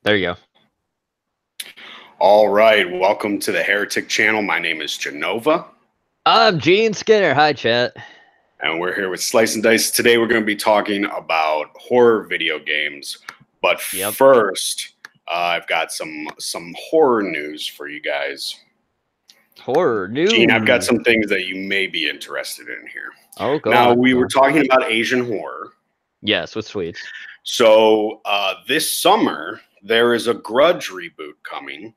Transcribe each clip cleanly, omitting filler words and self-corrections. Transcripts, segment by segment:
There you go. All right, welcome to the Heretic channel. My name is Jenova, I'm Gene Skinner. Hi, chat. and we're here with Slice and Dice. Today, we're going to be talking about horror video games. But Yep. first, I've got some horror news for you guys. Horror news. Gene, I've got some things that you may be interested in here. Oh, go now, on. we were talking about Asian horror. Yes, with sweets. So this summer, there is a Grudge reboot coming.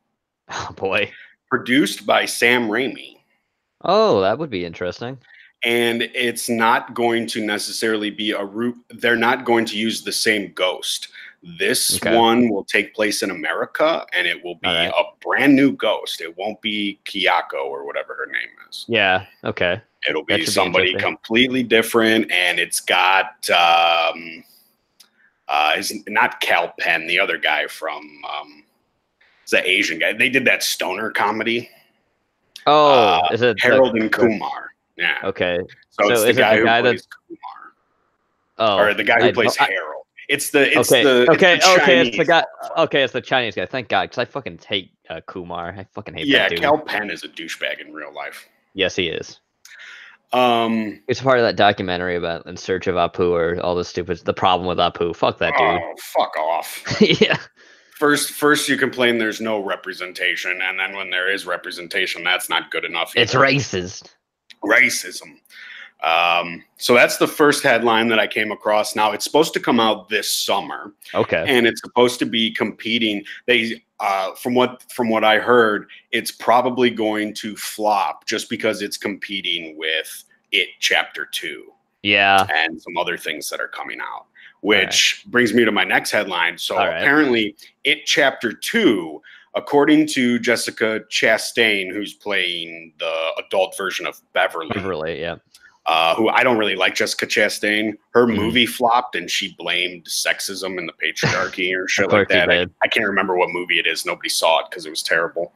Oh, boy. Produced by Sam Raimi. Oh, that would be interesting. And it's not going to necessarily be a root. They're not going to use the same ghost. This one will take place in America, and it will be a brand new ghost. It won't be Kiyako or whatever her name is. Yeah. Okay. It'll be somebody completely different, and it's got not Cal Penn, the other guy from the Asian guy. They did that stoner comedy. Oh, is it Harold and Kumar? Yeah. Okay. So it's the guy who plays Kumar. Oh, or the guy who plays Harold. It's the It's the guy. Okay, it's the Chinese guy. Thank God, because I fucking hate Kumar. I fucking hate that dude. Yeah, Cal Penn is a douchebag in real life. Yes, he is. It's part of that documentary about In Search of Apu or all the stupid. The problem with Apu. Fuck that dude. Oh, fuck off. Yeah. First you complain there's no representation, and then when there is representation, that's not good enough either. It's racist. Racism. So that's the first headline that I came across. Now it's supposed to come out this summer. Okay. And it's supposed to be competing. From what I heard, it's probably going to flop just because it's competing with It Chapter 2. Yeah. And some other things that are coming out. Which brings me to my next headline. So apparently It Chapter 2, according to Jessica Chastain, who's playing the adult version of Beverly. Beverly, yeah. Who I don't really like Jessica Chastain. Her movie flopped and she blamed sexism and the patriarchy or shit like that. I can't remember what movie it is. Nobody saw it because it was terrible.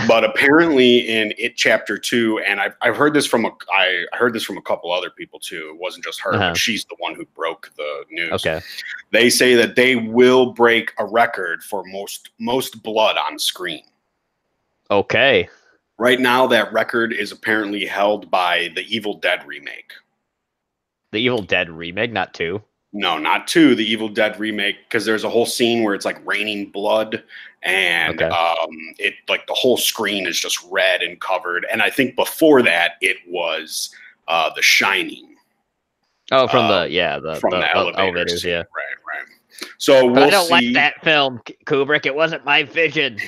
But apparently in It Chapter 2, and I've heard this from I heard this from a couple other people too. It wasn't just her, but she's the one who broke the news. Okay. They say that they will break a record for most blood on screen. Okay. Right now, that record is apparently held by the Evil Dead remake. The Evil Dead remake, not 2? No, not 2. The Evil Dead remake, because there's a whole scene where it's like raining blood, and it like the whole screen is just red and covered. And I think before that, it was The Shining. Oh, from the elevators, yeah. Right. So we'll I don't like that film, Kubrick. It wasn't my vision.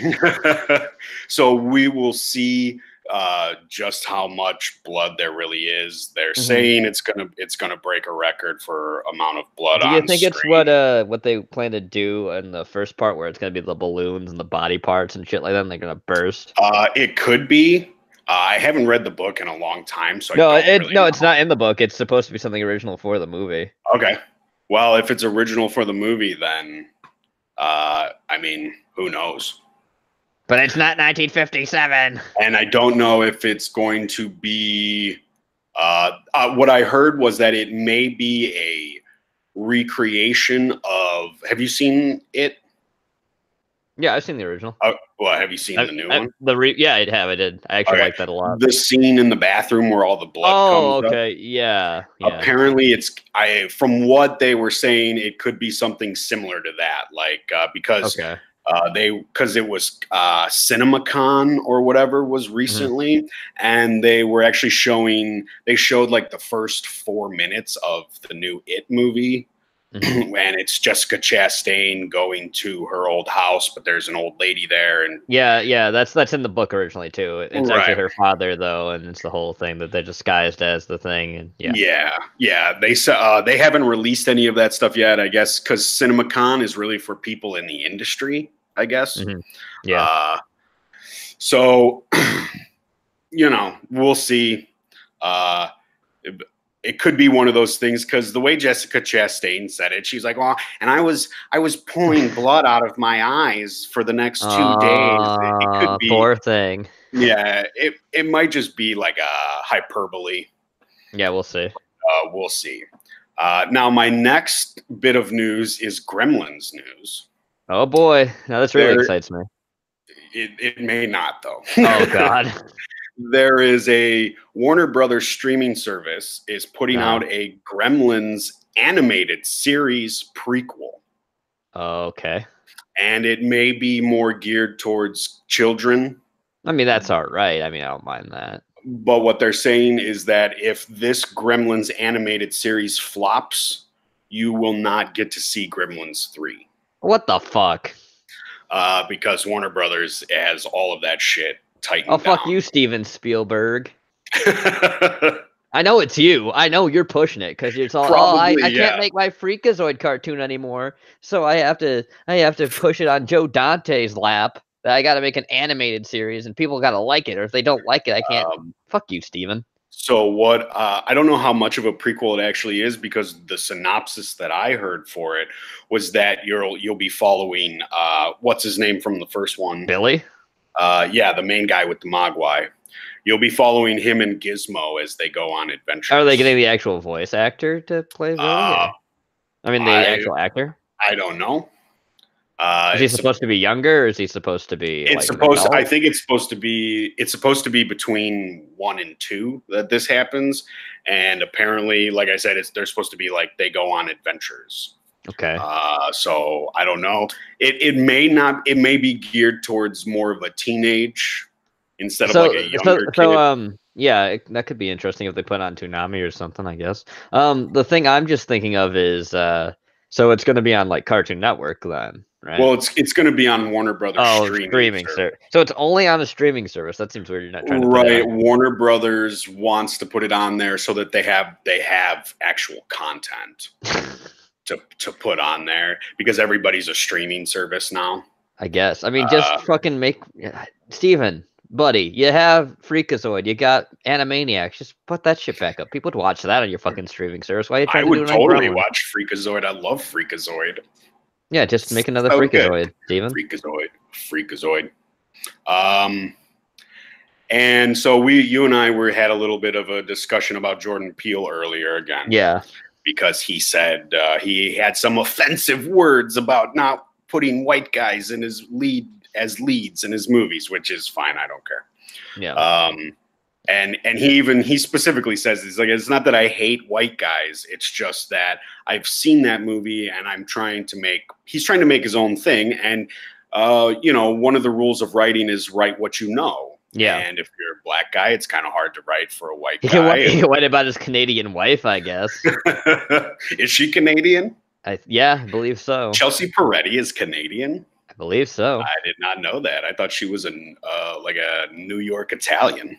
So we will see just how much blood there really is. They're saying it's gonna break a record for amount of blood. Do you think it's what they plan to do in the first part, where it's gonna be the balloons and the body parts and shit like that, and they're gonna burst? It could be. I haven't read the book in a long time, so it's not in the book. It's supposed to be something original for the movie. Okay. Well, if it's original for the movie, then, I mean, who knows? But it's not 1957. And I don't know if it's going to be, what I heard was that it may be a recreation of, have you seen it? Yeah, I've seen the original. Well, have you seen the new one? I did. I actually like that a lot. The scene in the bathroom where all the blood comes up. Oh, okay. Yeah. Apparently, from what they were saying, it could be something similar to that. Like, because it was CinemaCon or whatever was recently, and they were actually showed like the first 4 minutes of the new It movie. And it's Jessica Chastain going to her old house, but there's an old lady there, and that's in the book originally too. It's actually her father though, and it's the whole thing that they're disguised as the thing. And they haven't released any of that stuff yet, I guess, because CinemaCon is really for people in the industry, I guess. So we'll see. It could be one of those things, because the way Jessica Chastain said it, she's like, well, and I was pulling blood out of my eyes for the next 2 days. It could be, poor thing. Yeah, it might just be like a hyperbole. Yeah, we'll see. We'll see. Now, my next bit of news is Gremlins news. Oh boy, now this really excites me. It may not though. Oh god. There is a Warner Brothers streaming service is putting out a Gremlins animated series prequel. Okay. And it may be more geared towards children. I mean, that's all right. I mean, I don't mind that. But what they're saying is that if this Gremlins animated series flops, you will not get to see Gremlins 3. What the fuck? Because Warner Brothers has all of that shit tightened down. Oh, fuck you, Steven Spielberg. I know it's you. I know you're pushing it because it's all. Probably, I can't make my Freakazoid cartoon anymore, so I have to push it on Joe Dante's lap. I got to make an animated series, and people got to like it, or if they don't like it, I can't. Fuck you, Steven. So what? I don't know how much of a prequel it actually is because the synopsis that I heard for it was that you'll be following what's his name from the first one, Billy. Yeah, the main guy with the Mogwai. You'll be following him and Gizmo as they go on adventures. Are they getting the actual voice actor to play Billy? I mean, the actual actor. I don't know. Is he supposed to be younger, or is he supposed to be? It's supposed. I think it's supposed to be. It's supposed to be between 1 and 2 that this happens, and apparently, like I said, they're supposed to be like they go on adventures. Okay. So I don't know. It may not. It may be geared towards more of a teenage instead of like a younger kid. Yeah, that could be interesting if they put on Toonami or something, I guess. The thing I'm just thinking of is, so it's going to be on like Cartoon Network then, right? Well, it's going to be on Warner Brothers streaming service. So it's only on a streaming service. That seems weird. You're not trying to put it on. Warner Brothers wants to put it on there so that they have actual content to put on there because everybody's a streaming service now. I guess. I mean, just fucking make Steven. Buddy, you have Freakazoid, you got Animaniacs. Just put that shit back up. People would watch that on your fucking streaming service. Why are you trying to do it? I would totally watch Freakazoid. I love Freakazoid. Yeah, just make another Freakazoid, Steven. Freakazoid. And so you and I had a little bit of a discussion about Jordan Peele earlier again. Yeah. Because he said he had some offensive words about not putting white guys in his leads in his movies, which is fine. I don't care. Yeah. And he specifically says it's not that I hate white guys. It's just that I've seen that movie and he's trying to make his own thing. And, one of the rules of writing is write what you know. Yeah. And if you're a black guy, it's kind of hard to write for a white guy. He can write about his Canadian wife, I guess. Is she Canadian? Yeah, I believe so. Chelsea Peretti is Canadian. I believe so. I did not know that. I thought she was like a New York Italian.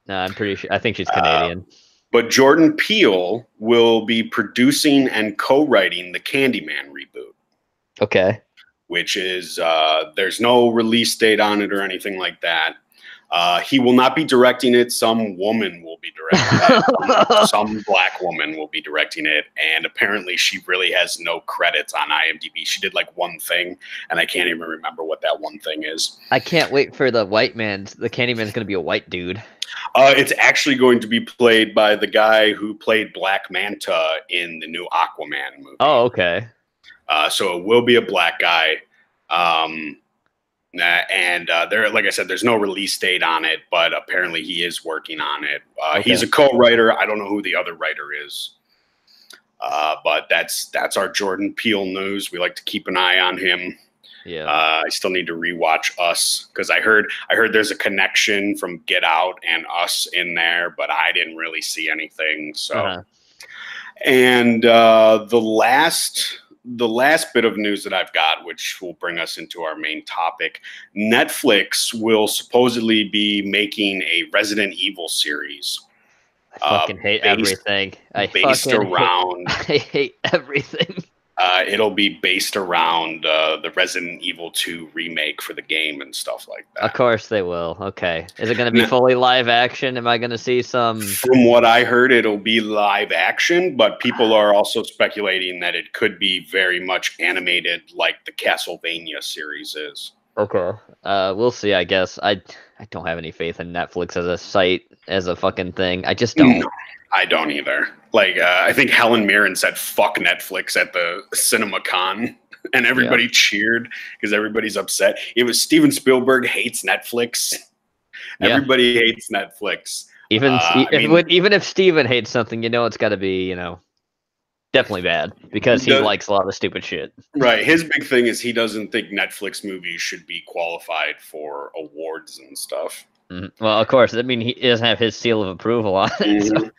No, I'm pretty sure. I think she's Canadian. But Jordan Peele will be producing and co-writing the Candyman reboot. Okay. Which is there's no release date on it or anything like that. He will not be directing it. Some woman will be directing it. Some black woman will be directing it. And apparently she really has no credits on IMDb. She did like one thing, and I can't even remember what that one thing is. I can't wait for the Candyman's going to be a white dude. It's actually going to be played by the guy who played Black Manta in the new Aquaman movie. Oh, okay. So it will be a black guy. And there, like I said, there's no release date on it, but apparently he is working on it. Okay. He's a co-writer. I don't know who the other writer is, but that's our Jordan Peele news. We like to keep an eye on him. Yeah. I still need to rewatch Us because I heard there's a connection from Get Out and Us in there, but I didn't really see anything. So, and the last bit of news that I've got, which will bring us into our main topic, Netflix will supposedly be making a Resident Evil series. I fucking hate everything. I hate everything. It'll be based around the Resident Evil 2 remake for the game and stuff like that. Of course they will. Okay. Is it going to be fully live action? Am I going to see some... From what I heard, it'll be live action, but people are also speculating that it could be very much animated like the Castlevania series is. Okay. We'll see, I guess. I don't have any faith in Netflix as a site, as a fucking thing. I just don't. No, I don't either. Like, I think Helen Mirren said, fuck Netflix at the CinemaCon. and everybody cheered because everybody's upset. It was Steven Spielberg hates Netflix. Everybody hates Netflix. Even if Steven hates something, it's got to be, definitely bad because he likes a lot of stupid shit. Right. His big thing is he doesn't think Netflix movies should be qualified for awards and stuff. Mm-hmm. Well, of course. I mean, he doesn't have his seal of approval on it. Mm-hmm. So.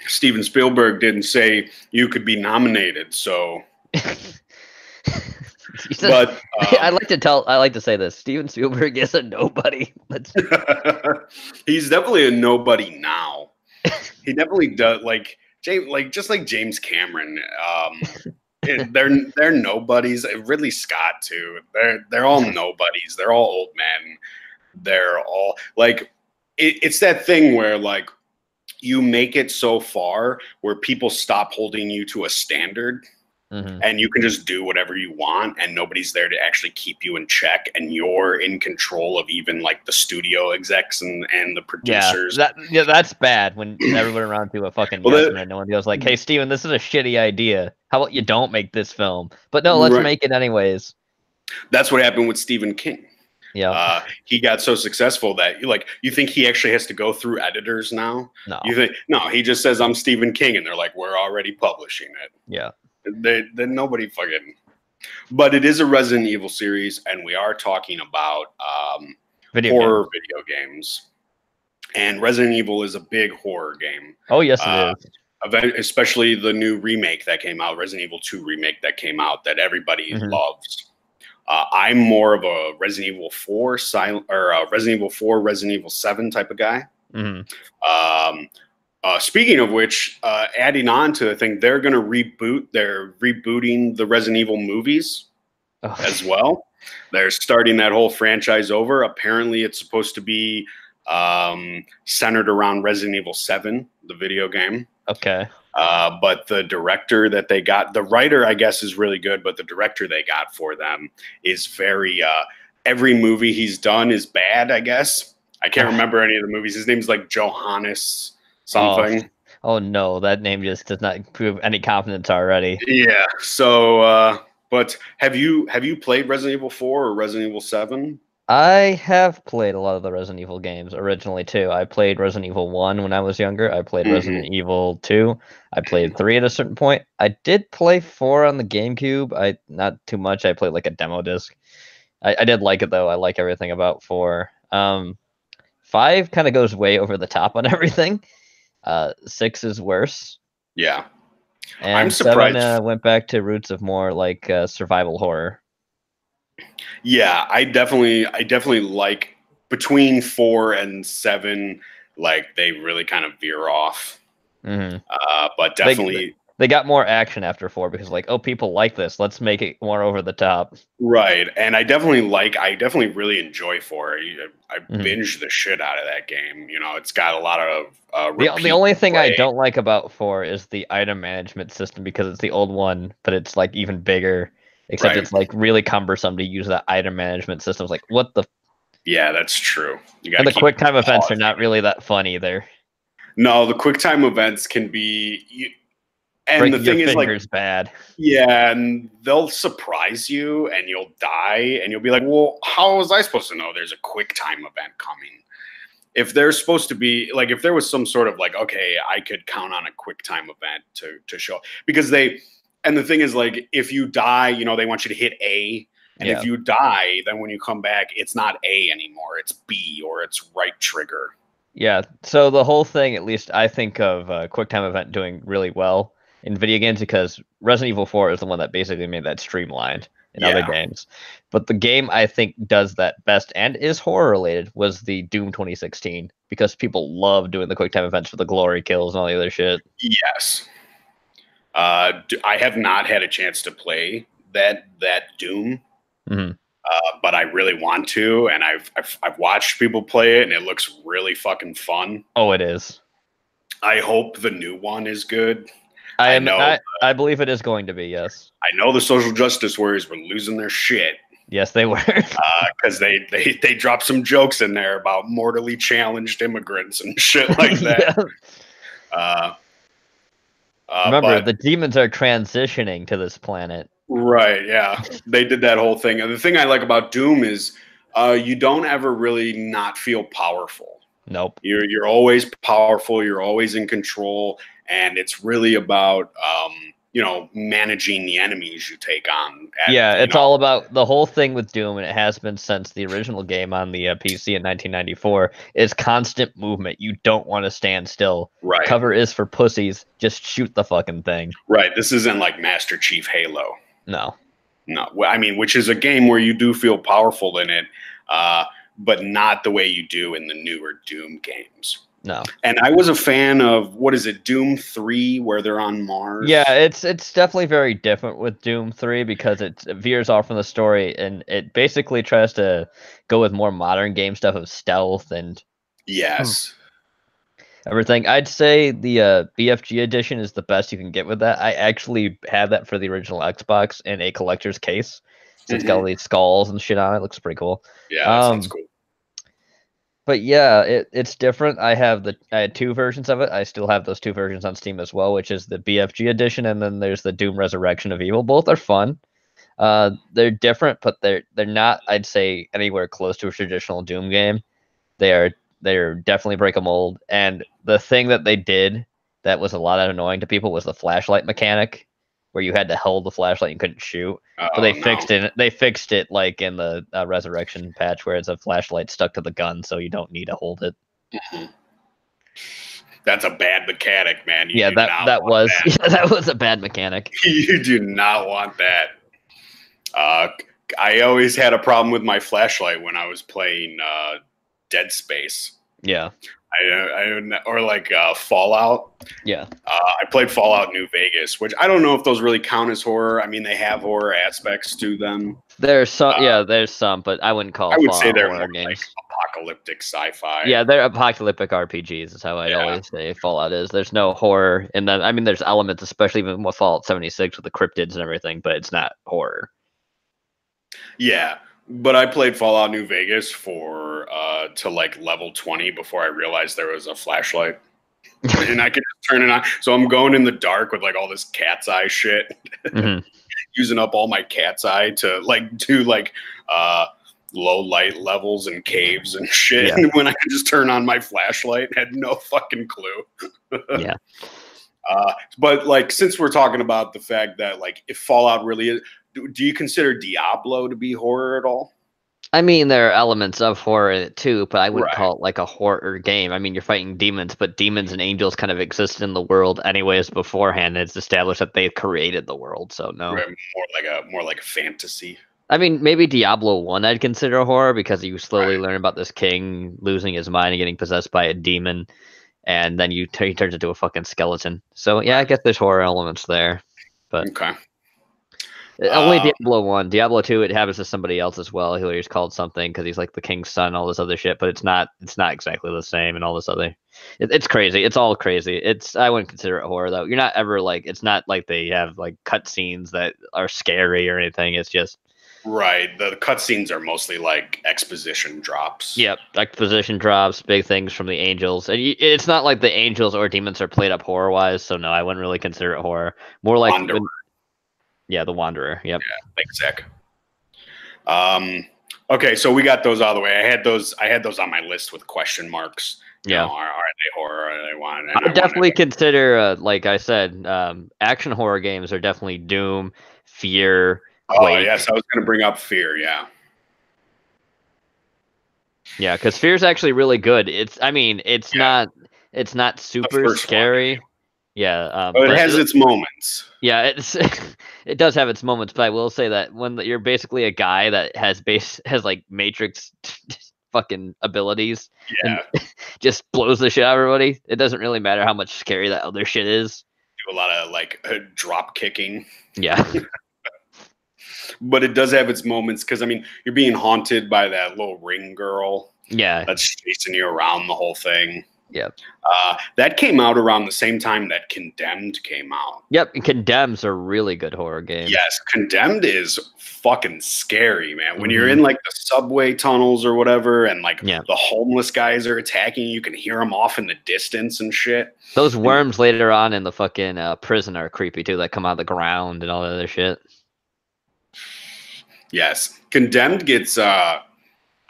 Steven Spielberg didn't say you could be nominated, so. But I like to say this: Steven Spielberg is a nobody. He's definitely a nobody now. He definitely does just like James Cameron. They're nobodies. Ridley Scott too. They're all nobodies. They're all old men. They're all like it's that thing where like you make it so far where people stop holding you to a standard. Mm-hmm. And you can just do whatever you want and nobody's there to actually keep you in check and you're in control of even like the studio execs and the producers. That's bad when everyone around to a fucking yes man. No one goes like, hey Steven, this is a shitty idea. How about you don't make this film? But no, let's make it anyways. That's what happened with Stephen King. Yeah. He got so successful that you think he actually has to go through editors now? No. He just says I'm Stephen King and they're like, we're already publishing it. Yeah. Then nobody fucking, but it is a Resident Evil series, and we are talking about horror video games, and Resident Evil is a big horror game. Oh yes, it is. Especially the new remake that came out, Resident Evil 2 remake that came out that everybody loves. I'm more of a Resident Evil 4 Resident Evil 4, Resident Evil 7 type of guy. Mm-hmm. Speaking of which, adding on to the thing, they're going to reboot. They're rebooting the Resident Evil movies as well. They're starting that whole franchise over. Apparently, it's supposed to be centered around Resident Evil 7, the video game. Okay. But the director that they got, the writer, I guess, is really good, but the director they got for them is very, every movie he's done is bad, I guess. I can't remember any of the movies. His name's like Johannes something. Oh no, that name just does not prove any confidence already. Yeah. So, but have you played Resident Evil 4 or Resident Evil 7? I have played a lot of the Resident Evil games originally too. I played Resident Evil 1 when I was younger. I played Resident Evil 2. I played 3 at a certain point. I did play 4 on the GameCube. Not too much. I played like a demo disc. I did like it though. I like everything about 4. 5 kind of goes way over the top on everything. 6 is worse. Yeah. And I'm surprised 7 went back to roots of more like survival horror. Yeah, I definitely like between 4 and 7, like they really kind of veer off. Mm-hmm. But definitely they got more action after 4 because like, oh, people like this. Let's make it more over the top. Right. And I definitely really enjoy 4. I binged the shit out of that game. It's got a lot of the only thing I don't like about 4 is the item management system because it's the old one, but it's like even bigger. Except it's like really cumbersome to use that item management system. It's like, what the? Yeah, that's true. And the quick time events are not really that fun either. No, the quick time events can be, and the thing is like bad. Yeah, and they'll surprise you, and you'll die, and you'll be like, well, how was I supposed to know there's a quick time event coming? If there's supposed to be like, if there was some sort of like, okay, I could count on a quick time event to show because they. And the thing is, like, if you die, they want you to hit A. And if you die, then when you come back, it's not A anymore. It's B or it's right trigger. Yeah. So the whole thing, at least I think of QuickTime Event doing really well in video games because Resident Evil 4 is the one that basically made that streamlined in other games. But the game I think does that best and is horror related was the Doom 2016 because people love doing the QuickTime events for the glory kills and all the other shit. Yes. I have not had a chance to play that Doom, but I really want to, and I've watched people play it, and it looks really fucking fun. Oh, it is. I hope the new one is good. I believe it is going to be. Yes. I know the social justice warriors were losing their shit. Yes, they were. Because they dropped some jokes in there about mortally challenged immigrants and shit like that. Remember, the demons are transitioning to this planet. Right, yeah. They did that whole thing. And the thing I like about Doom is you don't ever really not feel powerful. Nope. You're always powerful, you're always in control, and it's really about managing the enemies you take on. It's all about the whole thing with Doom, and it has been since the original game on the PC in 1994, is constant movement. You don't want to stand still. Right. Cover is for pussies. Just shoot the fucking thing. Right. This isn't like Master Chief Halo. No. I mean, which is a game where you do feel powerful in it, but not the way you do in the newer Doom games. No. And I was a fan of, what is it, Doom 3, where they're on Mars? Yeah, it's definitely very different with Doom 3 because it veers off from the story, and it basically tries to go with more modern game stuff of stealth and everything. I'd say the BFG edition is the best you can get with that. I actually had that for the original Xbox in a collector's case. So it's got all these skulls and shit on it. It looks pretty cool. Yeah, that sounds cool. But yeah, it's different. I had 2 versions of it. I still have those 2 versions on Steam as well, which is the BFG edition, and then there's the Doom Resurrection of Evil. Both are fun. They're different, but they're not, I'd say, anywhere close to a traditional Doom game. They're definitely break a mold. And the thing that they did that was a lot annoying to people was the flashlight mechanic, where you had to hold the flashlight and couldn't shoot. But they fixed it. They fixed it like in the Resurrection patch, where it's a flashlight stuck to the gun, so you don't need to hold it. That's a bad mechanic, man. That was a bad mechanic. You do not want that. I always had a problem with my flashlight when I was playing Dead Space. Yeah. Or like Fallout. Yeah. I played Fallout New Vegas, which I don't know if those really count as horror. I mean, they have horror aspects to them. There's some, there's some, but I wouldn't call. I would say they're horror more games. Like apocalyptic sci-fi. Yeah, they're apocalyptic RPGs. Is how I always say Fallout is. There's no horror in them. I mean, there's elements, especially even with Fallout 76 with the cryptids and everything, but it's not horror. Yeah. But I played Fallout New Vegas to like level 20 before I realized there was a flashlight. And I could just turn it on. So I'm going in the dark with like all this cat's eye shit. Using up all my cat's eye to do low light levels and caves and shit. And when I could just turn on my flashlight, had no fucking clue. Yeah. But like, since we're talking about the fact that like if Fallout really is, do you consider Diablo to be horror at all? I mean, there are elements of horror in it too, but I wouldn't call it like a horror game. I mean, you're fighting demons, but demons and angels kind of exist in the world anyways beforehand. It's established that they've created the world, so no. More like a fantasy. I mean, maybe Diablo 1 I'd consider a horror because you slowly learn about this king losing his mind and getting possessed by a demon, and then he turns into a fucking skeleton. So yeah, I guess there's horror elements there, but okay. Only Diablo 1. Diablo 2, it happens to somebody else as well. He's called something because he's like the king's son, all this other shit, but it's not exactly the same and all this other. It's crazy. It's all crazy. I wouldn't consider it horror though. You're not ever like, it's not like they have like cutscenes that are scary or anything. It's just right. The cutscenes are mostly like exposition drops. Yep, exposition drops, big things from the angels, and it's not like the angels or demons are played up horror wise. So no, I wouldn't really consider it horror. More like yeah, the Wanderer. Yep. Yeah, thanks, Zach. Okay, so we got those out of the way. I had those on my list with question marks. Yeah. Are they horror? Are they wanted? I definitely consider, like I said, action horror games are definitely Doom, Fear. Quake. Yes, I was going to bring up Fear. Yeah. Yeah, because Fear's actually really good. It's not super scary. Yeah, but it has its moments. Yeah, it does have its moments, but I will say that when you're basically a guy that has like Matrix fucking abilities and just blows the shit out of everybody, it doesn't really matter how much scary that other shit is. Do a lot of like drop kicking. Yeah. But it does have its moments because I mean you're being haunted by that little ring girl. Yeah. That's chasing you around the whole thing. Yep. That came out around the same time that Condemned came out. Yep, and Condemned's a really good horror game. Yes, Condemned is fucking scary, man. When you're in like the subway tunnels or whatever, and like the homeless guys are attacking, you can hear them off in the distance and shit. Those worms later on in the fucking prison are creepy too. That come out of the ground and all that other shit. Yes. Condemned gets Condemned's overlooked.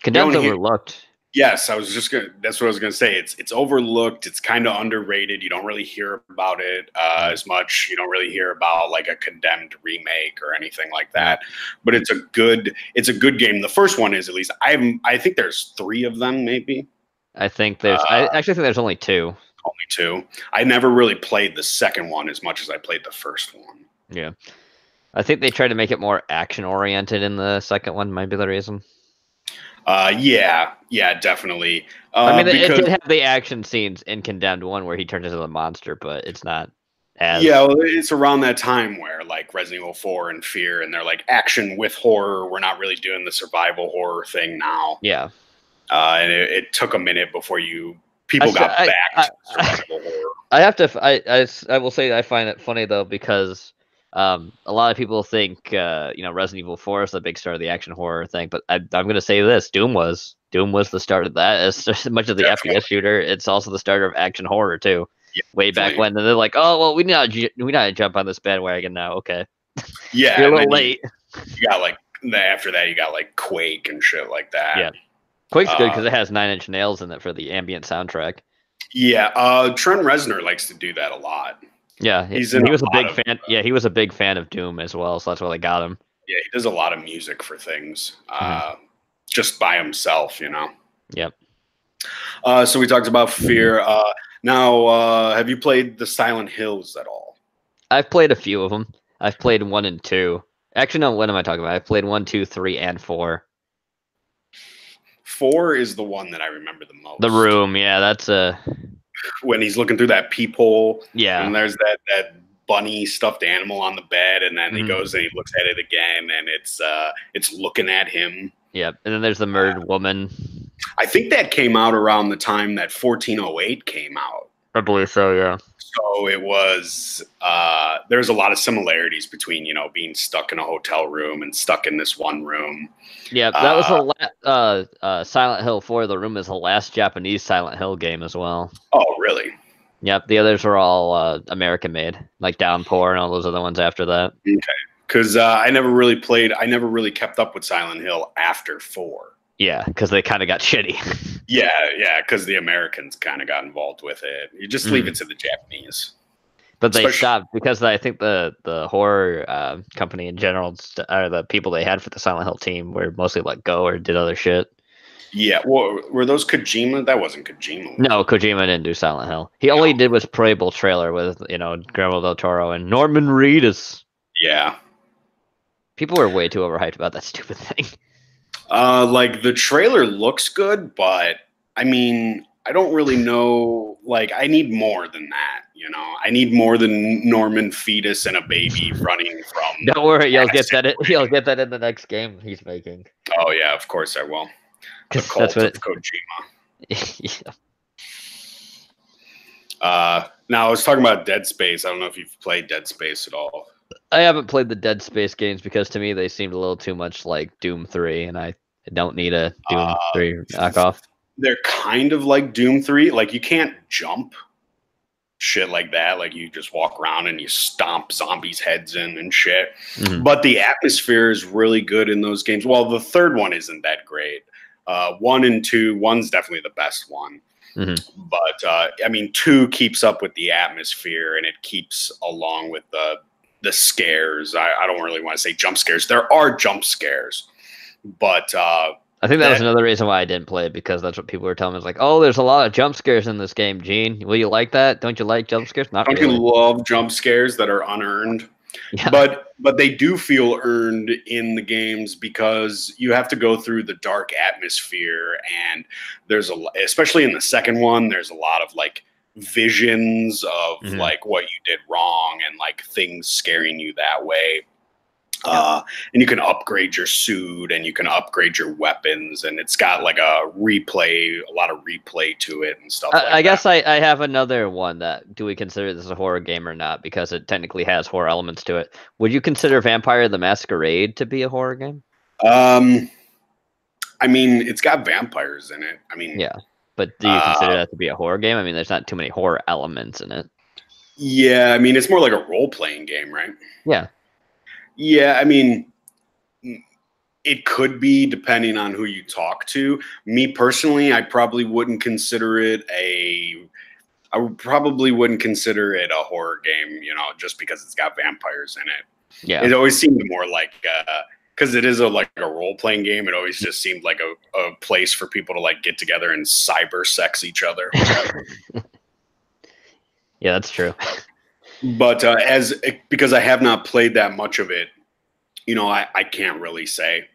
Condemned gets Condemned's overlooked. Yes, that's what I was gonna say. It's overlooked. It's kind of underrated. You don't really hear about it as much. You don't really hear about like a Condemned remake or anything like that. But it's a good game. The first one is, at least. I think there's 3 of them, maybe. I think there's. I actually think there's only 2. Only 2. I never really played the second one as much as I played the first one. Yeah, I think they tried to make it more action oriented in the second one. Might be the reason. Yeah, definitely. I mean, it did have the action scenes in Condemned 1 where he turns into the monster, but it's not as... Yeah, well, it's around that time where, like, Resident Evil 4 and Fear, and they're like, action with horror. We're not really doing the survival horror thing now. Yeah. And it took a minute before people got back to survival horror. I will say I find it funny, though, because... a lot of people think Resident Evil 4 is the big start of the action horror thing, but I'm going to say this: Doom was the start of that. As much as the FPS shooter, it's also the start of action horror too. Yeah, way back when, and they're like, "Oh well, we need to jump on this bandwagon now." Okay, yeah, you're a little late. You got like after that, you got like Quake and shit like that. Yeah, Quake's good because it has 9 Inch Nails in it for the ambient soundtrack. Yeah, Trent Reznor likes to do that a lot. Yeah, he was a big fan. Yeah, he was a big fan of Doom as well, so that's why they got him. Yeah, he does a lot of music for things, just by himself, Yep. So we talked about Fear. Now, have you played the Silent Hills at all? I've played a few of them. I've played 1 and 2. Actually, no. What am I talking about? I've played 1, 2, 3, and 4. 4 is the one that I remember the most. The Room, yeah, that's a. When he's looking through that peephole, yeah, and there's that bunny stuffed animal on the bed, and then he goes and he looks at it again, and it's looking at him. Yep, and then there's the murdered woman. I think that came out around the time that 1408 came out. I believe so, yeah. So it was there's a lot of similarities between being stuck in a hotel room and stuck in this one room. Yeah, that was the Silent Hill 4. The Room is the last Japanese Silent Hill game as well. Oh, really? Yep, the others were all American made, like Downpour and all those other ones after that. Okay, because I never really kept up with Silent Hill after 4. Yeah, because they kind of got shitty. Yeah, because the Americans kind of got involved with it. You just leave it to the Japanese. But they stopped because I think the horror company in general, or the people they had for the Silent Hill team, were mostly let go or did other shit. Yeah, well, were those Kojima? That wasn't Kojima. No, Kojima didn't do Silent Hill. He only did was Playable trailer with Guillermo del Toro and Norman Reedus. Yeah, people were way too overhyped about that stupid thing. Like the trailer looks good, but I mean, I don't really know. Like, I need more than that. I need more than Norman fetus and a baby running from. Don't worry, you'll get that. You'll get that in the next game he's making. Oh yeah, of course I will. The cult of Kojima. Yeah. Now I was talking about Dead Space. I don't know if you've played Dead Space at all. I haven't played the Dead Space games because to me they seemed a little too much like Doom 3, and I don't need a Doom 3 knockoff. They're kind of like Doom 3. Like, you can't jump shit like that. Like, you just walk around and you stomp zombies' heads in and shit. But the atmosphere is really good in those games. Well, the third one isn't that great. 1 and 2, 1's definitely the best one. But, I mean, 2 keeps up with the atmosphere, and it keeps along with the scares. I don't really want to say jump scares. There are jump scares, but I think that was another reason why I didn't play it, because that's what people were telling me. It's like, oh, there's a lot of jump scares in this game, Gene. Will you like that? Don't you like jump scares? Not really. Don't you love jump scares that are unearned? Yeah. But they do feel earned in the games because you have to go through the dark atmosphere, and there's especially in the second one, there's a lot of like visions of like what you did wrong and like things scaring you that way. And you can upgrade your suit and you can upgrade your weapons, and it's got like a lot of replay to it and stuff like that. I guess I have another one that, do we consider this a horror game or not? Because it technically has horror elements to it. Would you consider Vampire the Masquerade to be a horror game? I mean, it's got vampires in it. I mean, yeah. But do you consider that to be a horror game? I mean, there's not too many horror elements in it. Yeah, I mean, it's more like a role-playing game, right? Yeah. Yeah, I mean, it could be depending on who you talk to. Me personally, I probably wouldn't consider it a horror game, just because it's got vampires in it. Yeah. It always seemed more like because it is a role-playing game, it always just seemed like a place for people to get together and cyber sex each other. Yeah, that's true. But because I have not played that much of it, I can't really say.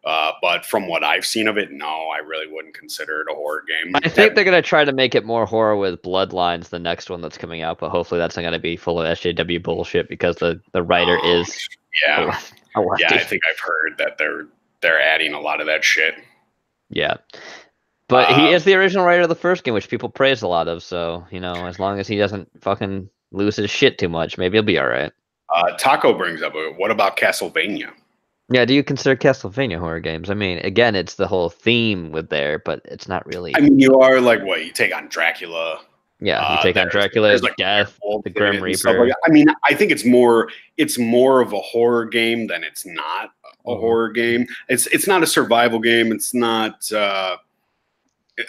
But from what I've seen of it, no, I really wouldn't consider it a horror game. I think they're going to try to make it more horror with Bloodlines, the next one that's coming out, but hopefully that's not going to be full of SJW bullshit because the writer is a lefty. Yeah, I think I've heard that they're adding a lot of that shit. Yeah. But he is the original writer of the first game, which people praise a lot of, so, as long as he doesn't fucking lose his shit too much, maybe he'll be alright. Taco brings up, what about Castlevania? Yeah, do you consider Castlevania horror games? I mean, again, it's the whole theme with there, but it's not really... I mean, you are you take on Dracula. Yeah, you take on Dracula, Death, the Grim Reaper. I mean, I think it's more of a horror game than it's not a horror game. It's not a survival game. It's not...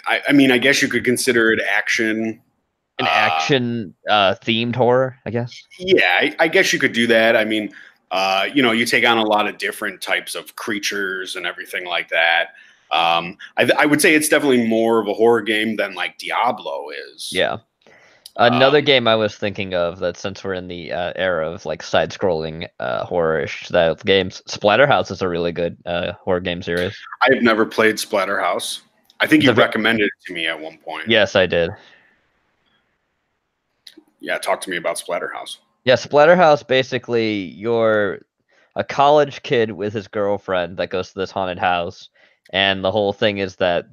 I mean, I guess you could consider it action. An action themed horror, I guess. Yeah, I guess you could do that. I mean, you take on a lot of different types of creatures and everything like that. I would say it's definitely more of a horror game than Diablo is. Yeah. Another game I was thinking of that, since we're in the era of side-scrolling horror-ish style games, Splatterhouse is a really good horror game series. I have never played Splatterhouse. I think you recommended it to me at one point. Yes, I did. Yeah, talk to me about Splatterhouse. Yeah, Splatterhouse, basically, you're a college kid with his girlfriend that goes to this haunted house, and the whole thing is that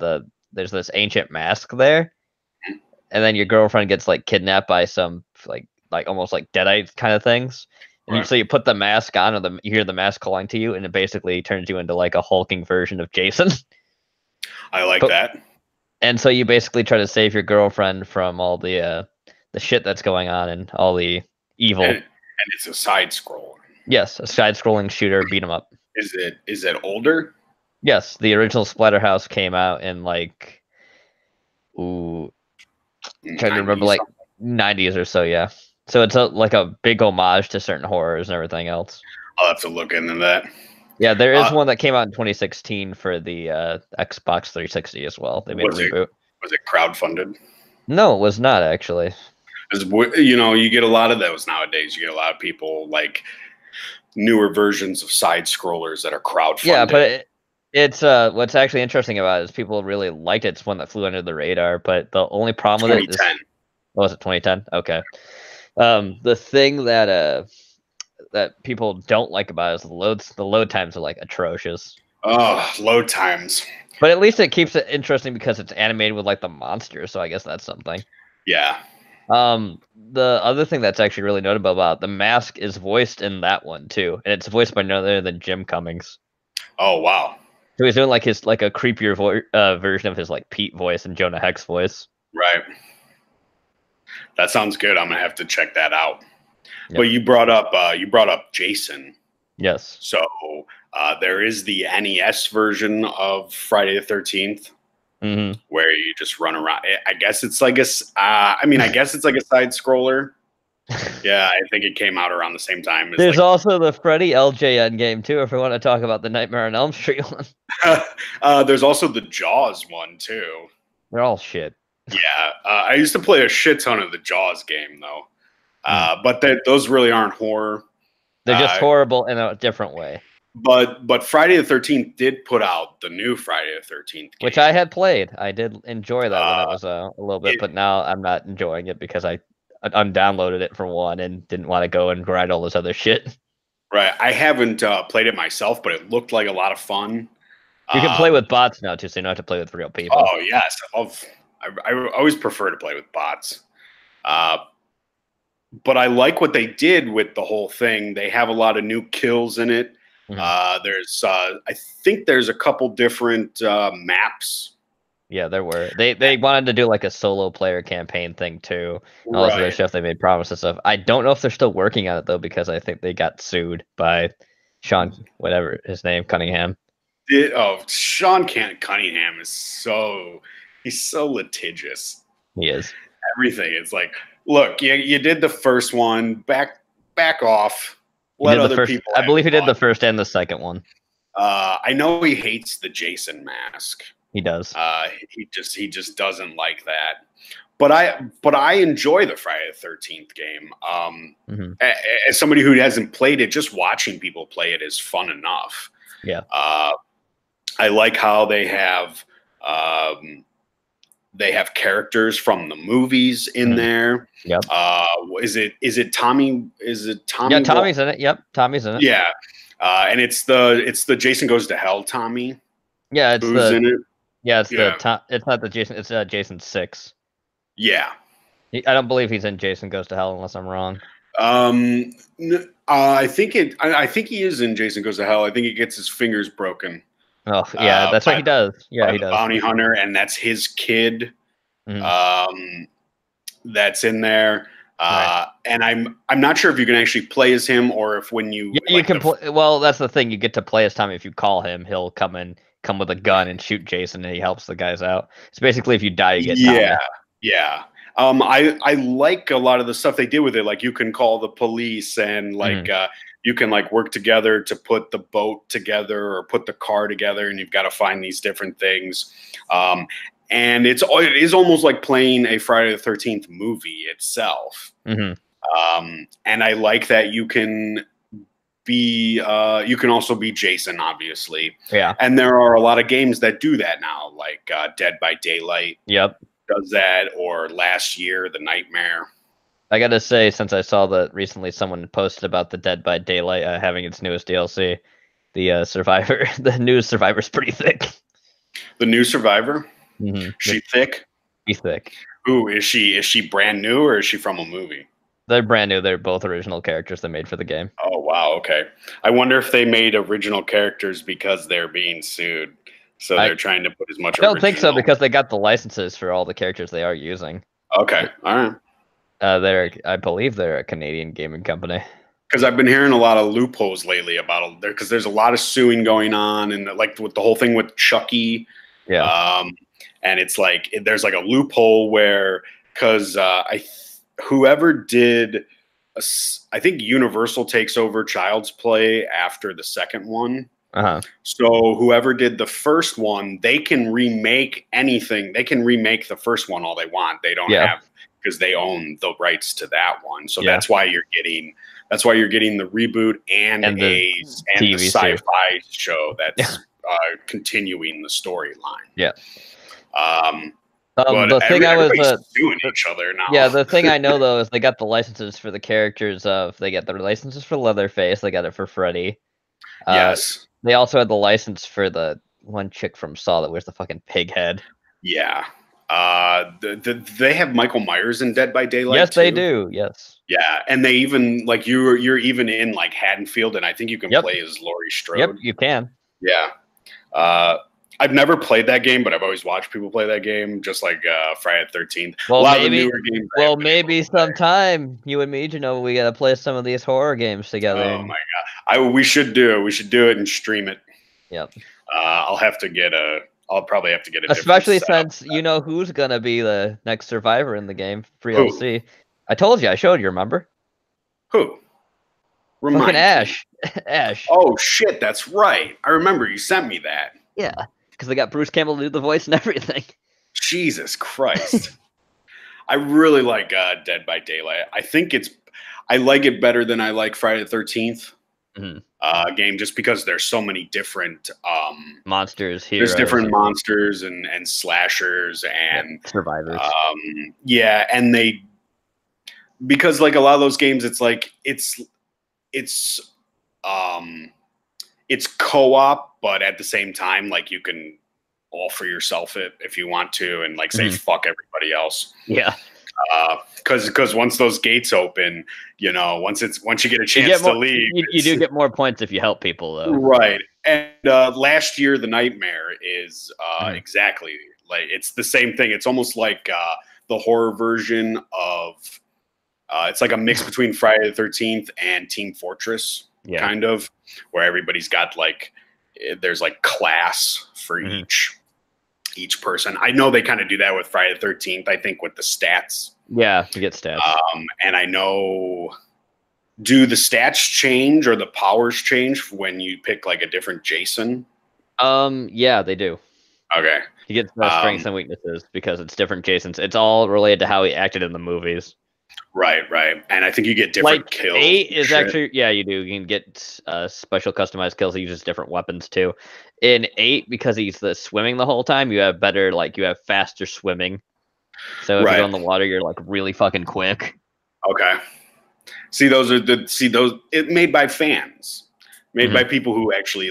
there's this ancient mask there, and then your girlfriend gets kidnapped by some almost Deadite kind of things. And so you put the mask on, or you hear the mask calling to you, and it basically turns you into a hulking version of Jason. I like that. And so you basically try to save your girlfriend from all the shit that's going on and all the evil. And it's a side scroll. Yes, a side scrolling shooter beat 'em up. Is it older? Yes, the original Splatterhouse came out in trying to remember 90s or so, yeah. So it's a big homage to certain horrors and everything else. I'll have to look into that. Yeah, there is one that came out in 2016 for the Xbox 360 as well. They made a reboot. Was it crowdfunded? No, it was not, actually. You get a lot of those nowadays. You get a lot of people newer versions of side scrollers that are crowdfunded. Yeah, but it's what's actually interesting about it is people really liked it. It's one that flew under the radar, but the only problem with it is... Was it 2010? Okay. The thing that people don't like about it is the load times are atrocious. Oh, load times. But at least it keeps it interesting because it's animated with the monsters, so I guess that's something. Yeah. The other thing that's actually really notable about the mask is voiced in that one too, and it's voiced by none other than Jim Cummings. Oh wow! So he's doing his a creepier version of his Pete voice and Jonah Hex voice. Right. That sounds good. I'm gonna have to check that out. Yep. But you brought up Jason. Yes. So there is the NES version of Friday the 13th. Mm-hmm. Where you just run around. I guess it's I guess it's a side scroller. Yeah, I think it came out around the same time. There's also the Freddy LJN game too, if we want to talk about the Nightmare on Elm Street one. There's also the Jaws one too. They're all shit. Yeah, I used to play a shit ton of the Jaws game though, but those really aren't horror. They're just horrible in a different way. But Friday the 13th did put out the new Friday the 13th game. Which I had played. I did enjoy that when it was a little bit, but now I'm not enjoying it because I undownloaded it for one and didn't want to go and grind all this other shit. Right. I haven't played it myself, but it looked like a lot of fun. You can play with bots now too, so you don't have to play with real people. Oh yes, I always prefer to play with bots. But I like what they did with the whole thing. They have a lot of new kills in it. Mm-hmm. I think there's a couple different maps. Yeah, there were. They wanted to do a solo player campaign thing too. All this other stuff. They made promises of. I don't know if they're still working on it though, because I think they got sued by Sean, whatever his name, Cunningham. Sean Cunningham is he's so litigious. He is. Everything. It's like, look, you did the first one. Back off. Let other people. I believe he did the first and the second one. I know he hates the Jason mask. He does. He just doesn't like that. But I enjoy the Friday the 13th game. As somebody who hasn't played it, just watching people play it is fun enough. Yeah. I like how they have characters from the movies in there. Yep. Is it Tommy? Is it Tommy? Yeah, Tommy's in it. Yep, Tommy's in it. Yeah. And it's the Jason Goes to Hell Tommy. Yeah, it's who's in it. Yeah, it's it's not the Jason. It's Jason 6. Yeah. I don't believe he's in Jason Goes to Hell unless I'm wrong. I think he is in Jason Goes to Hell. I think he gets his fingers broken. Oh yeah, that's what he does. Yeah, he does. Bounty hunter, and that's his kid. That's in there. Right. And I'm not sure if you can actually play as him or if when you can play. Well, that's the thing. You get to play as Tommy if you call him. He'll come with a gun and shoot Jason, and he helps the guys out. It's basically if you die, you get Tommy. Yeah. I like a lot of the stuff they did with it. Like you can call the police and you can work together to put the boat together or put the car together, and you've got to find these different things. And it is almost like playing a Friday the 13th movie itself. And I like that you can also be Jason, obviously. Yeah. And there are a lot of games that do that now, like Dead by Daylight. Yep. Does that, or last year, The Nightmare. I gotta say, since I saw that recently someone posted about the Dead by Daylight having its newest DLC, the Survivor, the new Survivor's pretty thick. The new Survivor? She thick? She's thick. Ooh, is she brand new or is she from a movie? They're brand new. They're both original characters they made for the game. Oh, wow. Okay. I wonder if they made original characters because they're being sued. So they're trying to put as much. I don't think so because they got the licenses for all the characters they are using. Okay, all right. I believe they're a Canadian gaming company. Because I've been hearing a lot of loopholes lately about there, because there's a lot of suing going on, and with the whole thing with Chucky. Yeah. And it's there's a loophole where because whoever did, I think Universal takes over Child's Play after the second one. So whoever did the first one, they can remake anything. They can remake the first one all they want. They don't have, because they own the rights to that one. So that's why you're getting the reboot and the sci-fi show that's continuing the storyline. Yeah. The thing I was doing each other now. Yeah, the thing I know though is they got the licenses for the characters they got the licenses for Leatherface, they got it for Freddy. Yes. They also had the license for the one chick from Saw that wears the fucking pig head. Yeah. They have Michael Myers in Dead by Daylight. Yes, they do. Yes. Yeah, and they even you're even in Haddonfield, and I think you can play as Laurie Strode. Yep, you can. Yeah. I've never played that game, but I've always watched people play that game, just like Friday the 13th. Well, maybe sometime you and me, Jenova, we gotta play some of these horror games together. Oh my god, we should do it. We should do it and stream it. Yep. I'll probably have to get a especially since you know who's gonna be the next survivor in the game. Free LC. I told you. I showed you. Remember? Who? Fucking Ash. Ash. Oh shit, that's right. I remember you sent me that. Yeah. Because they got Bruce Campbell to do the voice and everything. Jesus Christ. I really like Dead by Daylight. I like it better than I like Friday the 13th game, just because there's so many different monsters here. There's different monsters and slashers and survivors. And because a lot of those games, it's co-op, but at the same time, you can all for yourself it if you want to, and say fuck everybody else. Yeah. Because once those gates open, once you get a chance to leave, you do get more points if you help people, though. Right. And last year, The Nightmare is exactly it's the same thing. It's almost like the horror version of. It's like a mix between Friday the 13th and Team Fortress. Yeah. Kind of, where everybody's got there's like class for each person. I know they kind of do that with Friday the 13th, I think, with the stats. Yeah, you get stats. And I know, do the stats change or the powers change when you pick like a different Jason? Yeah, they do. Okay. He gets strengths and weaknesses because it's different Jasons. It's all related to how he acted in the movies. Right. And I think you get different kills. 8 is actually, yeah, you do. You can get special customized kills. He uses different weapons too. In 8, because he's swimming the whole time, you have better, you have faster swimming. So if you go in the water, you're really fucking quick. Okay. It made by fans, made by people who actually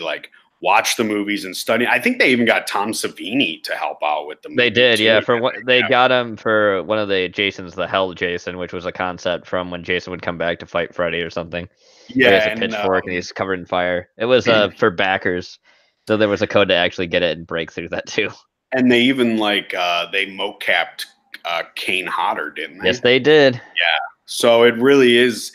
watch the movies and study. I think they even got Tom Savini to help out with the movie. They did, yeah. They got him for one of the Jasons, the Hell Jason, which was a concept from when Jason would come back to fight Freddy or something. Yeah, he has a pitchfork and he's covered in fire. It was for backers, so there was a code to actually get it and break through that too. And they even they mocapped Kane Hodder, didn't they? Yes, they did. Yeah. So it really is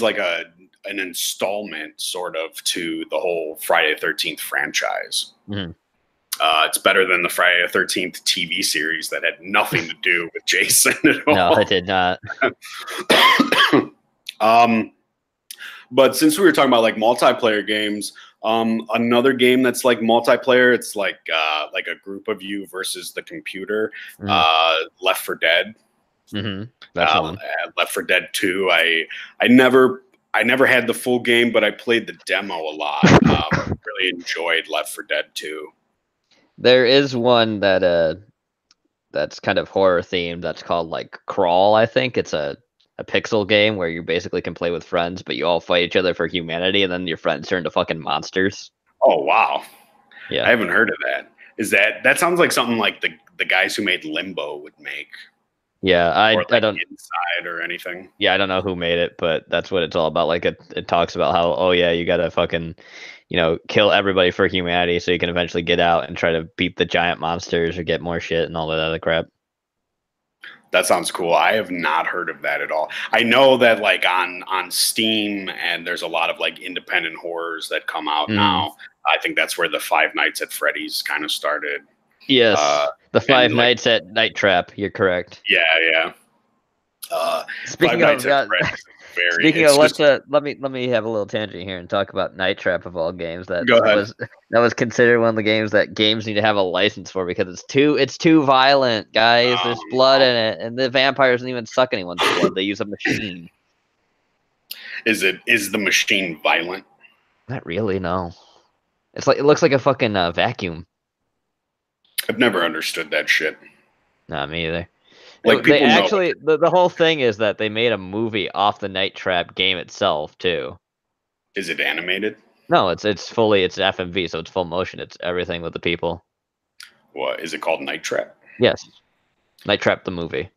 like an installment sort of to the whole Friday the 13th franchise. It's better than the Friday the 13th TV series that had nothing to do with Jason at all. No, it did not. But since we were talking about multiplayer games, another game that's multiplayer, it's like a group of you versus the computer. Left 4 Dead. Left 4 Dead 2. I never had the full game, but I played the demo a lot. Really enjoyed Left 4 Dead 2. There is one that that's kind of horror themed. That's called Crawl. I think it's a pixel game where you basically can play with friends, but you all fight each other for humanity, and then your friends turn to fucking monsters. Oh wow! Yeah, I haven't heard of that. That sounds like something like the guys who made Limbo would make. Yeah, I don't Inside or anything. Yeah, I don't know who made it, but that's what it's all about. It talks about how you gotta fucking kill everybody for humanity so you can eventually get out and try to beat the giant monsters or get more shit and all that other crap. That sounds cool. I have not heard of that at all. I know that on Steam, and there's a lot of independent horrors that come out now. I think that's where the Five Nights at Freddy's kind of started. Yes, the Five Nights at Night Trap. You're correct. Yeah. Speaking of, let me have a little tangent here and talk about Night Trap of all games. That was considered one of the games that games need to have a license for because it's too violent, guys. There's blood in it, and the vampires don't even suck anyone's blood. They use a machine. Is the machine violent? Not really. No. It looks like a fucking vacuum. I've never understood that shit. Not me either. They actually, the whole thing is that they made a movie off the Night Trap game itself too. Is it animated? No, it's FMV, so it's full motion. It's everything with the people. What is it called? Night Trap? Yes, Night Trap the movie.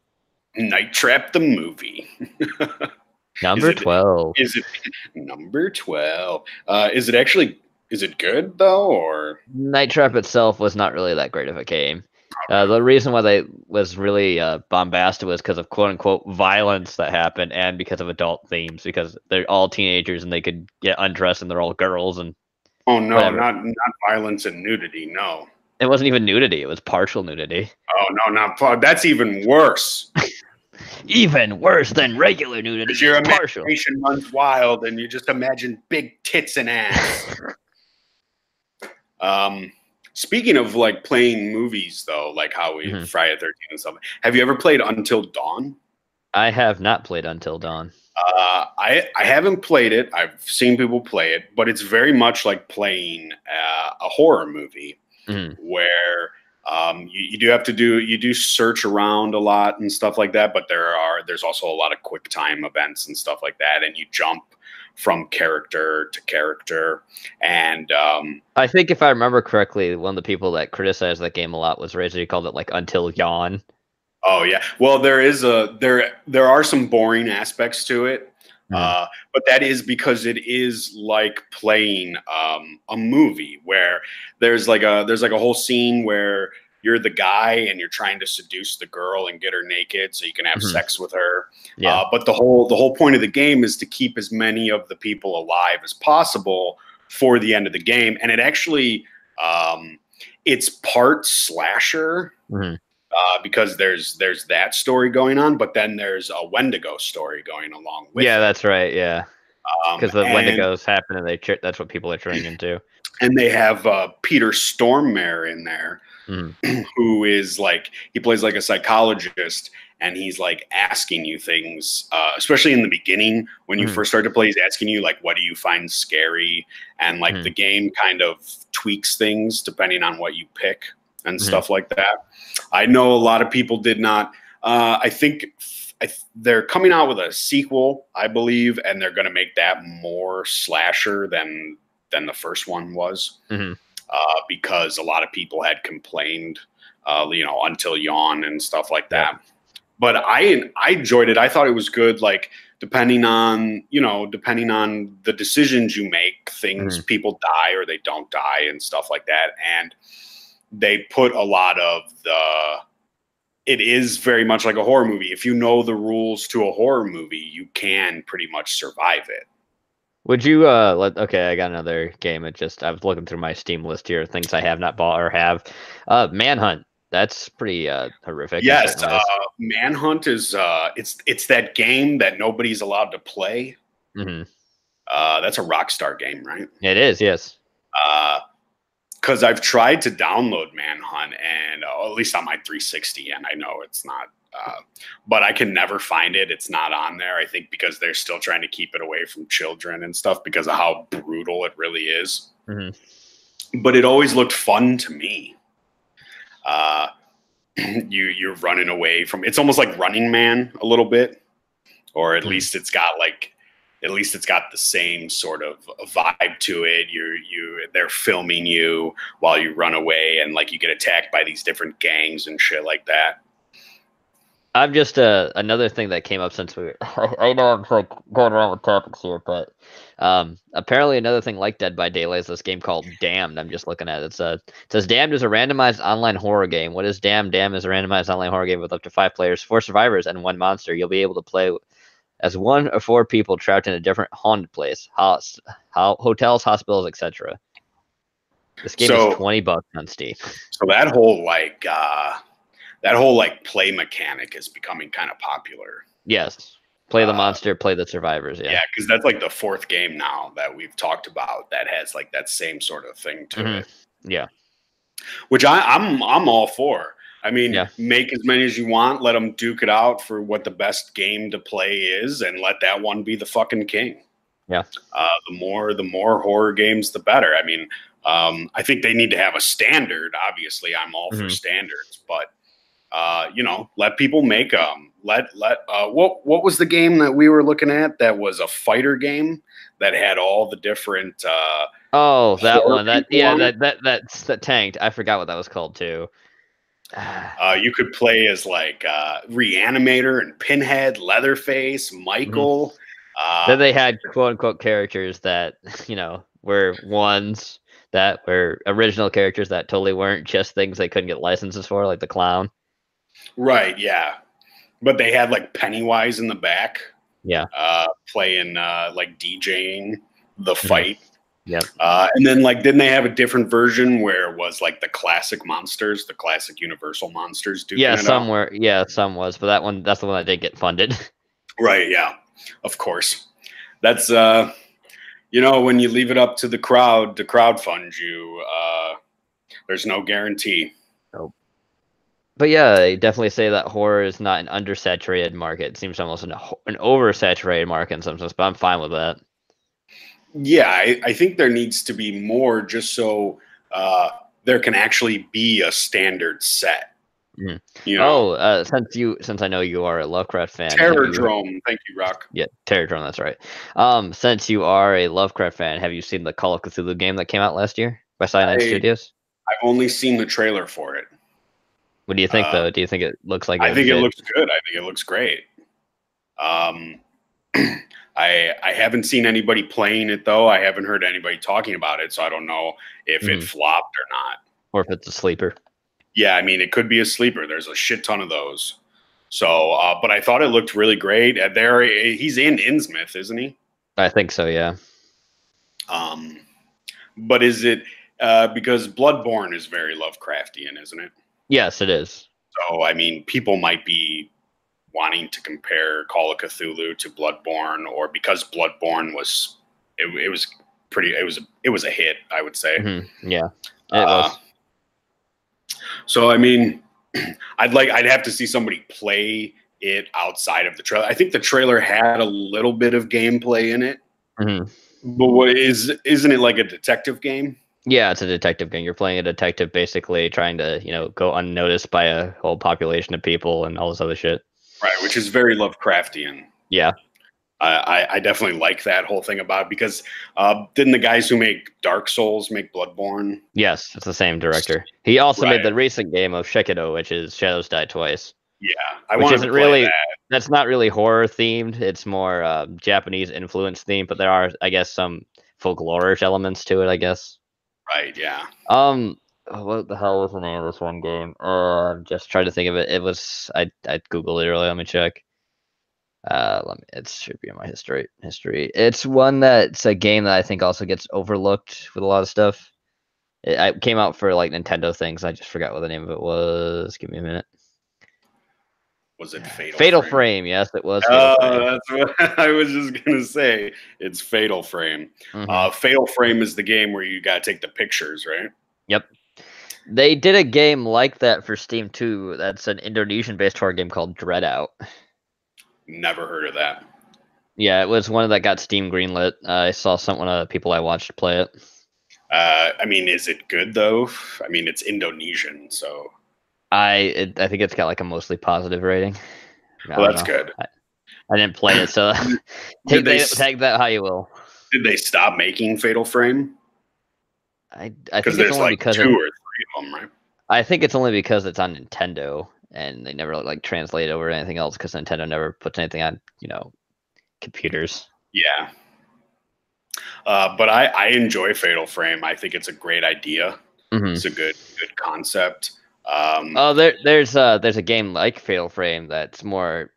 Night Trap the movie. Number 12. Is it number 12? Is it good though, or Night Trap itself was not really that great of a game. The reason why they was really bombastic was because of quote unquote violence that happened, and because of adult themes, because they're all teenagers and they could get undressed and they're all girls and. Oh no, whatever. Not violence and nudity. No, it wasn't even nudity; it was partial nudity. Oh no, that's even worse. Even worse than regular nudity. Your imagination runs wild, and you just imagine big tits and ass. Speaking of playing movies though, how we Friday the 13th and stuff, have you ever played Until Dawn? I have not played Until Dawn. I haven't played it. I've seen people play it, but it's very much like playing a horror movie where you do search around a lot and stuff like that, but there's also a lot of quick time events and stuff like that, and you jump from character to character. And I think if I remember correctly, one of the people that criticized that game a lot was Razor. He called it Until Yawn. Oh yeah. Well, there are some boring aspects to it. But that is because it is like playing a movie where there's like a whole scene where you're the guy and you're trying to seduce the girl and get her naked so you can have sex with her. Yeah. But the whole point of the game is to keep as many of the people alive as possible for the end of the game. And it actually, it's part slasher because there's that story going on, but then there's a Wendigo story going along with it. That's right. Yeah. Because the Wendigos happen and that's what people are turning into. And they have Peter Stormare in there, who is like, he plays like a psychologist, and he's like asking you things, especially in the beginning when you first start to play. He's asking you like, what do you find scary? And like the game kind of tweaks things depending on what you pick and stuff like that. I know a lot of people did not. I think they're coming out with a sequel, I believe, and they're going to make that more slasher than the first one was, because a lot of people had complained, Until Yawn and stuff like that. But I enjoyed it. I thought it was good. Like depending on the decisions you make, things people die or they don't die and stuff like that. And they put a lot of it is very much like a horror movie. If you know the rules to a horror movie, you can pretty much survive it. Would you okay, I got another game. I was looking through my Steam list here, things I have not bought or have. Manhunt. That's pretty horrific. Yes, Manhunt is it's that game that nobody's allowed to play. That's a Rockstar game, right? It is, yes. Because I've tried to download Manhunt, and at least on my 360, and I know it's not. But I can never find it. It's not on there. I think because they're still trying to keep it away from children and stuff because of how brutal it really is. But it always looked fun to me. You're running away from. It's almost like Running Man a little bit, or at least it's got the same sort of vibe to it. They're filming you while you run away, and like you get attacked by these different gangs and shit like that. I'm just another thing that came up since I know I'm like going around with topics here, but apparently another thing like Dead by Daylight is this game called Damned. I'm just looking at it. It says Damned is a randomized online horror game. What is Damned? Damned is a randomized online horror game with up to 5 players, 4 survivors, and 1 monster. You'll be able to play as 1 or 4 people trapped in a different haunted place, hotels, hospitals, etc. This game is $20 on Steam. So that whole play mechanic is becoming kind of popular. Yes. Play the monster, play the survivors. Yeah, because that's like the 4th game now that we've talked about that has like that same sort of thing to it. Yeah. Which I'm all for. I mean, make as many as you want, let them duke it out for what the best game to play is, and let that one be the fucking king. Yeah. The more horror games, the better. I mean, I think they need to have a standard. Obviously, I'm all for standards, but let people make them. What was the game that we were looking at that was a fighter game that had all the different that one. That tanked. I forgot what that was called too. You could play as like Reanimator and Pinhead, Leatherface, Michael. Then they had quote unquote characters that were ones that were original characters that totally weren't just things they couldn't get licenses for, like the clown. Right, yeah. But they had like Pennywise in the back. Yeah. Playing like DJing the fight. Yep. And then like didn't they have a different version where it was like the classic monsters, the classic Universal monsters some was, but that's the one that did get funded. Right, yeah. Of course. That's when you leave it up to the crowd to crowdfund you, there's no guarantee. Nope. But yeah, I definitely say that horror is not an undersaturated market. It seems almost an oversaturated market in some sense, but I'm fine with that. Yeah, I think there needs to be more just so there can actually be a standard set. Since I know you are a Lovecraft fan. Terrordrome, thank you, Rock. Yeah, Terrordrome, that's right. Since you are a Lovecraft fan, have you seen the Call of Cthulhu game that came out last year by Cyanide Studios? I've only seen the trailer for it. What do you think, though? Do you think it looks like? I think it looks good. I think it looks great. I haven't seen anybody playing it though. I haven't heard anybody talking about it, so I don't know if it flopped or not, or if it's a sleeper. Yeah, I mean, it could be a sleeper. There's a shit ton of those. So, but I thought it looked really great. He's in Innsmouth, isn't he? I think so. Yeah. But is it because Bloodborne is very Lovecraftian, isn't it? Yes, it is. So, I mean, people might be wanting to compare Call of Cthulhu to Bloodborne, or because Bloodborne was it was a hit, I would say. Yeah, it was. So I mean, I'd have to see somebody play it outside of the trailer. I think the trailer had a little bit of gameplay in it, but isn't it like a detective game? Yeah, it's a detective game. You're playing a detective, basically trying to go unnoticed by a whole population of people and all this other shit. Right, which is very Lovecraftian. Yeah. I definitely like that whole thing about it because didn't the guys who make Dark Souls make Bloodborne? Yes, it's the same director. He also made the recent game of Shekido, which is Shadows Die Twice. Yeah, I wanted to play that. That's not really horror themed. It's more Japanese influence themed, but there are, I guess, some folklorish elements to it, I guess. Right, yeah. What the hell was the name of this one game? I'm just trying to think of it. It was I googled it earlier. Let me check. It should be in my history. It's one that's a game that I think also gets overlooked with a lot of stuff. It came out for like Nintendo things. I just forgot what the name of it was. Give me a minute. Was it Fatal Frame? Yes, it was. That's what I was just gonna say. It's Fatal Frame. Fatal Frame is the game where you gotta take the pictures, right? Yep. They did a game like that for Steam too. That's an Indonesian-based horror game called Dread Out. Never heard of that. Yeah, it was one that got Steam greenlit. I saw one of the people I watched play it. I mean, is it good though? I mean, it's Indonesian, so I think it's got like a mostly positive rating. Well, that's good. I didn't play it, so take that how you will. Did they stop making Fatal Frame? I think it's only because 2 or 3 of them, right? I think it's only because it's on Nintendo and they never like translate it over to anything else because Nintendo never puts anything on computers. Yeah. But I enjoy Fatal Frame. I think it's a great idea. It's a good concept. There's a game like Fatal Frame that's more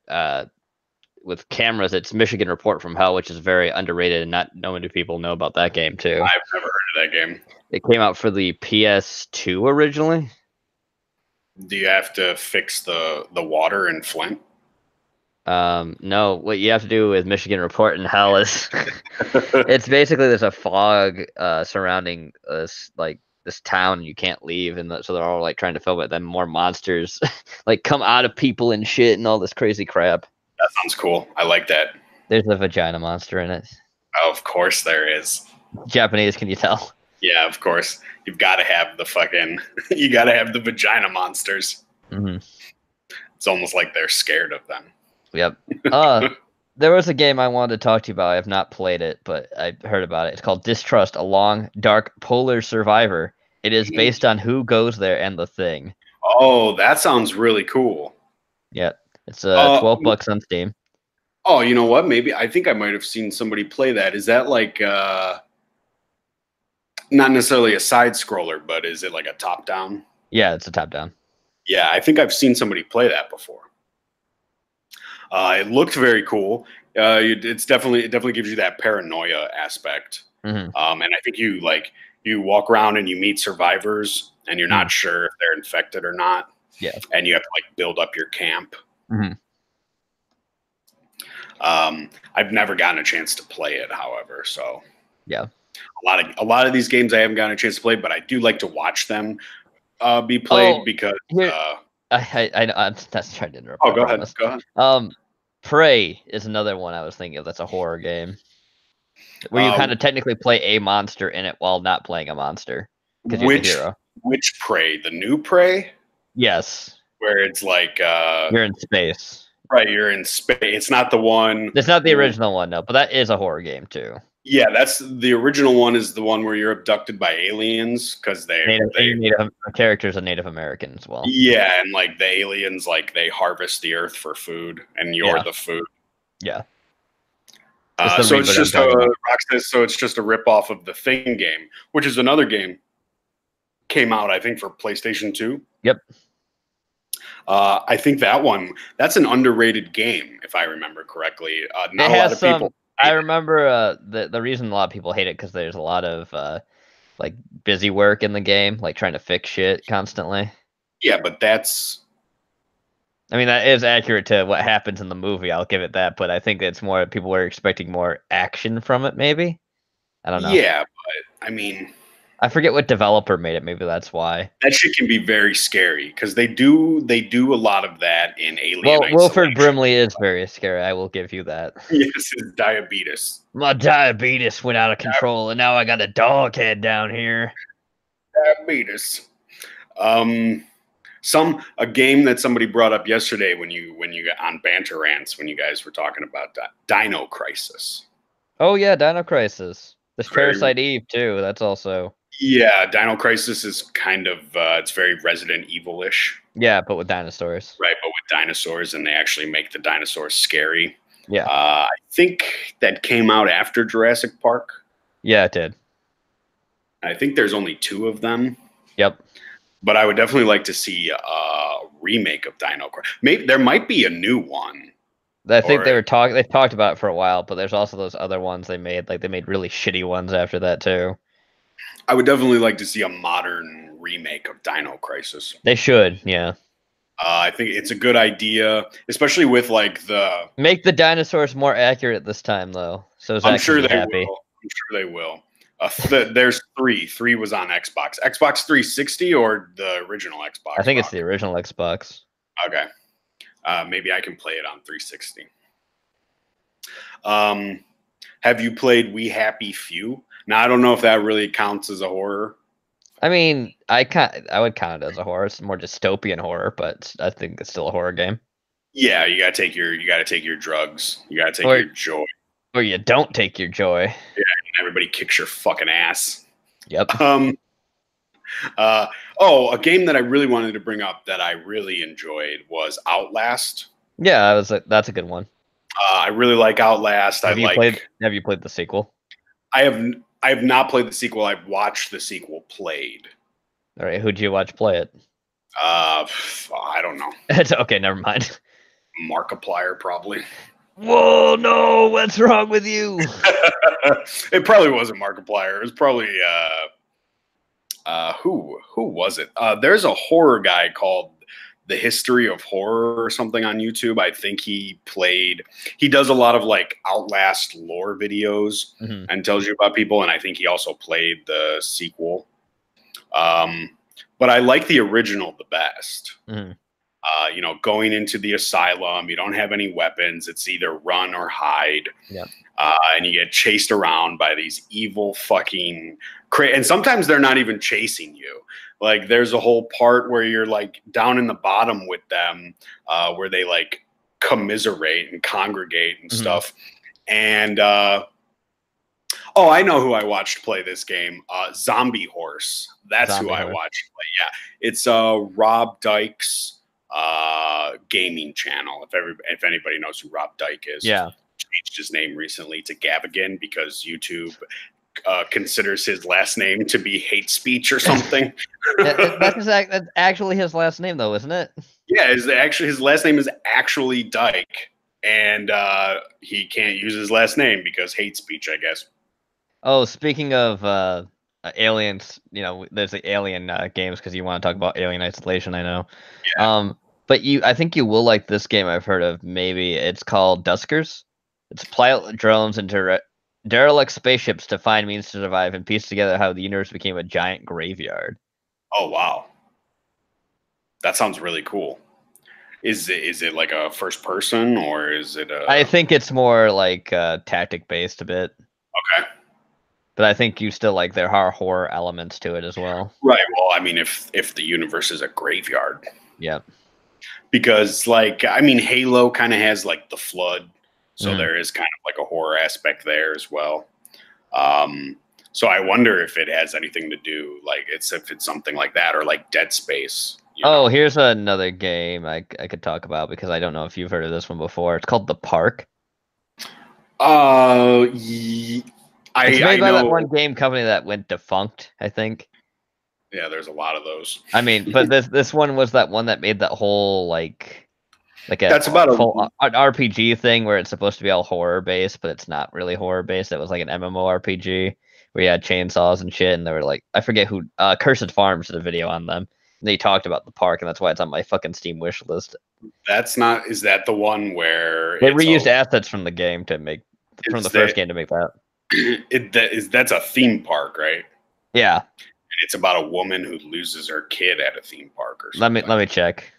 with cameras. It's Michigan Report from Hell, which is very underrated and not many people know about that game too. I've never heard of that game. It came out for the PS2 originally. Do you have to fix the water in Flint? No. What you have to do with Michigan Report in Hell is it's basically there's a fog surrounding this town and you can't leave, and so they're all like trying to film it. Then more monsters like come out of people and shit and all this crazy crap. That sounds cool. I like that. There's a vagina monster in it. Oh, of course there is. Japanese, can you tell? Yeah, of course. You've got to have you got to have the vagina monsters. It's almost like they're scared of them. Yep. There was a game I wanted to talk to you about. I have not played it, but I heard about it. It's called Distrust, a long, dark, polar survivor. It is based on Who Goes There and The Thing. Oh, that sounds really cool. Yeah. It's $12 on Steam. Oh, you know what? Maybe I think I might have seen somebody play that. Is that like not necessarily a side scroller, but is it like a top down? Yeah, it's a top down. Yeah, I think I've seen somebody play that before. It looked very cool. It definitely gives you that paranoia aspect. And I think you walk around and you meet survivors and you're not sure if they're infected or not. Yeah. And you have to like build up your camp. I've never gotten a chance to play it, however. So yeah, a lot of these games I haven't gotten a chance to play, but I do like to watch them be played because. I'm that's trying to interrupt. Oh, go ahead. Prey is another one I was thinking of. That's a horror game where you kind of technically play a monster in it while not playing a monster because you're the hero. Which Prey? The new Prey? Yes. Where it's like you're in space. Right, you're in space. It's not the one. It's not the original one, no, but that is a horror game too. Yeah, that's the original one. Is the one where you're abducted by aliens because Native characters are Native American as well. Yeah, and like the aliens, like they harvest the earth for food, and you're the food. Yeah. So it's just a rip off of the Thing game, which is another game. Came out, I think, for PlayStation 2. Yep. I think that's an underrated game, if I remember correctly. Not a lot of people. I remember the reason a lot of people hate it because there's a lot of like busy work in the game, like trying to fix shit constantly. Yeah, but that's. I mean, that is accurate to what happens in the movie. I'll give it that, but I think it's more people were expecting more action from it. Maybe I don't know. Yeah, but I mean, I forget what developer made it. Maybe that's why. That shit can be very scary because they do a lot of that in Alien. Well, Wilford Brimley is very scary. I will give you that. Yes, his diabetes. My diabetes went out of control, and now I got a dog head down here. Diabetes. A game that somebody brought up yesterday when you got on Banter Rants when you guys were talking about Dino Crisis. Oh yeah, Dino Crisis. There's Parasite Eve too. That's also. Yeah, Dino Crisis is kind of it's very Resident Evil-ish. Yeah, but with dinosaurs. Right, but with dinosaurs, and they actually make the dinosaurs scary. Yeah. I think that came out after Jurassic Park. Yeah, it did. I think there's only 2 of them. Yep. But I would definitely like to see a remake of Dino Crisis. Maybe there might be a new one. I think they've talked about it for a while, but there's also those other ones they made. Like they made really shitty ones after that too. I would definitely like to see a modern remake of Dino Crisis. They should, yeah. I think it's a good idea, especially with like make the dinosaurs more accurate this time, though. So I'm sure they will. I'm sure they will. There's 3. 3 was on Xbox. Xbox 360 or the original Xbox? I think it's the original Xbox. Okay. Maybe I can play it on 360. Have you played We Happy Few? Now, I don't know if that really counts as a horror. I mean, I would count it as a horror. It's more dystopian horror, but I think it's still a horror game. Yeah, you gotta take your drugs. You gotta take your joy. Or you don't take your joy. Yeah, and everybody kicks your fucking ass. Yep. A game that I really wanted to bring up that I really enjoyed was Outlast. Yeah, that's a good one. I really like Outlast. Have you played the sequel? I have not played the sequel. I've watched the sequel played. All right, who'd you watch play it? I don't know. It's okay, never mind. Markiplier, probably. Whoa, no, what's wrong with you? It probably wasn't Markiplier. It was probably who was it? There's a horror guy called The History of Horror or something on YouTube. I think he does a lot of like Outlast lore videos and tells you about people, and I think he also played the sequel. But I like the original the best. Going into the asylum, you don't have any weapons. It's either run or hide. Yep. And you get chased around by these evil fucking and sometimes they're not even chasing you. Like there's a whole part where you're like down in the bottom with them, where they like commiserate and congregate and stuff. And I know who I watched play this game. Zombie Horse. That's who I watched play. Yeah, it's Rob Dyke's gaming channel. If anybody knows who Rob Dyke is, yeah, changed his name recently to Gavigan because YouTube considers his last name to be hate speech or something. That's actually his last name, though, isn't it? Yeah, his last name is actually Dyke, and he can't use his last name because hate speech, I guess. Oh, speaking of aliens, there's the Alien games because you want to talk about Alien Isolation. I know. Yeah. But I think you will like this game I've heard of. Maybe it's called Duskers. It's pilot drones into derelict spaceships to find means to survive and piece together how the universe became a giant graveyard. Oh wow, that sounds really cool. Is it like a first person or is it a? I think it's more like tactic based a bit. Okay. But I think you still like there are horror elements to it as well. Right. Well, I mean, if the universe is a graveyard. Yeah. Because Halo kind of has like the flood, so there is kind of like a horror aspect there as well. So I wonder if it has anything to do if it's something like that or like Dead Space. Here's another game I could talk about because I don't know if you've heard of this one before. It's called The Park. It's made by that one game company that went defunct, I think. Yeah, there's a lot of those. I mean, but this one was that one that made that whole that's about an RPG thing where it's supposed to be all horror based, but it's not really horror based. It was like an MMORPG where you had chainsaws and shit, and they were like, I forget who, Cursed Farms did a video on them. And they talked about the park, and that's why it's on my fucking Steam wish list. That's not. Is that the one where they reused assets from the game to make from the first game to make that? That's a theme park, right? Yeah. And it's about a woman who loses her kid at a theme park or something. Let me check.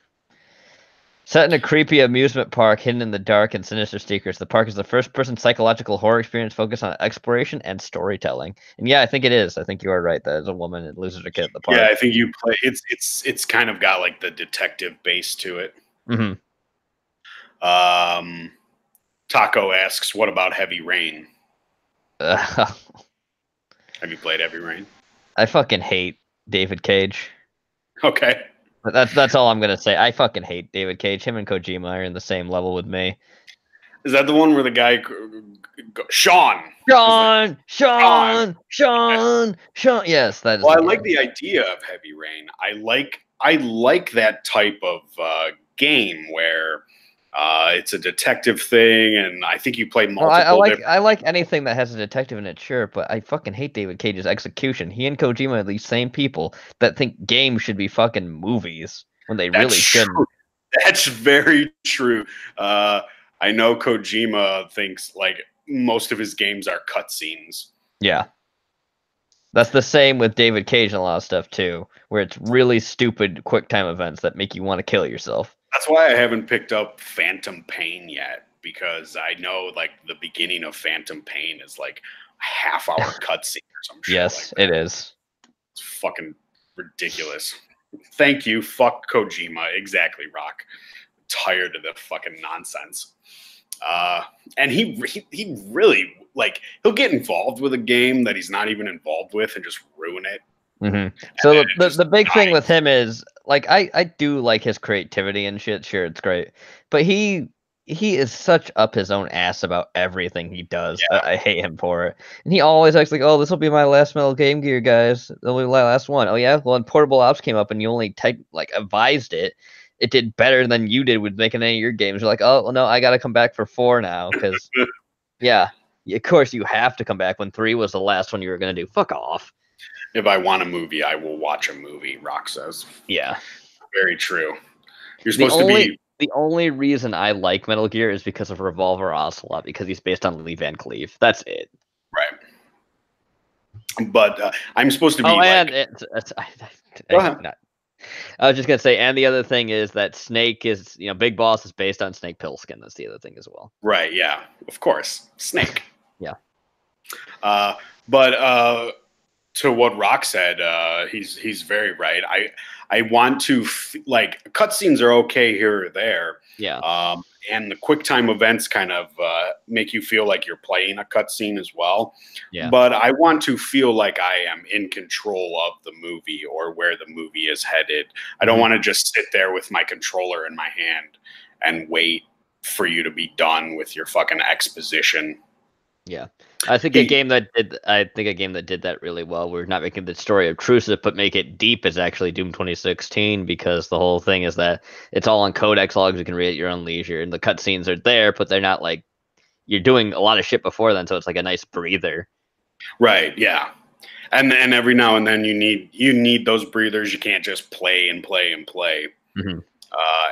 Set in a creepy amusement park hidden in the dark and sinister secrets, the park is the first-person psychological horror experience focused on exploration and storytelling. And yeah, I think it is. I think you are right. That is a woman that loses her kid at the park. Yeah, I think you play. It's kind of got like the detective base to it. Mm-hmm. Taco asks, "What about Heavy Rain?" Have you played Heavy Rain? I fucking hate David Cage. Okay. That's all I'm gonna say. I fucking hate David Cage. Him and Kojima are in the same level with me. Is that the one where the guy Sean? Yes, that is. Well, I like the idea of Heavy Rain. I like that type of game where it's a detective thing, and I think you play multiple. I like anything that has a detective in it, sure, but I fucking hate David Cage's execution. He and Kojima are these same people that think games should be fucking movies when they really shouldn't. That's very true. I know Kojima thinks like most of his games are cutscenes. Yeah. That's the same with David Cage and a lot of stuff too, where it's really stupid quick time events that make you want to kill yourself. That's why I haven't picked up Phantom Pain yet, because I know like the beginning of Phantom Pain is like a half-hour cutscene or some shit. Yes, like it is. It's fucking ridiculous. Thank you. Fuck Kojima. Exactly, Rock. I'm tired of the fucking nonsense. And he really like he'll get involved with a game that he's not even involved with and just ruin it. Mm-hmm. So the big thing with him is like I do like his creativity and shit. Sure, it's great, but he is such up his own ass about everything he does. Yeah. I hate him for it. And he always acts like, "Oh, this will be my last Metal Game Gear, guys. It'll be my last one." Oh yeah, well, when Portable Ops came up and you only advised it, it did better than you did with making any of your games. You're like, "Oh, well, no, I got to come back for 4 now because, yeah, of course you have to come back when 3 was the last one you were gonna do. Fuck off." If I want a movie, I will watch a movie, Rock says. Yeah. Very true. You're supposed to be... The only reason I like Metal Gear is because of Revolver Ocelot, because he's based on Lee Van Cleef. That's it. Right. But I'm supposed to be go ahead. I was just going to say, and the other thing is that Snake is, Big Boss is based on Snake Plissken. That's the other thing as well. Right, yeah. Of course. Snake. Yeah. But... to what Rock said, he's very right. I want to like cutscenes are okay here or there. Yeah. And the quick time events kind of make you feel like you're playing a cutscene as well. Yeah. But I want to feel like I am in control of the movie or where the movie is headed. I don't want to just sit there with my controller in my hand and wait for you to be done with your fucking exposition. Yeah, I think a game that did that really well. We're not making the story obtrusive, but make it deep is actually Doom 2016, because the whole thing is that it's all on codex logs. You can read at your own leisure, and the cutscenes are there, but they're not like you're doing a lot of shit before then, so it's like a nice breather. Right. Yeah. And every now and then you need those breathers. You can't just play and play and play. Mm-hmm.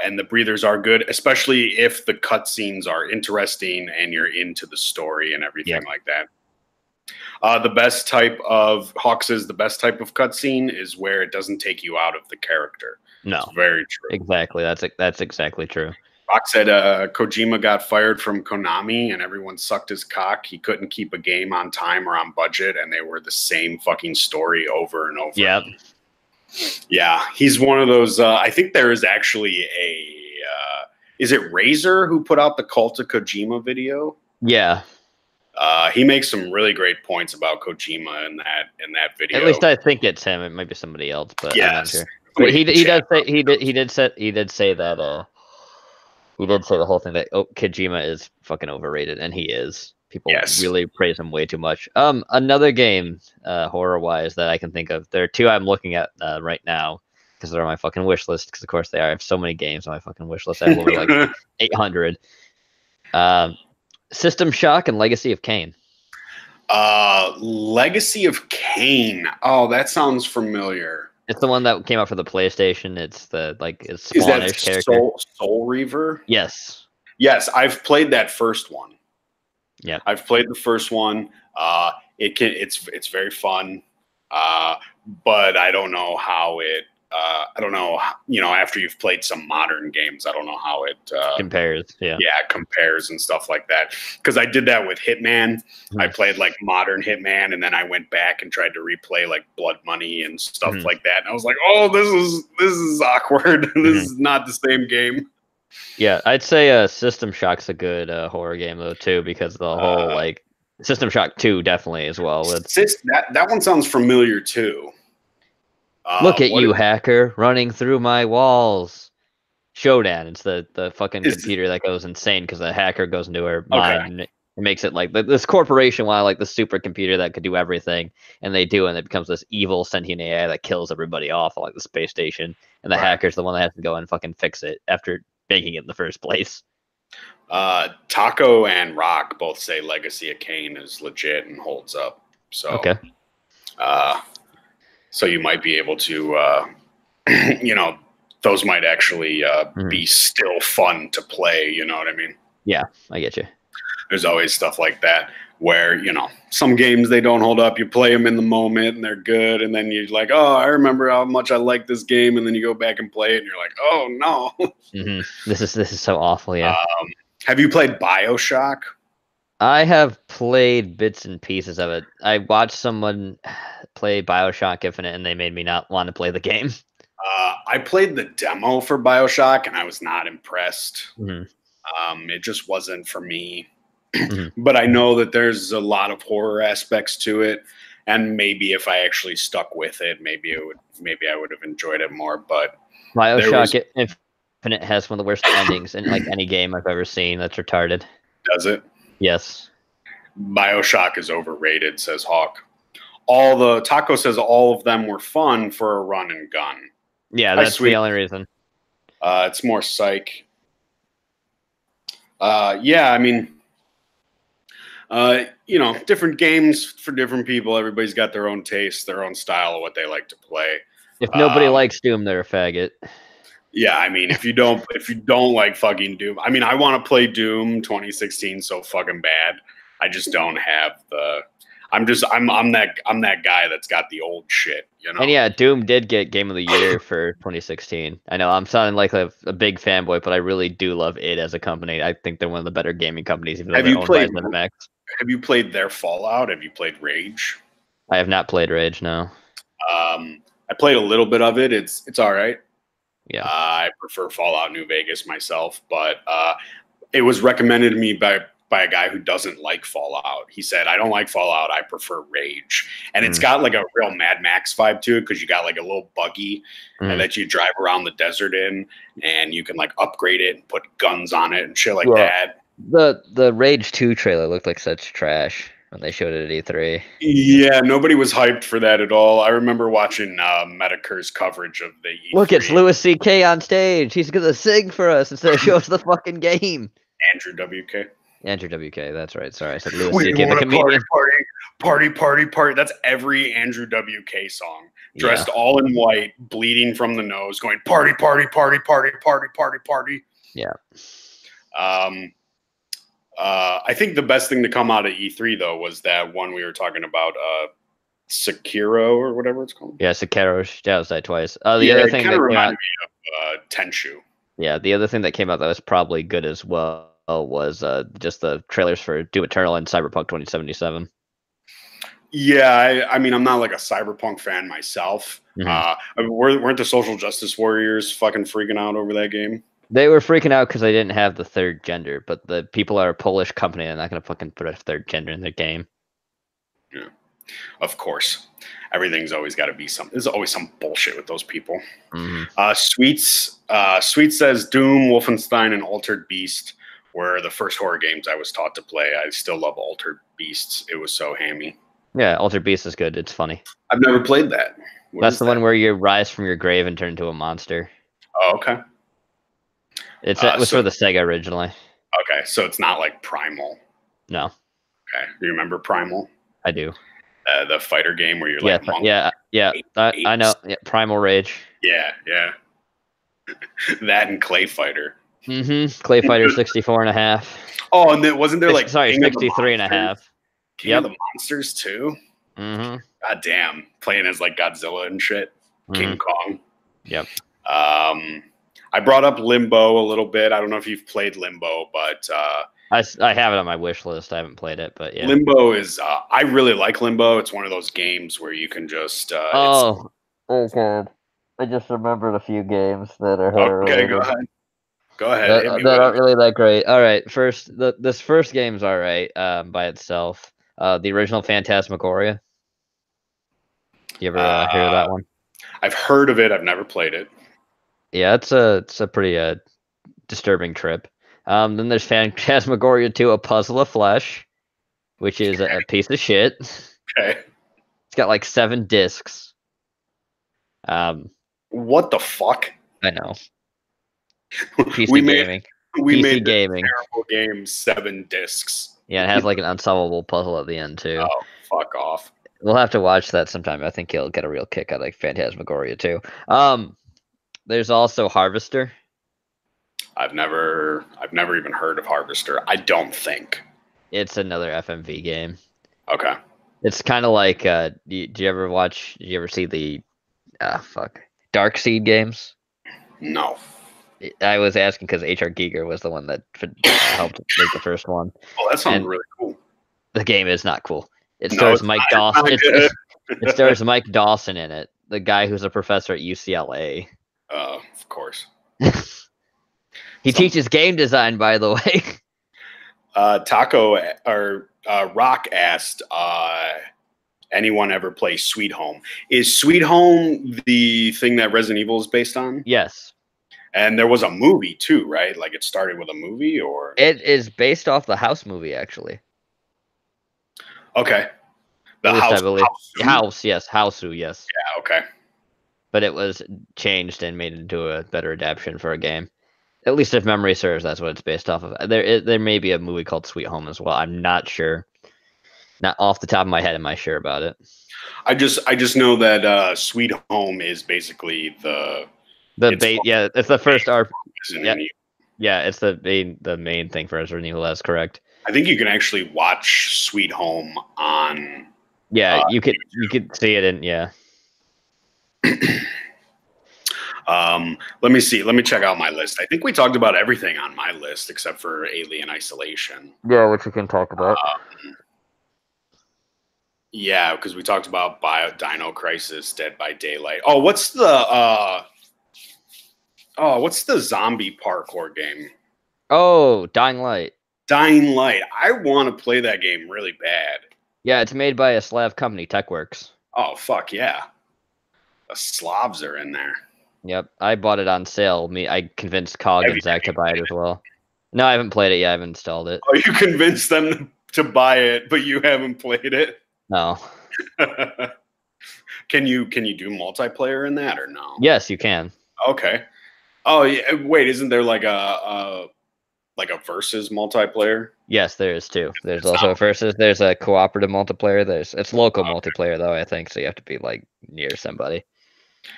And the breathers are good, especially if the cutscenes are interesting and you're into the story and everything like that. The best type of cutscene is where it doesn't take you out of the character. No, it's very true. Exactly. That's exactly true. Rock said Kojima got fired from Konami and everyone sucked his cock. He couldn't keep a game on time or on budget, and they were the same fucking story over and over. Yeah. Yeah, he's one of those. I think there is actually is it Razer who put out the Cult of Kojima video? Yeah. He makes some really great points about Kojima in that video. At least I think it's him. It might be somebody else, but yes. I'm not sure. But he did say that he did say the whole thing that Kojima is fucking overrated, and he is. People really praise him way too much. Another game, horror-wise, that I can think of. There are 2 I'm looking at right now because they're on my fucking wish list. Because of course they are. I have so many games on my fucking wish list. I have over like 800. System Shock and Legacy of Kain. Legacy of Kain. Oh, that sounds familiar. It's the one that came out for the PlayStation. It's the it's Spawnish character. Soul Reaver? Yes. Yes, I've played that first one. Yeah, I've played the first one. It's very fun. But I don't know how it. I don't know. After you've played some modern games, I don't know how it compares. Yeah, it compares and stuff like that. Because I did that with Hitman. I played like modern Hitman, and then I went back and tried to replay like Blood Money and stuff like that. And I was like, oh, this is awkward. This is not the same game. Yeah, I'd say System Shock's a good horror game though too, because the whole System Shock 2 definitely as well. That one sounds familiar too. Look at you, hacker, running through my walls. Shodan. It's the fucking computer that goes insane because the hacker goes into her mind and it makes it like this corporation want like the supercomputer that could do everything, and they do, and it becomes this evil sentient AI that kills everybody off like the space station, and the hacker's the one that has to go and fucking fix it after making it in the first place. Taco and Rock both say Legacy of Kain is legit and holds up. So so you might be able to, those might actually be still fun to play. You know what I mean? Yeah, I get you. There's always stuff like that where, some games, they don't hold up. You play them in the moment and they're good. And then you're like, oh, I remember how much I like this game. And then you go back and play it and you're like, oh, no. This is so awful, yeah. Have you played BioShock? I have played bits and pieces of it. I watched someone play BioShock Infinite, and they made me not want to play the game. I played the demo for BioShock, and I was not impressed. It just wasn't for me. But I know that there's a lot of horror aspects to it, and maybe if I actually stuck with it, maybe I would have enjoyed it more. But BioShock Infinite has one of the worst endings in like any game I've ever seen. That's retarded. Does it? Yes. BioShock is overrated, says Hawk. Taco says all of them were fun for a run and gun. Yeah, that's the only reason. It's more psych. Yeah, I mean, different games for different people. Everybody's got their own taste, their own style of what they like to play. If nobody likes Doom, they're a faggot. Yeah, I mean, if you don't like fucking Doom, I mean, I want to play Doom 2016 so fucking bad. I just don't have the. I'm that guy that's got the old shit, And yeah, Doom did get Game of the Year for 2016. I know I'm sounding like a big fanboy, but I really do love id as a company. I think they're one of the better gaming companies, even though they're owned by ZeniMax. Have you played their Fallout? Have you played Rage? I have not played Rage, no. I played a little bit of it. It's all right. Yeah, I prefer Fallout New Vegas myself, but it was recommended to me by a guy who doesn't like Fallout. He said, I don't like Fallout. I prefer Rage. And it's got like a real Mad Max vibe to it because you got like a little buggy that you drive around the desert in, and you can like upgrade it and put guns on it and shit like that. The Rage 2 trailer looked like such trash when they showed it at E3. Yeah, nobody was hyped for that at all. I remember watching Medicare's coverage of the E3. Look, it's Louis C.K. on stage. He's going to sing for us instead of show us the fucking game. Andrew W.K. Andrew W.K., that's right. Sorry, I said Louis C.K. the comedian. Party. That's every Andrew W.K. song. Dressed all in white, bleeding from the nose, going party. Yeah. I think the best thing to come out of E3 though was that one we were talking about, Sekiro or whatever it's called. Yeah, Sekiro. Yeah, I was that twice. The other thing that reminded me of Tenchu. Yeah, the other thing that came out that was probably good as well was just the trailers for Doom Eternal and Cyberpunk 2077. Yeah, I mean, I'm not like a Cyberpunk fan myself. Weren't the social justice warriors fucking freaking out over that game? They were freaking out because they didn't have the third gender, but the people are a Polish company and they're not going to fucking put a third gender in their game. Yeah, of course. Everything's always got to be something. There's always some bullshit with those people. Sweet says Doom, Wolfenstein, and Altered Beast were the first horror games I was taught to play. I still love Altered Beasts. It was so hammy. Yeah, Altered Beast is good. It's funny. I've never played that. That's the one where you rise from your grave and turn into a monster. Oh, okay. It was for the Sega originally. Okay, so it's not like Primal. No. Okay, you remember Primal? I do. The fighter game where you're like monk. Yeah. I know. Yeah, Primal Rage. Yeah. That and Clay Fighter. Clay Fighter 64.5. Oh, and then wasn't there like 63.5. King of the Monsters too? God damn, playing as like Godzilla and shit. King Kong. Yep. I brought up Limbo a little bit. I don't know if you've played Limbo, but I have it on my wish list. I haven't played it, but yeah. Limbo is I really like Limbo. It's one of those games where you can just oh god. I just remembered a few games that are horror related. Go ahead. That aren't really that great. All right, this first game's all right by itself. The original Phantasmagoria. You ever hear of that one? I've heard of it. I've never played it. Yeah, it's a pretty disturbing trip. Then there's Phantasmagoria 2: A Puzzle of Flesh, which is a piece of shit. Okay. It's got like 7 discs. What the fuck? I know. PC gaming. We made gaming. Terrible game, 7 discs. Yeah, it has like an unsolvable puzzle at the end too. Oh, fuck off. We'll have to watch that sometime. I think you'll get a real kick out of like Phantasmagoria 2. There's also Harvester. I've never even heard of Harvester. I don't think. It's another FMV game. Okay. It's kind of like do you ever see the Dark Seed games? No. I was asking because H.R. Giger was the one that helped make the first one. Oh, that sounds really cool. The game is not cool. It stars Mike Dawson. It stars Mike Dawson in it, the guy who's a professor at UCLA. Of course. He teaches game design, by the way. Taco or Rock asked, anyone ever play Sweet Home? Is Sweet Home the thing that Resident Evil is based on? Yes. And there was a movie too, right? Like it started with a movie, or it is based off the House movie, actually. Okay. The House, I believe. House, yes. Houseu, yes. Yeah, okay. But it was changed and made into a better adaptation for a game. At least if memory serves, that's what it's based off of. There may be a movie called Sweet Home as well. I'm not sure. Not off the top of my head am I sure about it. I just know that Sweet Home is basically it's the first RPG. Yeah, it's the main thing for Resident Evil. That's correct. I think you can actually watch Sweet Home on. Yeah, you could see it in Let me see. Let me check out my list. I think we talked about everything on my list except for Alien Isolation. Yeah, which we can talk about. Yeah, because we talked about Dino Crisis, Dead by Daylight. Oh, what's the zombie parkour game? Oh, Dying Light. Dying Light. I want to play that game really bad. Yeah, it's made by a Slav company, TechWorks. Oh, fuck yeah. The Slavs are in there. Yep, I bought it on sale. I convinced Cog and Zach to buy it as well. No, I haven't played it yet. I haven't installed it. Oh, you convinced them to buy it, but you haven't played it? No. Can you do multiplayer in that or no? Yes, you can. Okay. Oh, yeah. Wait, isn't there like a versus multiplayer? Yes, there is too. There's also a versus. There's a cooperative multiplayer. It's local multiplayer though, I think. So you have to be like near somebody.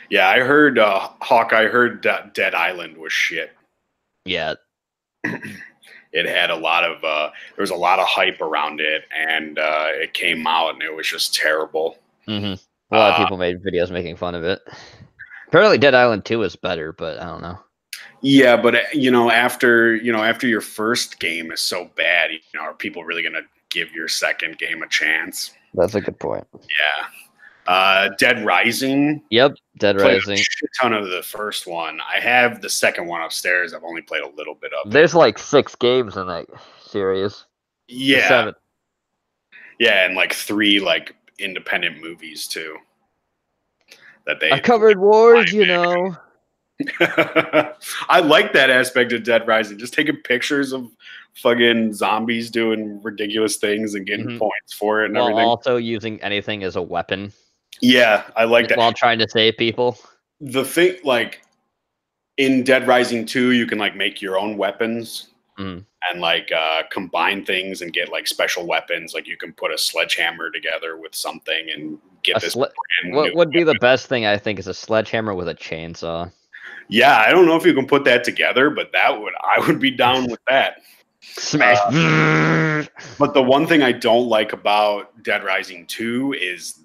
Yeah, I heard Hawk. I heard Dead Island was shit. Yeah. It had a lot of there was a lot of hype around it, and it came out and it was just terrible. A lot of people made videos making fun of it. Apparently, Dead Island 2 is better, but I don't know. Yeah, but after your first game is so bad, are people really gonna give your second game a chance? That's a good point. Yeah. Dead Rising. Yep, Dead Rising. A shit ton of the first one. I have the second one upstairs. I've only played a little bit of it. There's like 6 games in that series. Yeah. 7. Yeah, and like 3 like independent movies too. That they covered wars, I like that aspect of Dead Rising. Just taking pictures of fucking zombies doing ridiculous things and getting points for it and everything. Also using anything as a weapon. Yeah, I like that. While trying to save people. The thing, like, in Dead Rising 2, you can, like, make your own weapons. and like combine things and get like special weapons. Like you can put a sledgehammer together with something and get this. What would be the best thing? I think is a sledgehammer with a chainsaw. Yeah, I don't know if you can put that together, but I would be down with that. Smash. But the one thing I don't like about Dead Rising 2 is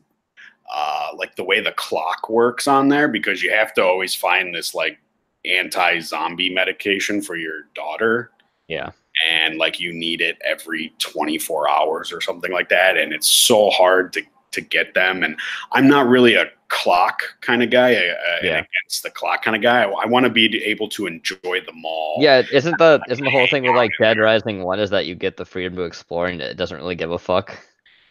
like the way the clock works on there, because you have to always find this like anti-zombie medication for your daughter. Yeah. And like you need it every 24 hours or something like that. And it's so hard to get them. And I'm not really a clock kind of guy, an against the clock kind of guy. I want to be able to enjoy them all. Yeah, isn't the whole thing with like Dead Rising 1 is that you get the freedom to explore and it doesn't really give a fuck?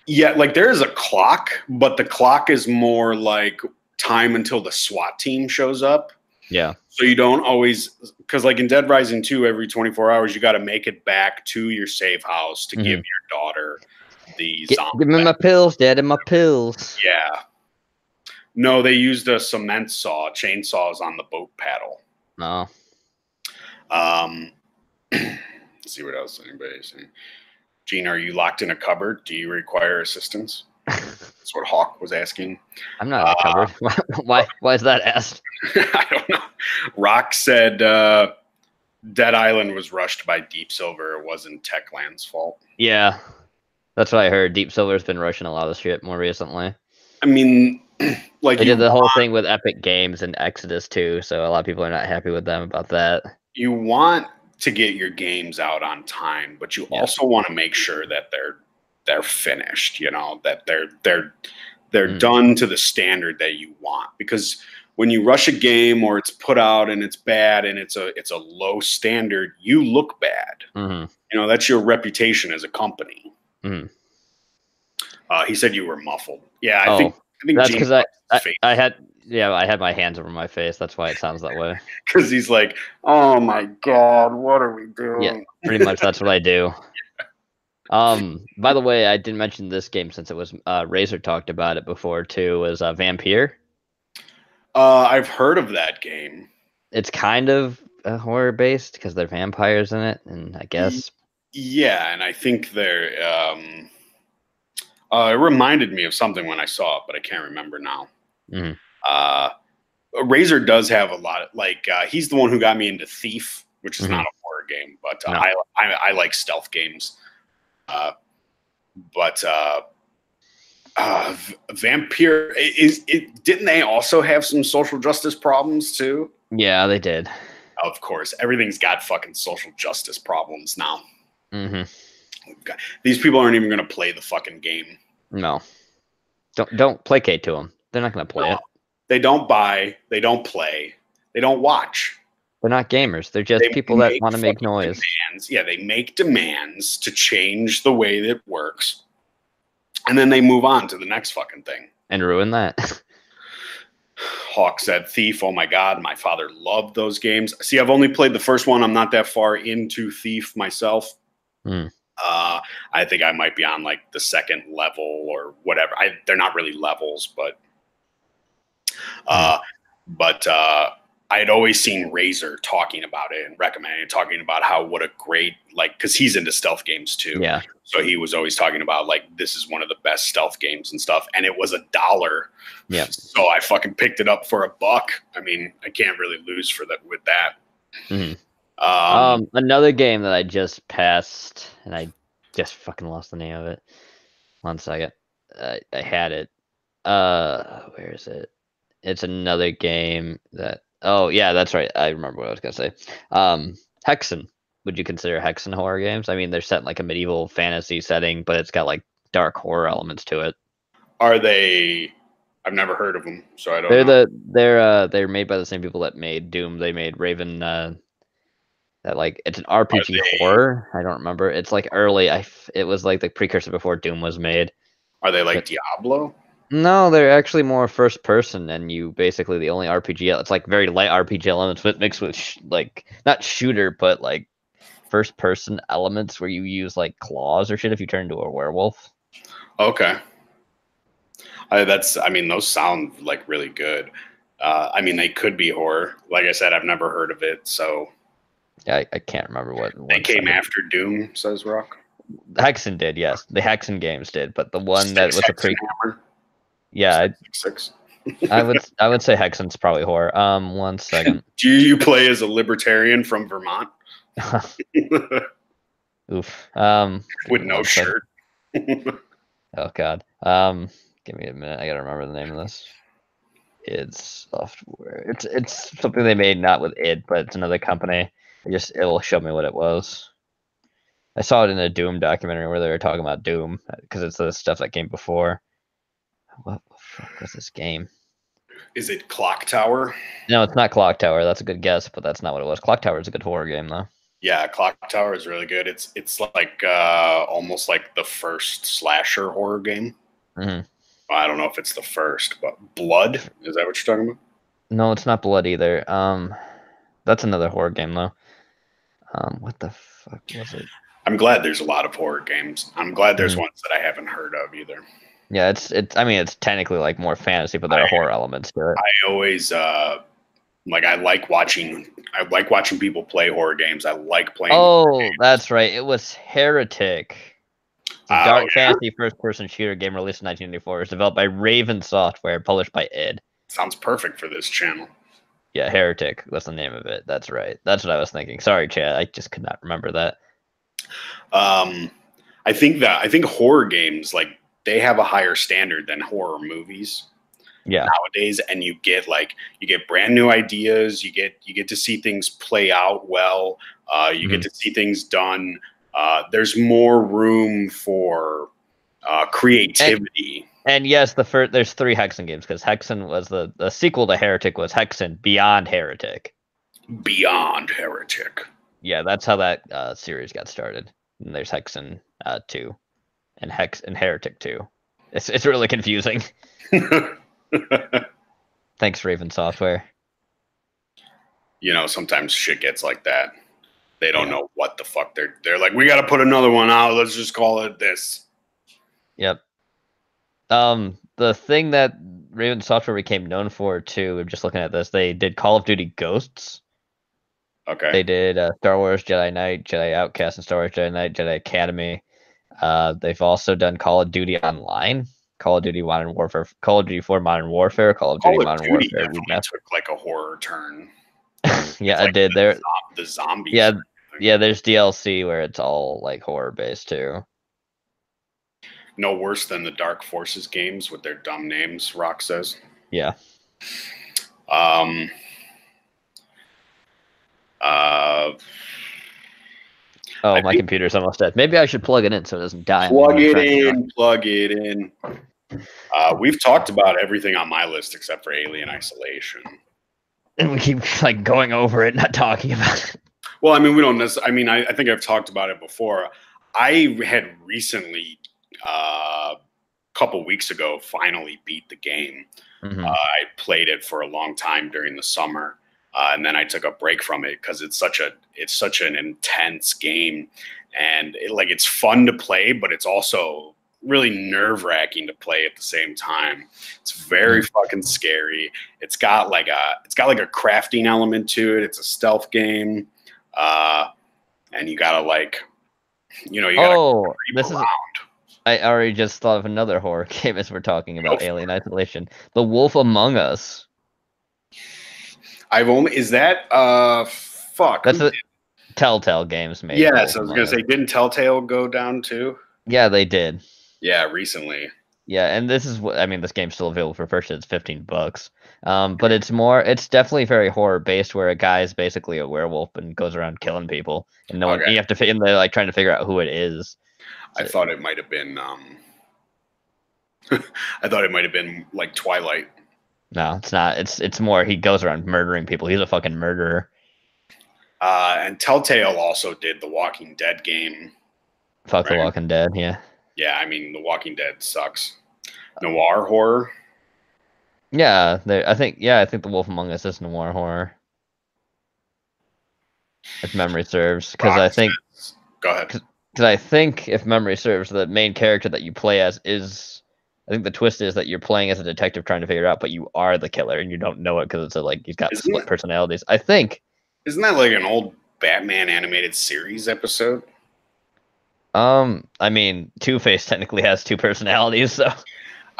Yeah, like there is a clock, but the clock is more like time until the SWAT team shows up. Yeah. So you don't always, because like in Dead Rising 2, every 24 hours, you got to make it back to your safe house to give your daughter the zombie. Give me my pills, Daddy, my pills. Yeah. No, they used a cement saw, chainsaws on the boat paddle. No. Let's see what else anybody's saying. Gene, are you locked in a cupboard? Do you require assistance? That's what Hawk was asking. I'm not in a cupboard. Why is that asked? I don't know. Rock said Dead Island was rushed by Deep Silver. It wasn't Techland's fault. Yeah. That's what I heard. Deep Silver's been rushing a lot of shit more recently. I mean, like they did the whole thing with Epic Games and Exodus too, so a lot of people are not happy with them about that. You want to get your games out on time, but you also want to make sure that they're finished, you know, that they're done to the standard that you want. Because when you rush a game or it's put out and it's bad and it's a low standard, you look bad. You know, that's your reputation as a company. He said you were muffled. Yeah, I think that's because I had my hands over my face. That's why it sounds that way. Because he's like, oh my God, what are we doing? Yeah, pretty much that's what I do. By the way, I didn't mention this game since it was Razor talked about it before too. Was Vampire? I've heard of that game. It's kind of horror based because they're vampires in it, and I guess. Yeah, and I think they're. It reminded me of something when I saw it, but I can't remember now. Razor does have a lot of he's the one who got me into Thief, which is not a horror game, but I like stealth games. Vampire didn't they also have some social justice problems too? Yeah, they did. Of course, everything's got fucking social justice problems now. These people aren't even going to play the fucking game. No, don't placate to them. They're not going to play it. They don't buy. They don't play. They don't watch. They're not gamers. They're just people that want to make noise. Demands. Yeah, they make demands to change the way that it works, and then they move on to the next fucking thing and ruin that. Hawk said Thief. Oh my God, my father loved those games. See, I've only played the first one. I'm not that far into Thief myself. I think I might be on like the second level or whatever. They're not really levels, but I had always seen Razor talking about it and recommending it, talking about how what a great, because he's into stealth games too. Yeah. So he was always talking about this is one of the best stealth games and stuff. And it was $1. Yeah. So I fucking picked it up for $1. I mean, I can't really lose with that. Another game that I just passed and I just fucking lost the name of it. 1 second. I had it. Where is it? It's another game that. Oh yeah, that's right. I remember what I was gonna say. Hexen. Would you consider Hexen horror games? I mean, they're set in like a medieval fantasy setting, but it's got like dark horror elements to it. Are they? I've never heard of them, so I don't. They're made by the same people that made Doom. They made Raven. It's an RPG horror. I don't remember. It's like early. It was like the precursor before Doom was made. Are they like Diablo? No, they're actually more first person, and you basically the only RPG. It's like very light RPG elements, but mixed with not shooter, but like first person elements where you use like claws or shit if you turn into a werewolf. Okay. Those sound like really good. They could be horror. Like I said, I've never heard of it, so Yeah, I can't remember what. They came after Doom, says Rock. Hexen did, yes. The Hexen games did, but the one that was a Hammer. Yeah, six. I would say Hexen's probably horror. 1 second. Do you play as a libertarian from Vermont? Oof. With no shirt. Oh God. Give me a minute. I gotta remember the name of this. id Software. It's something they made not with id, but it's another company. It will show me what it was. I saw it in a Doom documentary where they were talking about Doom because it's the stuff that came before. What the fuck was this game? Is it Clock Tower? No, it's not Clock Tower. That's a good guess, but that's not what it was. Clock Tower is a good horror game, though. Yeah, Clock Tower is really good. It's like almost like the first slasher horror game. Mm-hmm. I don't know if it's the first, but Blood, is that what you're talking about? No, it's not Blood either. That's another horror game though. What the fuck was it? I'm glad there's a lot of horror games. I'm glad there's ones that I haven't heard of either. Yeah, it's. I mean, it's technically like more fantasy, but there are horror elements to it. I always I like watching people play horror games. I like playing. Oh, that's right. It was Heretic. It's a dark fantasy first-person shooter game released in 1994. It was developed by Raven Software, published by id. Sounds perfect for this channel. Yeah, Heretic. That's the name of it. That's right. That's what I was thinking. Sorry, Chad. I just could not remember that. I think horror games, like, they have a higher standard than horror movies. Yeah. Nowadays, and you get brand new ideas. You get to see things play out well. You get to see things done. There's more room for creativity. And yes, there's 3 Hexen games because Hexen was the sequel to Heretic was Hexen Beyond Heretic. Beyond Heretic. Yeah, that's how that series got started. And there's Hexen 2 and Heretic 2. It's really confusing. Thanks, Raven Software. You know, sometimes shit gets like that. They don't know what the fuck they're like. We got to put another one out. Let's just call it this. Yep. The thing that Raven Software became known for too, I'm just looking at this, they did Call of Duty Ghosts. Okay. They did Star Wars Jedi Knight, Jedi Outcast, and Star Wars Jedi Knight, Jedi Academy. They've also done Call of Duty Online, Call of Duty Modern Warfare, Call of Duty 4 Modern Warfare, Call of Duty Modern Warfare. Took like a horror turn. Yeah, I did. The zombies. Yeah, there's DLC where it's all like horror based too. No worse than the Dark Forces games with their dumb names, Rock says. Yeah. My computer's almost dead. Maybe I should plug it in so it doesn't die. Plug it in. We've talked about everything on my list except for Alien Isolation. And we keep like going over it, not talking about it. Well, I mean, we don't necessarily. I mean, I think I've talked about it before. I had recently, a couple weeks ago, finally beat the game. Mm-hmm. I played it for a long time during the summer, and then I took a break from it because it's such an intense game, and it's fun to play, but it's also really nerve-wracking to play at the same time. It's very fucking scary. It's got like a crafting element to it. It's a stealth game. And you gotta this around. I already just thought of another horror game as we're talking about Alien Isolation. The Wolf Among Us. Is that fuck? That's a Telltale Games made. Yes, I was gonna say, didn't Telltale go down too? Yeah, they did. Yeah, recently. Yeah, and this is what I mean. This game's still available for purchase. It's $15. But it's definitely very horror based, where a guy is basically a werewolf and goes around killing people, and you have to fit in there like trying to figure out who it is. I thought it might have been. I thought it might have been like Twilight. No, it's not. It's more he goes around murdering people. He's a fucking murderer. And Telltale also did the Walking Dead game. Fuck The Walking Dead, yeah. Yeah, I mean, The Walking Dead sucks. Noir horror. Yeah, I think The Wolf Among Us is noir horror, if memory serves. Because I think. Go ahead. Because I think, if memory serves, the main character that you play as is. I think the twist is that you're playing as a detective trying to figure it out, but you are the killer and you don't know it because it's he's got split personalities. I think. Isn't that like an old Batman animated series episode? I mean, Two-Face technically has two personalities, so.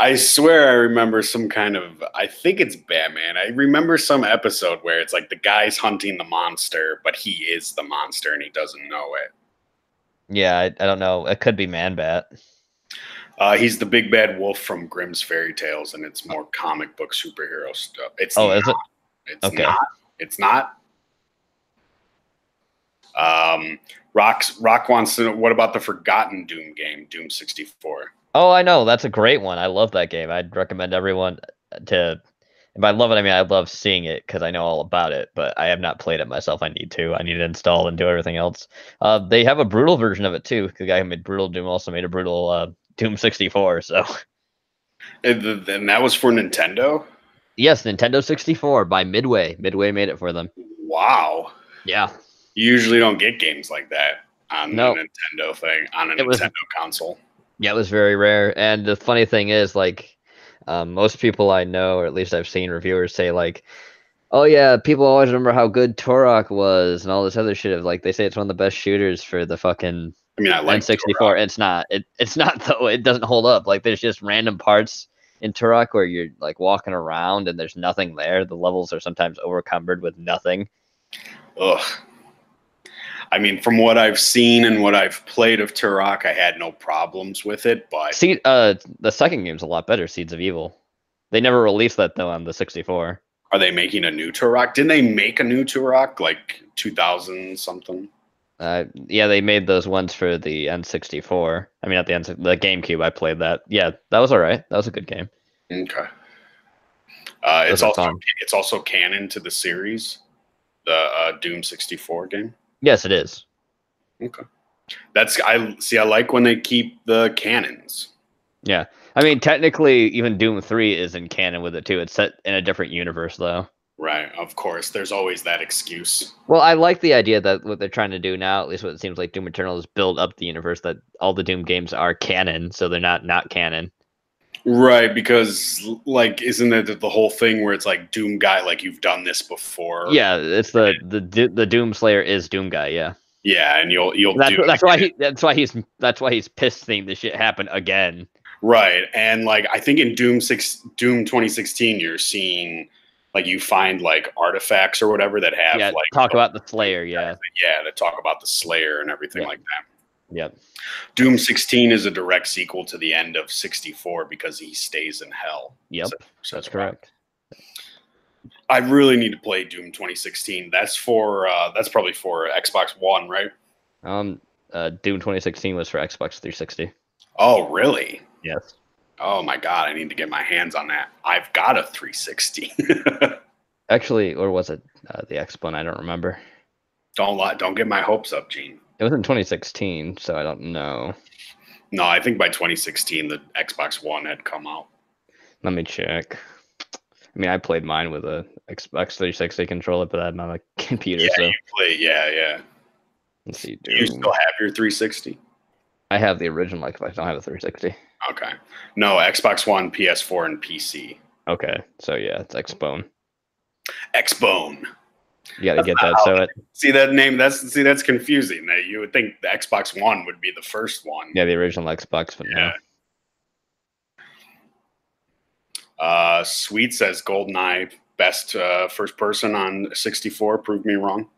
I swear I remember some kind of, I think it's Batman. I remember some episode where it's like the guy's hunting the monster, but he is the monster and he doesn't know it. Yeah, I don't know. It could be Man-Bat. He's the big bad wolf from Grimm's Fairy Tales, and it's more comic book superhero stuff. It's is not. it? It's okay. Not. It's not. Rock wants to know, what about the forgotten Doom game, Doom 64? Oh, I know. That's a great one. I love that game. I'd recommend everyone to. And by love it, I mean I love seeing it because I know all about it, but I have not played it myself. I need to. I need to install and do everything else. They have a brutal version of it too. The guy who made Brutal Doom also made a brutal Doom 64. So. And that was for Nintendo? Yes, Nintendo 64 by Midway. Midway made it for them. Wow. Yeah. You usually don't get games like that on the Nintendo thing, on a Nintendo console. Yeah, it was very rare. And the funny thing is, like, most people I know, or at least I've seen reviewers say, like, oh yeah, people always remember how good Turok was and all this other shit. Like, they say it's one of the best shooters for the fucking I like N64. Turok. It's not. It's not, though. It doesn't hold up. Like, there's just random parts in Turok where you're, like, walking around and there's nothing there. The levels are sometimes overcumbered with nothing. Ugh. I mean, from what I've seen and what I've played of Turok, I had no problems with it. But the second game's a lot better, Seeds of Evil. They never released that though on the 64. Are they making a new Turok? Didn't they make a new Turok like 2000 something? Yeah, they made those ones for the N64. I mean, at the the GameCube, I played that. Yeah, that was all right. That was a good game. Okay. It's also canon to the series, the Doom 64 game. Yes, it is. Okay. I like when they keep the canons. Yeah. I mean, technically, even Doom 3 is in canon with it, too. It's set in a different universe, though. Right. Of course. There's always that excuse. Well, I like the idea that what they're trying to do now, at least what it seems like Doom Eternal, is build up the universe, that all the Doom games are canon, so they're not canon. Right, because, like, isn't it the whole thing where it's like Doom Guy, like, you've done this before? Yeah, it's the Doom Slayer is Doom Guy, yeah. Yeah, and you'll that's why he's pissed seeing this shit happen again. Right, and like I think in Doom 2016, you're seeing like you find like artifacts or whatever that have like talk about the Slayer, that talk about the Slayer and everything like that. Yep. Doom 16 is a direct sequel to the end of 64 because he stays in hell. Yep, so that's correct. I really need to play Doom 2016. That's probably for Xbox One, right? Doom 2016 was for Xbox 360. Oh, really? Yes. Oh my god, I need to get my hands on that. I've got a 360. Actually, or was it the Xbox? I don't remember. Don't get my hopes up, Gene. It was in 2016, so I don't know. No, I think by 2016 the Xbox One had come out. Let me check. I mean, I played mine with a Xbox 360 controller, but I'm on a computer. Yeah, so. you play. Yeah. Let's see. Do you still have your 360? I have the original Xbox. I don't have a 360. Okay. No, Xbox One, PS4, and PC. Okay, so yeah, it's Xbone. Xbone. You got to get that. So see that name? That's confusing. That you would think the Xbox One would be the first one. Yeah, the original Xbox, but yeah. Sweet says GoldenEye best first person on 64. Prove me wrong.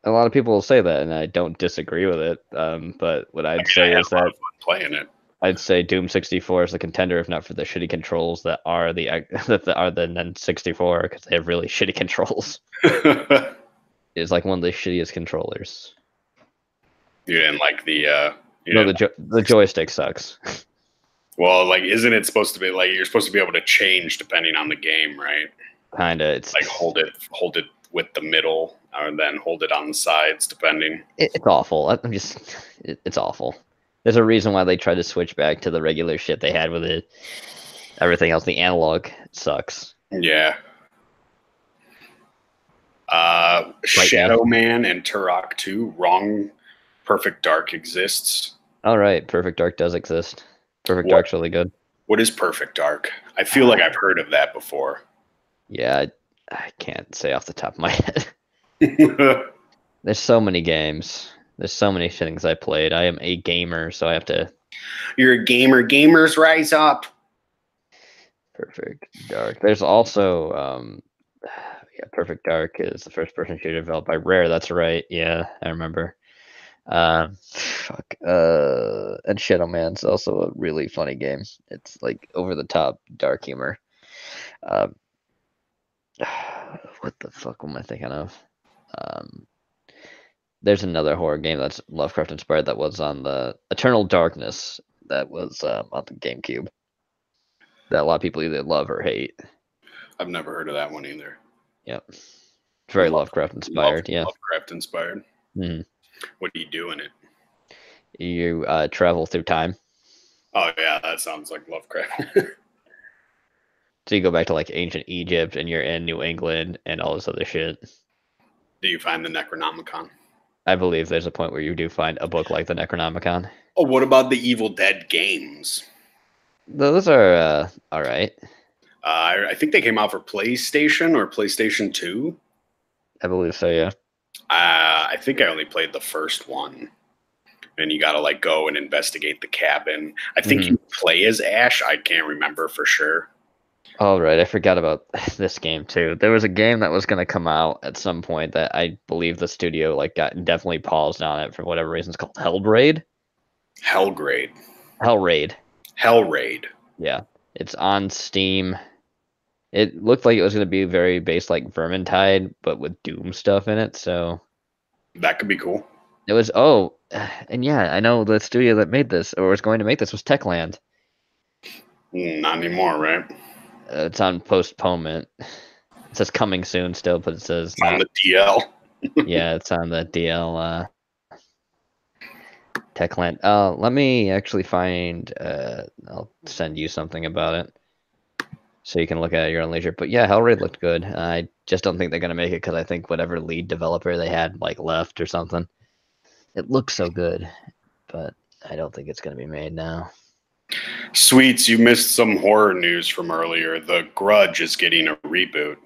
A lot of people will say that, and I don't disagree with it. But what I'd say is that playing it, I'd say Doom 64 is the contender, if not for the shitty controls that are the N64, because they have really shitty controls. It's like one of the shittiest controllers. You didn't like the the joystick sucks. Well, like, isn't it supposed to be like you're supposed to be able to change depending on the game, right? Kinda. It's like hold it with the middle, or then hold it on the sides, depending. It's awful. It's awful. There's a reason why they tried to switch back to the regular shit they had with it. Everything else, the analog sucks. Yeah. Shadow Man and Turok 2, wrong. Perfect Dark exists. All right, Perfect Dark does exist. Perfect Dark's really good. What is Perfect Dark? I feel like I've heard of that before. Yeah, I can't say off the top of my head. There's so many games. There's so many things I played. I am a gamer, so I have to. You're a gamer. Gamers rise up. Perfect Dark. There's also yeah, Perfect Dark is the first person shooter developed by Rare. That's right. Yeah, I remember. Fuck. And Shadow Man's also a really funny game. It's like over the top dark humor. Um, what the fuck am I thinking of? There's another horror game that's Lovecraft inspired that was on the Eternal Darkness that was on the GameCube that a lot of people either love or hate. I've never heard of that one either. Yep. It's very Lovecraft inspired. Yeah. Lovecraft inspired. Mm-hmm. What do you do in it? You travel through time. Oh yeah, that sounds like Lovecraft. So you go back to like ancient Egypt and you're in New England and all this other shit. Do you find the Necronomicon? I believe there's a point where you do find a book like the Necronomicon. Oh, what about the Evil Dead games? Those are all right. I think they came out for PlayStation or PlayStation 2. I believe so, yeah. I think I only played the first one. And you got to like go and investigate the cabin. I think you play as Ash. I can't remember for sure. All right, I forgot about this game too. There was a game that was going to come out at some point that I believe the studio like got definitely paused on it for whatever reason. It's called Hellraid. Hellraid. Yeah, it's on Steam. It looked like it was going to be very based like Vermintide, but with Doom stuff in it. So that could be cool. It was and yeah, I know the studio that made this or was going to make this was Techland. Not anymore, right? It's on postponement. It says coming soon still, but it says on the DL. Yeah, it's on the DL. Techland. Let me actually find. I'll send you something about it, so you can look at it at your own leisure. But yeah, Hellraid looked good. I just don't think they're gonna make it because I think whatever lead developer they had like left or something. It looks so good, but I don't think it's gonna be made now. Sweets, you missed some horror news from earlier. The Grudge is getting a reboot.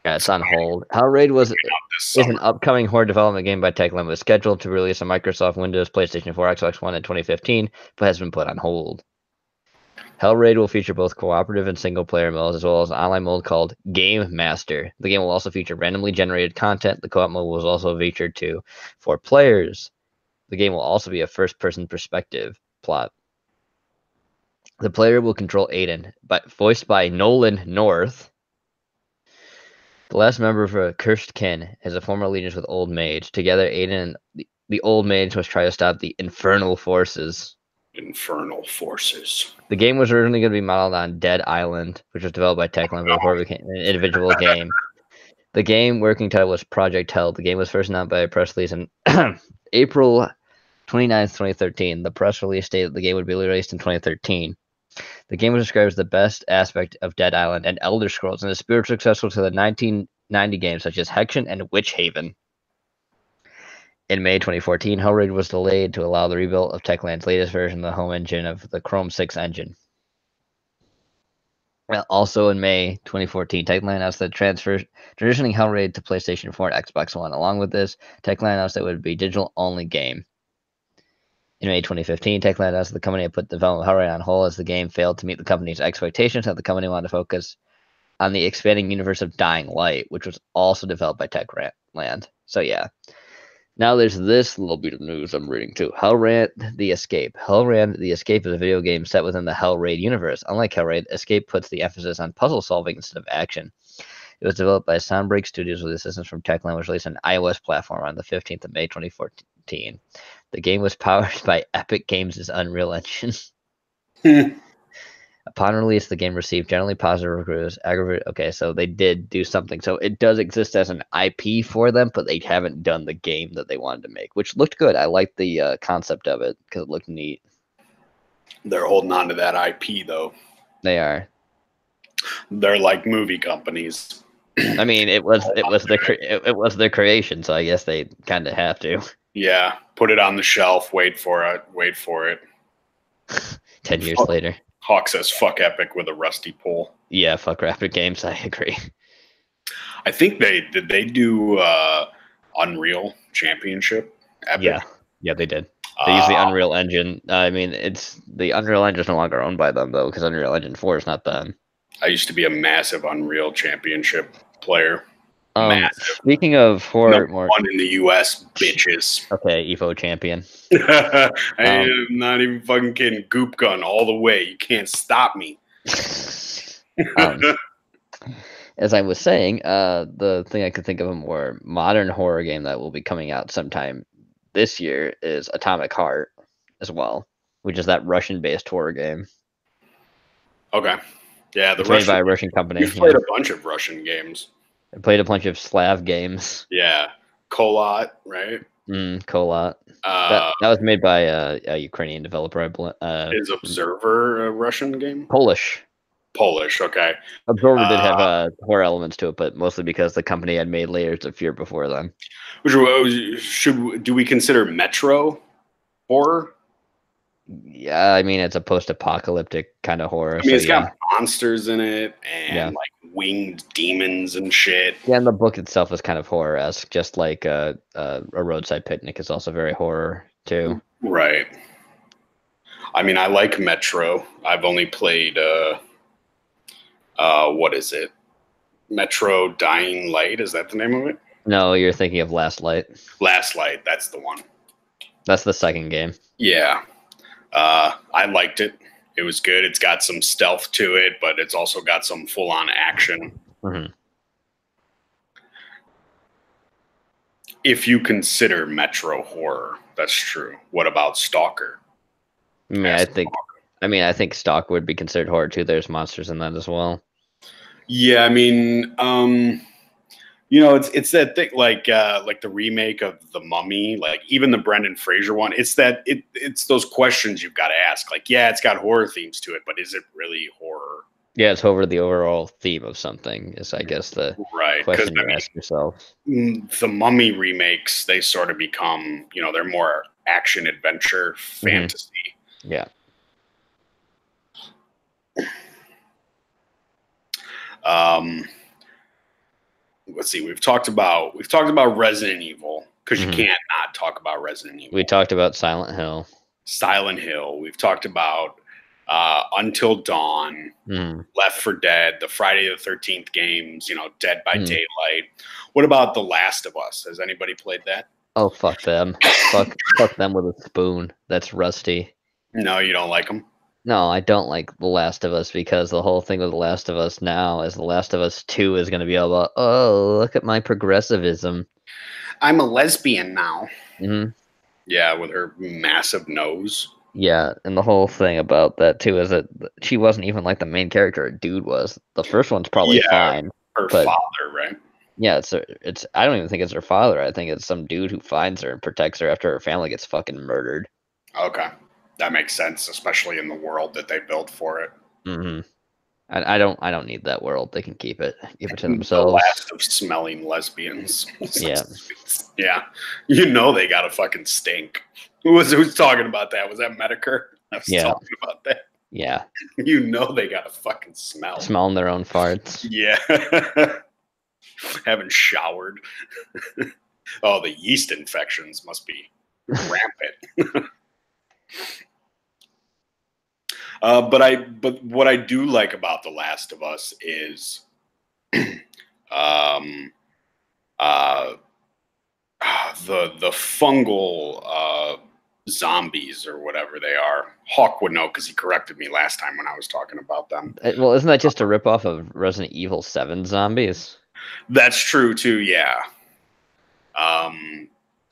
Yeah, it's on hold. Hellraid is an upcoming horror development game by Techland. It was scheduled to release on Microsoft Windows, PlayStation 4, Xbox One in 2015, but has been put on hold. Hellraid will feature both cooperative and single-player modes, as well as an online mode called Game Master. The game will also feature randomly generated content. The co-op mode was also featured to 4 players. The game will also be a first-person perspective plot. The player will control Aiden, voiced by Nolan North. The last member of a cursed kin has a former allegiance with Old Mage. Together, Aiden and the Old Mage must try to stop the infernal forces. The game was originally going to be modeled on Dead Island, which was developed by Techland before it became an individual game. The game working title was Project Hell. The game was first announced by a press release in April 29th, 2013. The press release stated that the game would be released in 2013. The game was described as the best aspect of Dead Island and Elder Scrolls and is spiritually successful to the 1990 games such as Hexion and Witch Haven. In May 2014, Hellraid was delayed to allow the rebuild of Techland's latest version of the home engine of the Chrome 6 engine. Also in May 2014, Techland announced that transitioning Hellraid to PlayStation 4 and Xbox One. Along with this, Techland announced that it would be a digital-only game. In May 2015, Techland announced that the company had put development of Hellraid on hold as the game failed to meet the company's expectations, and the company wanted to focus on the expanding universe of Dying Light, which was also developed by Techland. So yeah. Now there's this little bit of news I'm reading too. Hellraid the Escape. Hellraid the Escape is a video game set within the Hellraid universe. Unlike Hellraid, Escape puts the emphasis on puzzle solving instead of action. It was developed by Soundbreak Studios with assistance from Techland, which released on iOS platform on the 15th of May 2014. The game was powered by Epic Games' Unreal Engine. Upon release, the game received generally positive reviews. Okay, so they did do something. So it does exist as an IP for them, but they haven't done the game that they wanted to make, which looked good. I liked the concept of it because it looked neat. They're holding on to that IP, though. They are. They're like movie companies. I mean, it was their creation, so I guess they kind of have to. Yeah, put it on the shelf. Wait for it. 10 years later. Hawk says, fuck Epic with a rusty pole. Yeah, fuck Rapid Games. I agree. I think they do Unreal Championship. Epic. Yeah, they did. They use the Unreal Engine. I mean, it's the Unreal Engine is no longer owned by them though, because Unreal Engine 4 is not them. I used to be a massive Unreal Championship player. Massive. Speaking of horror, Number one in the U.S. bitches. Okay, EVO champion. I am not even fucking kidding. Goop gun all the way. You can't stop me. As I was saying, the thing I could think of a more modern horror game that will be coming out sometime this year is Atomic Heart as well, which is that Russian-based horror game. Okay. Yeah, it's made by a Russian company. You've played a bunch of Russian games. I played a bunch of Slav games. Yeah. Kolot, right? Kolot. That was made by a Ukrainian developer. Is Observer a Russian game? Polish, okay. Observer did have horror elements to it, but mostly because the company had made Layers of Fear before then. Do we consider Metro horror? Yeah, I mean, it's a post-apocalyptic kind of horror. I mean, it's got monsters in it and like winged demons and shit. Yeah, and the book itself is kind of horror-esque, just like a Roadside Picnic is also very horror too. Right. I mean, I like Metro. I've only played what is it? Metro Dying Light, is that the name of it? No, you're thinking of Last Light. Last Light, that's the one. That's the second game. Yeah. I liked it. It was good. It's got some stealth to it, but it's also got some full-on action. If you consider Metro horror, that's true. What about Stalker? I think Stalker would be considered horror too. There's monsters in that as well. Yeah, I mean, it's that thing like the remake of The Mummy, like even the Brendan Fraser one. It's those questions you've got to ask. Like, yeah, it's got horror themes to it, but is it really horror? Yeah, it's over the overall theme of something. Is I guess the question you ask yourself. The Mummy remakes, they sort of become, they're more action adventure fantasy. Yeah. Let's see. We've talked about Resident Evil because you can't not talk about Resident Evil. We talked about Silent Hill. We've talked about Until Dawn, Left 4 Dead, the Friday the 13th games. Dead by Daylight. What about The Last of Us? Has anybody played that? Oh, fuck them. fuck them with a spoon. That's rusty. No, you don't like them? No, I don't like The Last of Us because the whole thing with The Last of Us now is The Last of Us 2 is going to be all about, oh, look at my progressivism. I'm a lesbian now. Yeah, with her massive nose. Yeah, and the whole thing about that too is that she wasn't even like the main character. A dude was. The first one's probably fine. Her father, right? Yeah, it's. I don't even think it's her father. I think it's some dude who finds her and protects her after her family gets fucking murdered. Okay. That makes sense, especially in the world that they built for it. I don't need that world. They can keep it to themselves. The last of smelling lesbians. Yeah. Yeah. They gotta fucking stink. Who's talking about that? Was that Medicare? I was talking about that. Yeah. They gotta fucking smell. Smelling their own farts. Yeah. Haven't showered. Oh, the yeast infections must be rampant. But what I do like about The Last of Us is the fungal zombies or whatever they are. Hawk would know because he corrected me last time when I was talking about them. Well, isn't that just a ripoff of Resident Evil 7 zombies? That's true too, yeah.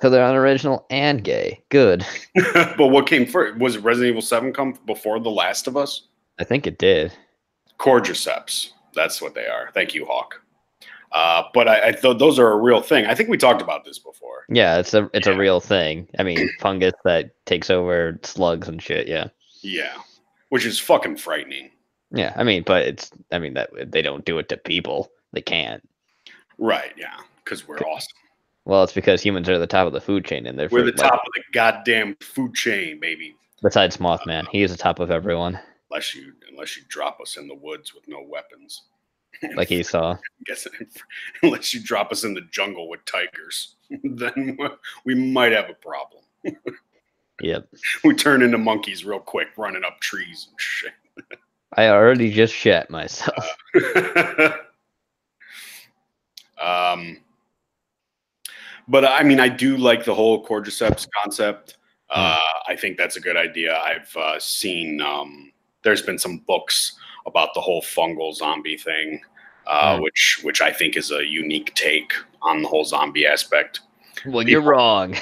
So they're unoriginal and gay. Good. But what came first? Was Resident Evil 7 come before The Last of Us? I think it did. Cordyceps. That's what they are. Thank you, Hawk. But I thought those are a real thing. I think we talked about this before. Yeah, it's a real thing. I mean, fungus that takes over slugs and shit. Yeah. Yeah, which is fucking frightening. Yeah, that they don't do it to people. They can't. Right. Yeah, because we're awesome. Well, it's because humans are the top of the food chain, and we're the top of the goddamn food chain, baby. Besides Mothman, he is the top of everyone. Unless you drop us in the woods with no weapons. like he saw. I guess unless you drop us in the jungle with tigers, then we might have a problem. Yep. We turn into monkeys real quick, running up trees and shit. I already just shat myself. But I mean, I do like the whole cordyceps concept. I think that's a good idea. I've seen there's been some books about the whole fungal zombie thing, which I think is a unique take on the whole zombie aspect. Well, you're wrong.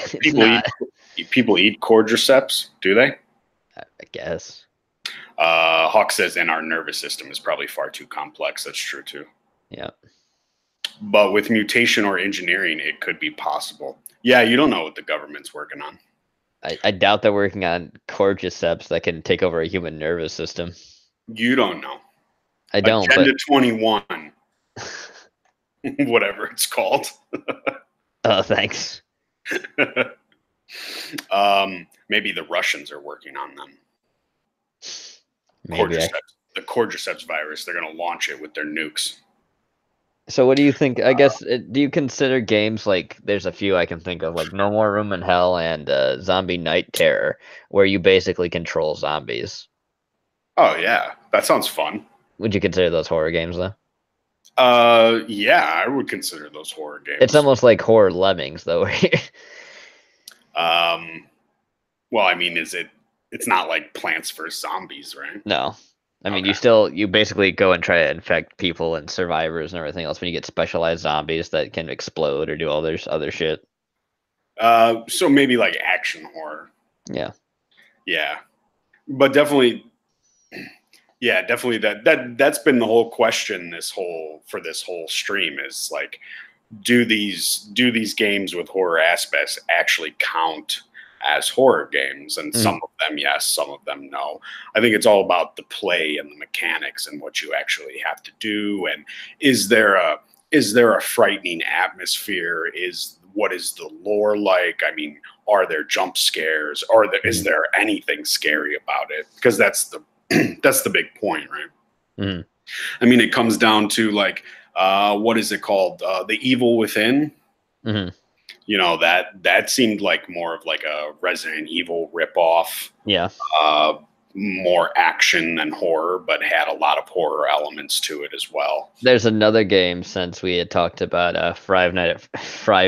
People eat cordyceps, do they? I guess. Hawk says, and our nervous system is probably far too complex. That's true too. Yeah. But with mutation or engineering, it could be possible. Yeah, you don't know what the government's working on. I doubt they're working on cordyceps that can take over a human nervous system. You don't know. I don't. Agenda 21. Whatever it's called. Oh, thanks. Maybe the Russians are working on them. The cordyceps virus. They're going to launch it with their nukes. So what do you think? I guess, do you consider games like, there's a few I can think of, like No More Room in Hell and Zombie Night Terror, where you basically control zombies? Oh, yeah. That sounds fun. Would you consider those horror games, though? Yeah, I would consider those horror games. It's almost like horror lemmings, though. Well, I mean, it's not like Plants vs. Zombies, right? No. I mean, you basically go and try to infect people and survivors and everything else when you get specialized zombies that can explode or do all this other shit. So maybe like action horror. Yeah. Yeah. But definitely, yeah, definitely that's been the whole question for this whole stream is like, do these games with horror aspects actually count as horror games? And some of them yes, some of them no. I think it's all about the play and the mechanics and what you actually have to do, and is there a frightening atmosphere? What is the lore like? I mean, are there jump scares? Is there anything scary about it? Because that's the that's the big point, right? I mean, it comes down to like what is it called? The Evil Within. You know, that seemed like more of like a Resident Evil ripoff. Yeah. More action than horror, but had a lot of horror elements to it as well. There's another game, since we had talked about Five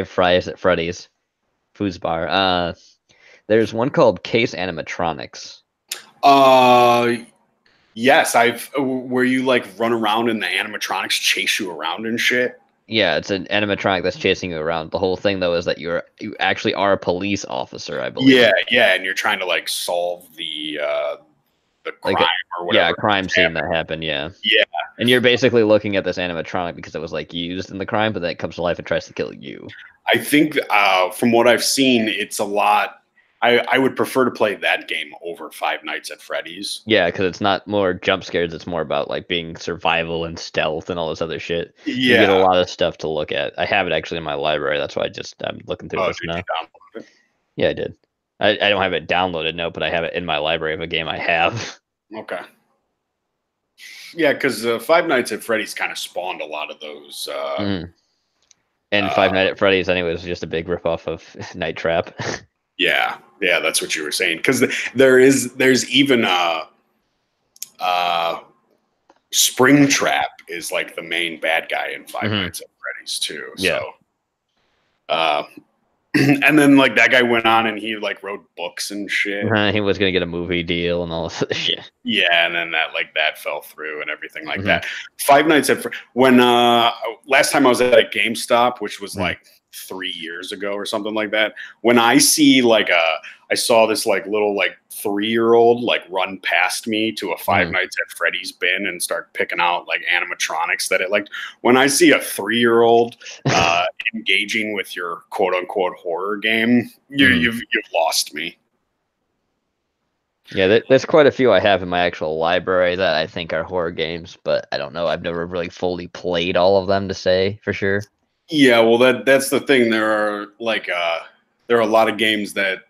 Fries at Freddy's Foosbar. There's one called Case Animatronics. Yes, where you like run around and the animatronics chase you around and shit. Yeah, it's an animatronic that's chasing you around. The whole thing, though, is that you actually are a police officer, I believe. Yeah, and you're trying to like solve the crime or whatever. Yeah, crime scene that happened. Yeah. Yeah. And you're basically looking at this animatronic because it was like used in the crime, but then it comes to life and tries to kill you. I think from what I've seen, it's a lot. I would prefer to play that game over Five Nights at Freddy's. Yeah, because it's not more jump scares. It's more about like being survival and stealth and all this other shit. Yeah. You get a lot of stuff to look at. I have it actually in my library. That's why I'm looking through this now. Yeah, I did. I don't have it downloaded, no, but I have it in my library of a game I have. Okay. Yeah, because Five Nights at Freddy's kind of spawned a lot of those. And Five Nights at Freddy's, anyway, was just a big ripoff of Night Trap. Yeah, that's what you were saying. Because there's even Springtrap is like the main bad guy in Five Nights at Freddy's too. Yeah. So, and then like that guy went on and he like wrote books and shit. He was gonna get a movie deal and all this shit. Yeah, and then that fell through and everything like that. Five Nights at when last time I was at a GameStop, which was like 3 years ago or something like that. When I see I saw this like little like 3-year-old like run past me to a Five Nights at Freddy's bin and start picking out like animatronics that it liked. When I see a 3-year-old engaging with your quote unquote horror game, you've lost me. Yeah, there's quite a few I have in my actual library that I think are horror games, but I don't know. I've never really fully played all of them to say for sure. Yeah, well, that's the thing. There are a lot of games that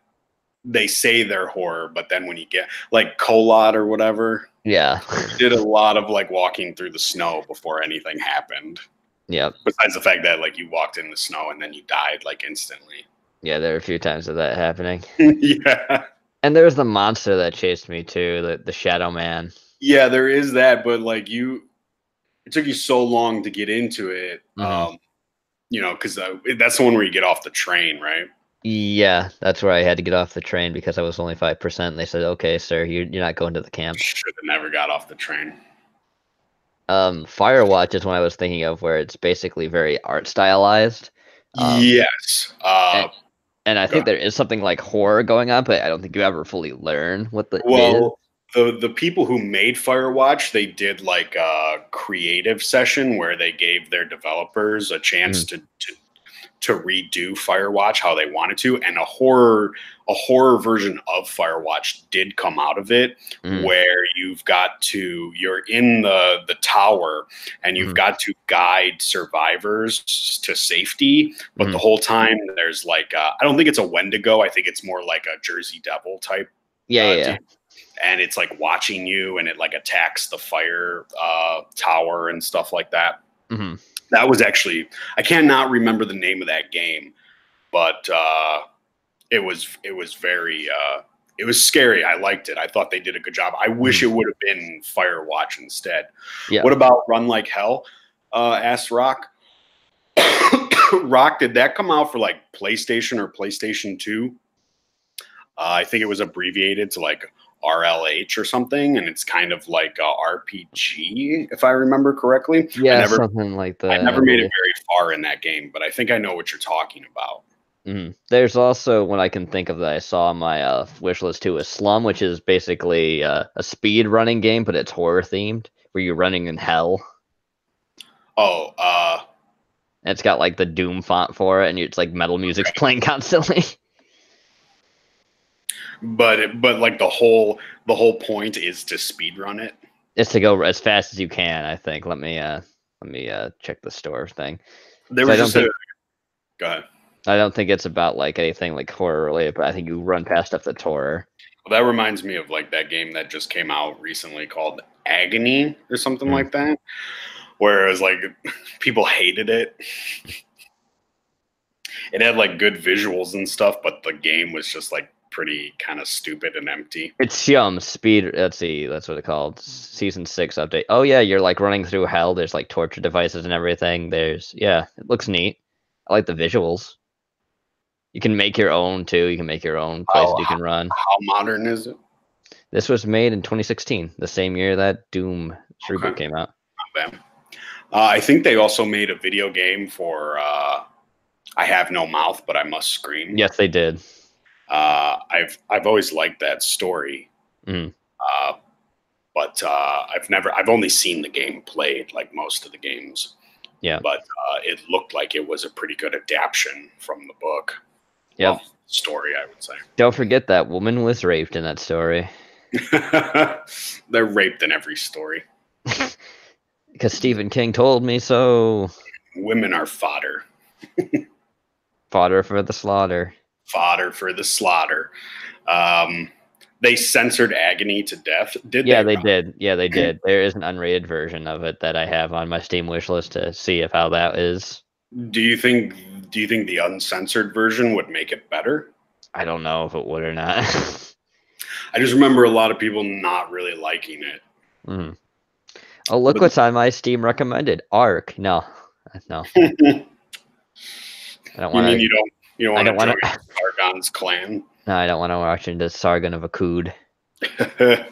they say they're horror, but then when you get like Colot or whatever, Yeah. Did a lot of like walking through the snow before anything happened. Yep. Besides the fact that like you walked in the snow and then you died like instantly. Yeah, there were a few times of that happening. Yeah. And there was the monster that chased me too, the Shadow Man. Yeah, there is that, but like it took you so long to get into it. You know, because that's the one where you get off the train, right? Yeah, that's where I had to get off the train because I was only 5%. They said, "Okay, sir, you're not going to the camp." Should have never got off the train. Firewatch is one I was thinking of, where it's basically very art stylized. Yes. And I think there is something like horror going on, but I don't think you ever fully learn what it is. The people who made Firewatch, they did like a creative session where they gave their developers a chance to redo Firewatch how they wanted to, and a horror version of Firewatch did come out of it, where you're in the tower and you've got to guide survivors to safety, but the whole time there's like I don't think it's a Wendigo, I think it's more like a Jersey Devil type. Yeah. And it's like watching you, and it like attacks the fire tower and stuff like that. That was actually, I cannot remember the name of that game, but it was very it was scary. I liked it. I thought they did a good job. I wish it would have been Firewatch instead. Yeah. What about Run Like Hell? Asked Rock. Rock, did that come out for like PlayStation or PlayStation 2? I think it was abbreviated to like RLH or something, and it's kind of like a RPG, if I remember correctly. Yeah, something like that. I never made it very far in that game, but I think I know what you're talking about. There's also one I can think of that I saw on my wish list too, is Slum, which is basically a speed running game, but it's horror themed, where you're running in hell. Oh, and it's got like the Doom font for it, and it's like metal music's playing constantly. But like the whole point is to speed run it. It's to go as fast as you can, I think. Let me check the store thing. There was just go ahead. I don't think it's about like anything like horror related, but I think you run past stuff that's horror. Well, that reminds me of like that game that just came out recently called Agony or something like that, where it was like people hated it. It had like good visuals and stuff, but the game was just like pretty kind of stupid and empty. It's Speed. Let's see, that's what it's called. Season 6 update. Oh yeah, you're like running through hell. There's like torture devices and everything. It looks neat. I like the visuals. You can make your own too. You can make your own place you can run. How modern is it? This was made in 2016, the same year that Doom reboot came out. Not bad. I think they also made a video game for I Have No Mouth, But I Must Scream. Yes, they did. I've always liked that story, but I've only seen the game played, like most of the games. Yeah, but it looked like it was a pretty good adaptation from the book. Yeah, story, I would say. Don't forget that woman was raped in that story. They're raped in every story. Because Stephen King told me so. Women are fodder. Fodder for the slaughter. Fodder for the slaughter. They censored Agony to death. Did they? They did. Yeah, they did. There is an unrated version of it that I have on my Steam wish list to see how that is. Do you think the uncensored version would make it better? I don't know if it would or not. I just remember a lot of people not really liking it. Oh, look what's on my Steam recommended. Ark. No. I don't want to. You don't want to join Sargon's clan? No, I don't want to watch into Sargon of Akkad. I'm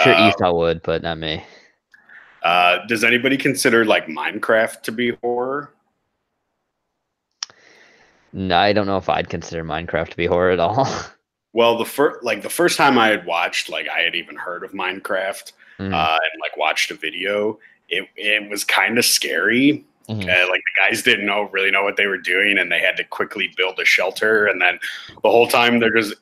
sure Esau would, but not me. Does anybody consider like Minecraft to be horror? No, I don't know if I'd consider Minecraft to be horror at all. Well, the first time I had watched, like I had even heard of Minecraft and like watched a video, it was kind of scary. Like the guys didn't really know what they were doing, and they had to quickly build a shelter. And then the whole time they're just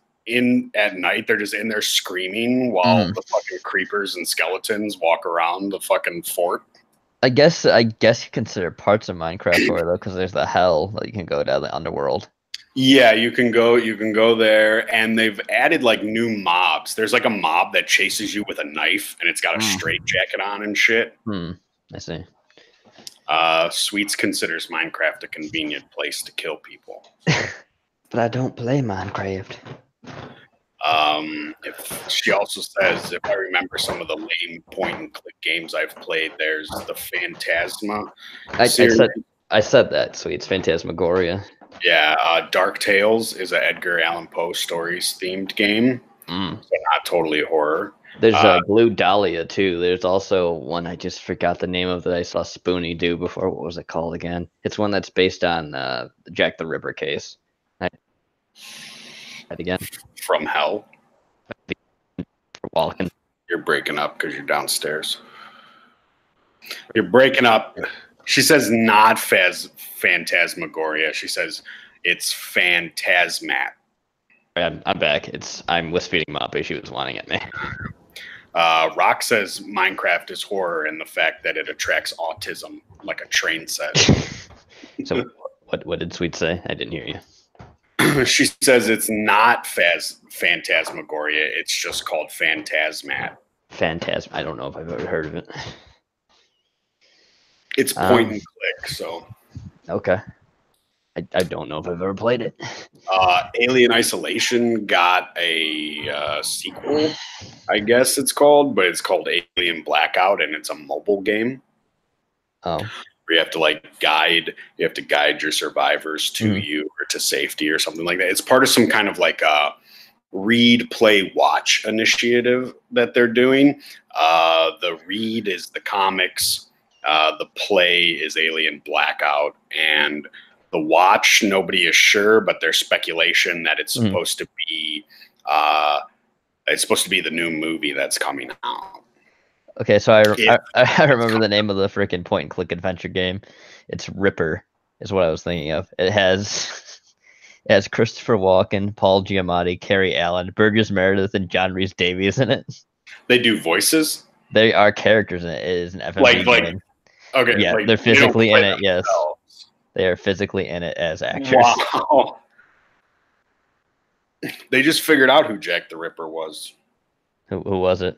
at night, they're just in there screaming while the fucking creepers and skeletons walk around the fucking fort. I guess you consider parts of Minecraft horror though, because there's the hell that you can go down the underworld. Yeah, you can go there, and they've added like new mobs. There's like a mob that chases you with a knife, and it's got a straight jacket on and shit. I see. Sweets considers Minecraft a convenient place to kill people. But I don't play Minecraft. If she also says, if I remember some of the lame point-and-click games I've played, there's the Phantasma series. I said that, Sweets. Phantasmagoria. Yeah, Dark Tales is an Edgar Allan Poe stories themed game. So not totally horror. There's Blue Dahlia too. There's also one I just forgot the name of that I saw Spoonie do before. What was it called again? It's one that's based on the Jack the Ripper case. Again. From Hell. Walking. You're breaking up because you're downstairs. You're breaking up. She says not Phantasmagoria. She says it's Phantasmat. I'm back. I'm with feeding Moppy. She was wanting at me. Rock says Minecraft is horror and the fact that it attracts autism, like a train set. So what did Sweet say? I didn't hear you. She says it's not Phantasmagoria. It's just called Phantasmat. Phantasm. I don't know if I've ever heard of it. It's point and click, so. Okay. I don't know if I've ever played it. Alien Isolation got a sequel, I guess it's called, but it's called Alien Blackout, and it's a mobile game. Oh. Where you have to guide your survivors to you or to safety or something like that. It's part of some kind of like a read, play, watch initiative that they're doing. The read is the comics, the play is Alien Blackout, and the watch, nobody is sure, but there's speculation that it's supposed to be the new movie that's coming out. Okay, so I remember the name of the freaking point-and-click adventure game. It's Ripper, is what I was thinking of. It has Christopher Walken, Paul Giamatti, Carrie Allen, Burgess Meredith, and John Rhys Davies in it. They do voices? They are characters in it. It is an FMV game. Okay. Yeah, they're physically in it, yes. They are physically in it as actors. Wow. They just figured out who Jack the Ripper was. Who was it?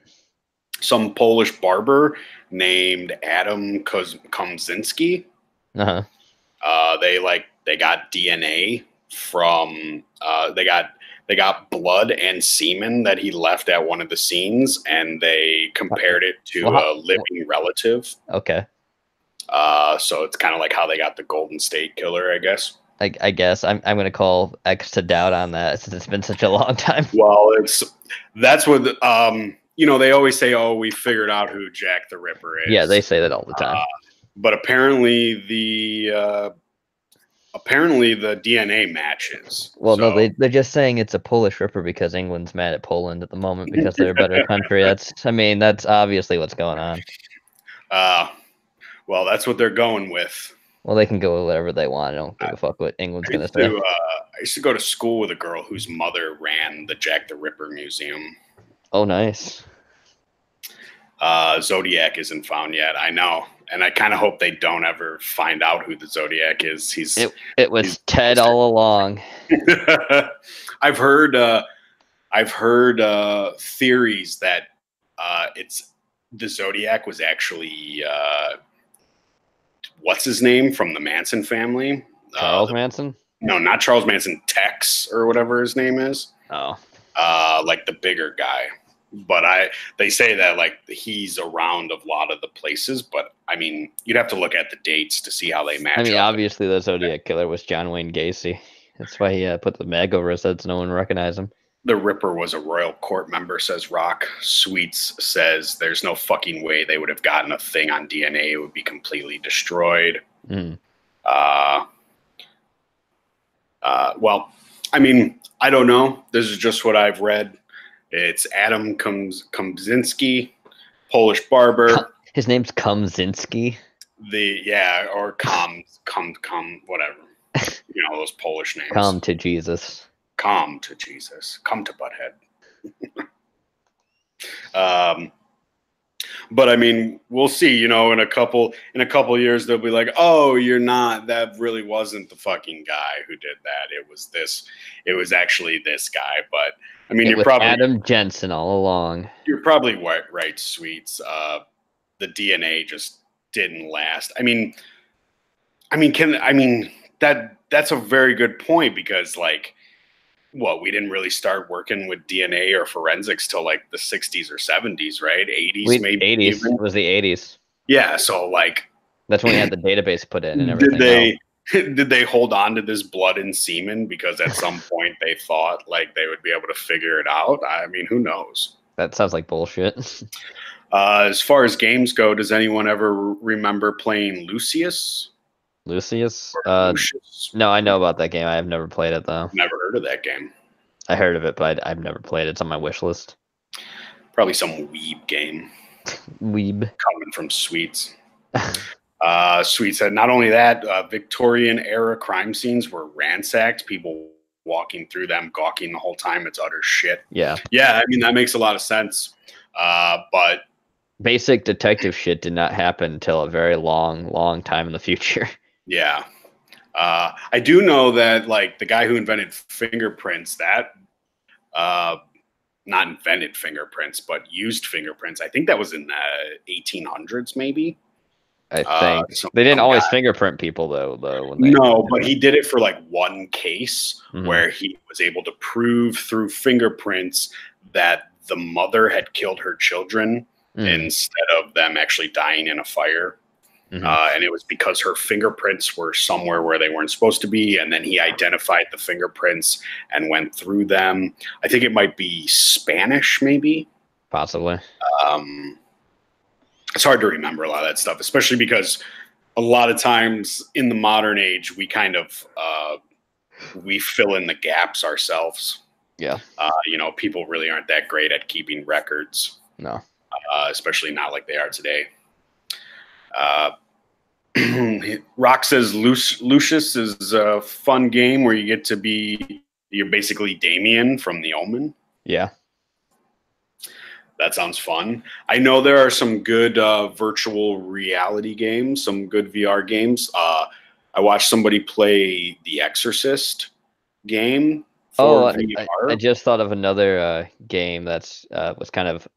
Some Polish barber named Adam Komzinski. They got DNA from they got blood and semen that he left at one of the scenes, and they compared it to a living relative. Okay. So it's kind of like how they got the Golden State Killer, I guess. I guess I'm going to call X to doubt on that since it's been such a long time. Well, that's what they always say, oh, we figured out who Jack the Ripper is. Yeah, they say that all the time. But apparently the DNA matches. Well, so. No, they're just saying it's a Polish Ripper because England's mad at Poland at the moment because they're a better country. That's obviously what's going on. Well, that's what they're going with. Well, they can go with whatever they want. I don't give a fuck what England's going to say. I used to go to school with a girl whose mother ran the Jack the Ripper Museum. Oh, nice. Zodiac isn't found yet. I know. And I kind of hope they don't ever find out who the Zodiac is. It was Ted all along. I've heard theories that the Zodiac was actually what's his name from the Manson family? Charles Manson? No, not Charles Manson. Tex or whatever his name is. Oh, like the bigger guy. But they say that he's around a lot of the places, but I mean, you'd have to look at the dates to see how they match. I mean, obviously the Zodiac killer was John Wayne Gacy. That's why he put the mag over his head so no one recognized him. The Ripper was a royal court member, says Rock. Sweets says there's no fucking way they would have gotten a thing on DNA. It would be completely destroyed. Well, I mean, I don't know. This is just what I've read. It's Adam Komzinski, Polish barber. His name's Komzinski? Or whatever. Those Polish names. Come to Jesus. Come to Jesus. Come to Butthead. But I mean, we'll see. You know, in a couple years, they'll be like, "Oh, you're not. That really wasn't the fucking guy who did that. It was this. It was actually this guy." But I mean, you're probably Adam Jensen all along. You're probably right, Sweets. The DNA just didn't last. I mean, that's a very good point because like. Well, we didn't really start working with DNA or forensics till like the 60s or 70s, right? 80s, maybe. 80s. Even. It was the 80s. Yeah, so like that's when we had the database put in and everything. Did they hold on to this blood and semen because at some point they thought like they would be able to figure it out? I mean, who knows? That sounds like bullshit. As far as games go, does anyone ever remember playing Lucius? Lucius? No, I know about that game. I have never played it though. Never heard of that game. I heard of it, but I've never played it. It's on my wish list. Probably some weeb game. Weeb. Coming from Sweets. Sweets said not only that, Victorian era crime scenes were ransacked. People walking through them, gawking the whole time. It's utter shit. Yeah. Yeah, I mean, that makes a lot of sense. But basic detective shit did not happen until a very long time in the future. Yeah. I do know that like the guy who invented fingerprints, that not invented fingerprints, but used fingerprints. I think that was in the 1800s, maybe. I think they didn't always fingerprint people though. But he did it for like one case where he was able to prove through fingerprints that the mother had killed her children instead of them actually dying in a fire. And it was because her fingerprints were somewhere where they weren't supposed to be. And then he identified the fingerprints and went through them. I think it might be Spanish, maybe. Possibly. It's hard to remember a lot of that stuff, especially because a lot of times in the modern age, we kind of we fill in the gaps ourselves. Yeah. People really aren't that great at keeping records. No. Especially not like they are today. Rock says Lucius is a fun game where you're basically Damien from The Omen. Yeah. That sounds fun. I know there are some good virtual reality games, some good VR games. I watched somebody play The Exorcist game. I just thought of another game that's was kind of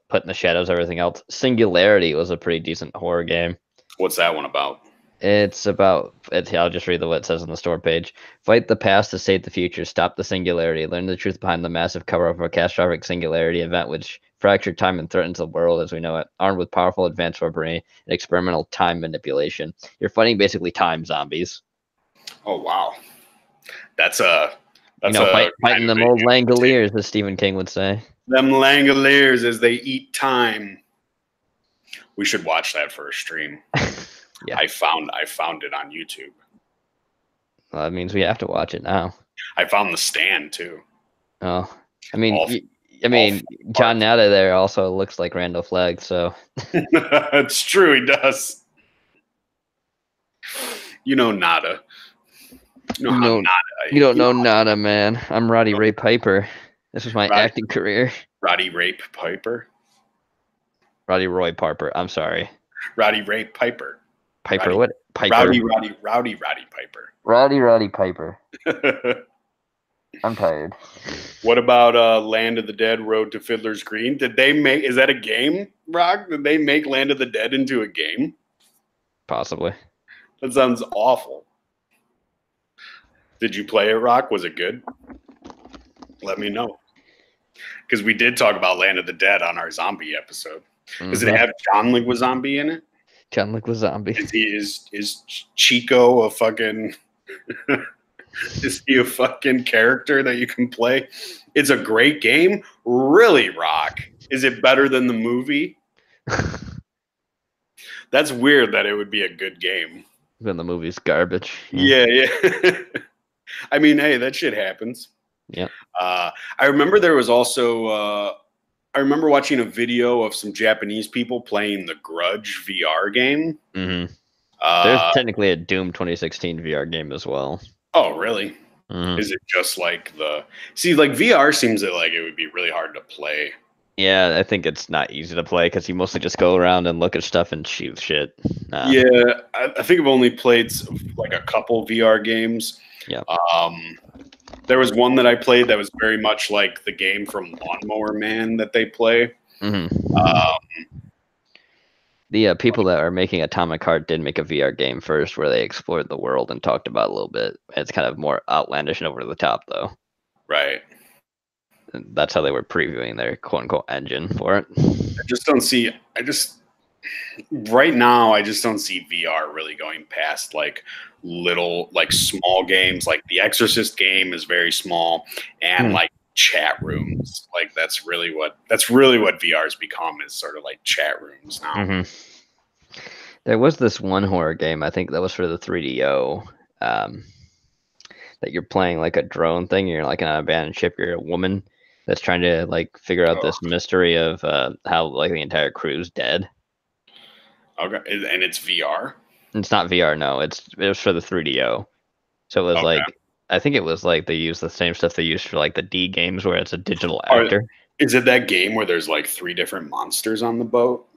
put in the shadows of everything else. Singularity was a pretty decent horror game. What's that one about? It's about I'll just read what it says on the store page. Fight the past to save the future. Stop the singularity. Learn the truth behind the massive cover-up of a catastrophic singularity event which fractured time and threatens the world as we know it. Armed with powerful advanced weaponry and experimental time manipulation. You're fighting basically time zombies. Oh, wow. That's fighting them old Langoliers, as Stephen King would say. Them Langoliers as they eat time. We should watch that for a stream. Yeah. I found it on YouTube. Well, that means we have to watch it now. I found The Stand too. Oh, John Nada there also looks like Randall Flagg, so it's true, he does. Nada. You don't know Nada, man. I'm Roddy Ray Piper. This was my acting career. Roddy Ray Piper. Roddy Roy Piper. I'm sorry. Roddy Ray Piper. Piper. What? Piper. Rowdy Piper. Roddy Piper. I'm tired. What about Land of the Dead, Road to Fiddler's Green? Is that a game, Rock? Did they make Land of the Dead into a game? Possibly. That sounds awful. Did you play it, Rock? Was it good? Let me know. Because we did talk about Land of the Dead on our zombie episode. Does it have John Leguizamo in it? John Leguizamo. Is Chico a fucking... Is he a fucking character that you can play? It's a great game. Really, Rock? Is it better than the movie? That's weird that it would be a good game. Then the movie's garbage. Yeah. I mean, hey, that shit happens. Yeah. I remember there was also... I remember watching a video of some Japanese people playing the Grudge VR game. Mm-hmm. There's technically a Doom 2016 VR game as well. Oh, really? Mm-hmm. Is it just like like VR seems like it would be really hard to play. Yeah, I think it's not easy to play because you mostly just go around and look at stuff and shoot shit. Yeah, I think I've only played like a couple VR games. Yeah. There was one that I played that was very much like the game from Lawnmower Man that they play. The people that are making Atomic Heart did make a VR game first where they explored the world and talked about it a little bit. It's kind of more outlandish and over the top, though. Right. That's how they were previewing their quote-unquote engine for it. Right now, I just don't see VR really going past like small games. Like the Exorcist game is very small, and like chat rooms. Like that's really what VR's become, is sort of like chat rooms now. There was this one horror game, I think that was for the 3DO, that you're playing like a drone thing. You're like in an abandoned ship. You're a woman that's trying to like figure out this mystery of how like the entire crew's dead. Okay, and it's VR? It's not VR, no. It was for the 3DO. So it was like, I think it was like they used the same stuff they used for like the D games where it's a digital actor. Is it that game where there's like 3 different monsters on the boat?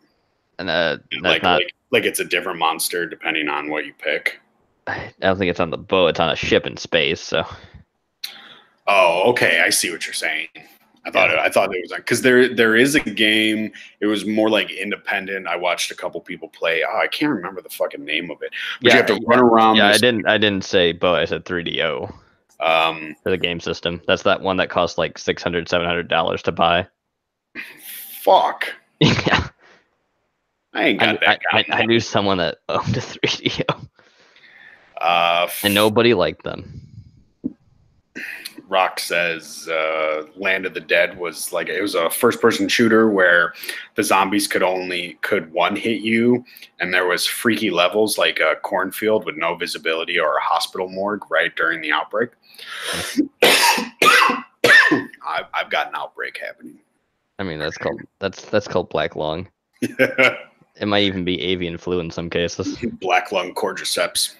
And like it's a different monster depending on what you pick. I don't think it's on the boat. It's on a ship in space. So. Oh, okay. I see what you're saying. I thought it was because there is a game. It was more like independent. I watched a couple people play. Oh, I can't remember the fucking name of it. But you have to run around. Yeah, I didn't say boat. I said 3DO. For the game system. That's that one that costs like $600-$700 to buy. Fuck. Yeah. I ain't got that. I knew someone that owned a 3DO. And nobody liked them. Rock says Land of the Dead was like, it was a first-person shooter where the zombies could one hit you, and there was freaky levels like a cornfield with no visibility or a hospital morgue right during the outbreak. I've got an outbreak happening. I mean, that's called black lung. It might even be avian flu in some cases. Black lung cordyceps.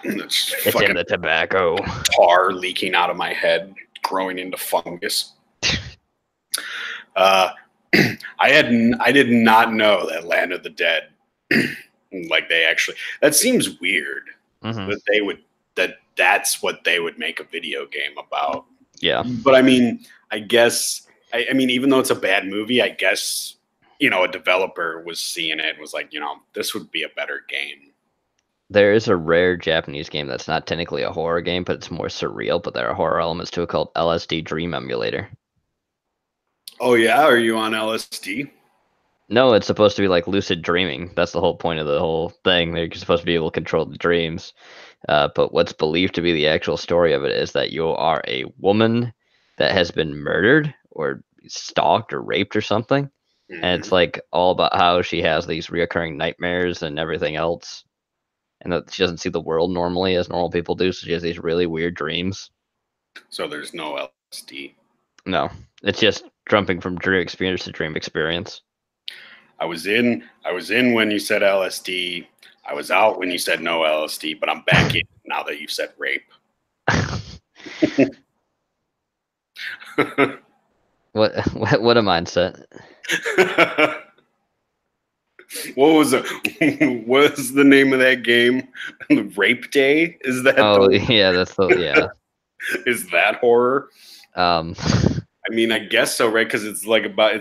It's in the tobacco. Tar leaking out of my head, growing into fungus. I did not know that Land of the Dead, like they actually. That seems weird that that's what they would make a video game about. Yeah, but I mean, I guess I mean, even though it's a bad movie, I guess a developer was seeing it and was like, this would be a better game. There is a rare Japanese game that's not technically a horror game, but it's more surreal, but there are horror elements to it, called LSD Dream Emulator. Oh, yeah? Are you on LSD? No, it's supposed to be like lucid dreaming. That's the whole point of the whole thing. They're supposed to be able to control the dreams. But what's believed to be the actual story of it is that you are a woman that has been murdered or stalked or raped or something. And it's like all about how she has these reoccurring nightmares and everything else. And that she doesn't see the world normally as normal people do, so she has these really weird dreams. So there's no LSD? No, it's just jumping from dream experience to dream experience. I was in when you said LSD. I was out when you said no LSD, but I'm back in now that you said rape. What a mindset. What was the name of that game? Rape Day? Is that? Yeah, that's Is that horror? I mean, I guess so, right? Because it's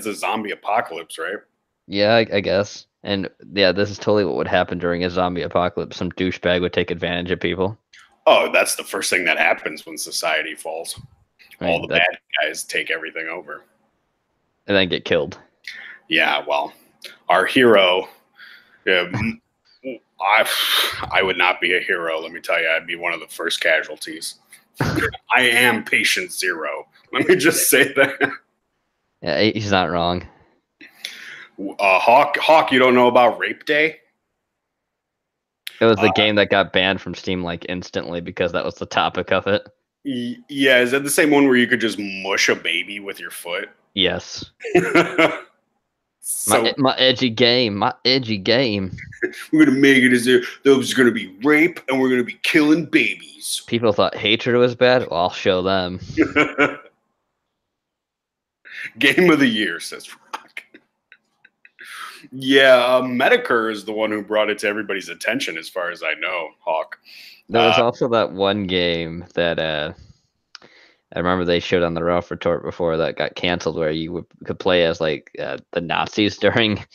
a zombie apocalypse, right? Yeah, I guess. And yeah, this is totally what would happen during a zombie apocalypse. Some douchebag would take advantage of people. Oh, that's the first thing that happens when society falls. All the bad guys take everything over. And then get killed. Yeah, well, our hero, I would not be a hero, let me tell you. I'd be one of the first casualties. I am patient zero. Let me just say that. Yeah, he's not wrong. Hawk, you don't know about Rape Day? It was the game that got banned from Steam like instantly because that was the topic of it. Yeah, is that the same one where you could just mush a baby with your foot? Yes. My edgy game. We're gonna make it as if there's gonna be rape and we're gonna be killing babies. People thought hatred was bad. Well, I'll show them. Game of the year, says Rock. Yeah, Medicare is the one who brought it to everybody's attention, as far as I know, Hawk. There was also that one game that I remember they showed on the Ralph Retort before that got canceled, where you could play as like the Nazis during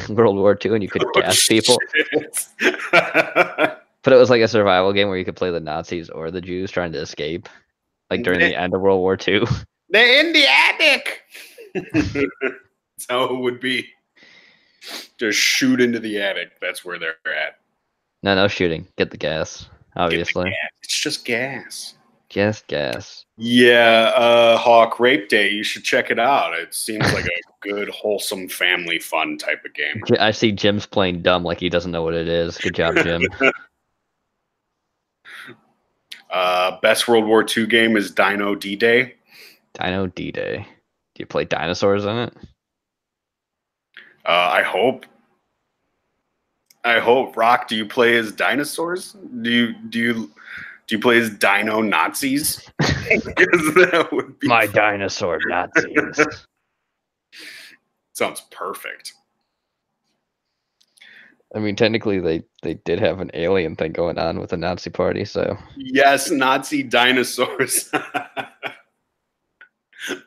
World War II, and you could gas people. But it was like a survival game where you could play the Nazis or the Jews trying to escape, like during the end of World War II. They're in the attic. That's how it would be. Just shoot into the attic. That's where they're at. No shooting. Get the gas. Obviously, Get the gas. It's just gas. Just gas. Yeah, Hawk Rape Day. You should check it out. It seems like a good, wholesome, family fun type of game. I see Jim's playing dumb like he doesn't know what it is. Good job, Jim. Best World War II game is Dino D-Day. Dino D-Day. Do you play dinosaurs in it? I hope. Rock, do you play as dinosaurs? Do you play as Dino Nazis? That would be my fun. Dinosaur Nazis. Sounds perfect. I mean, technically, they did have an alien thing going on with the Nazi party, so. Yes, Nazi dinosaurs.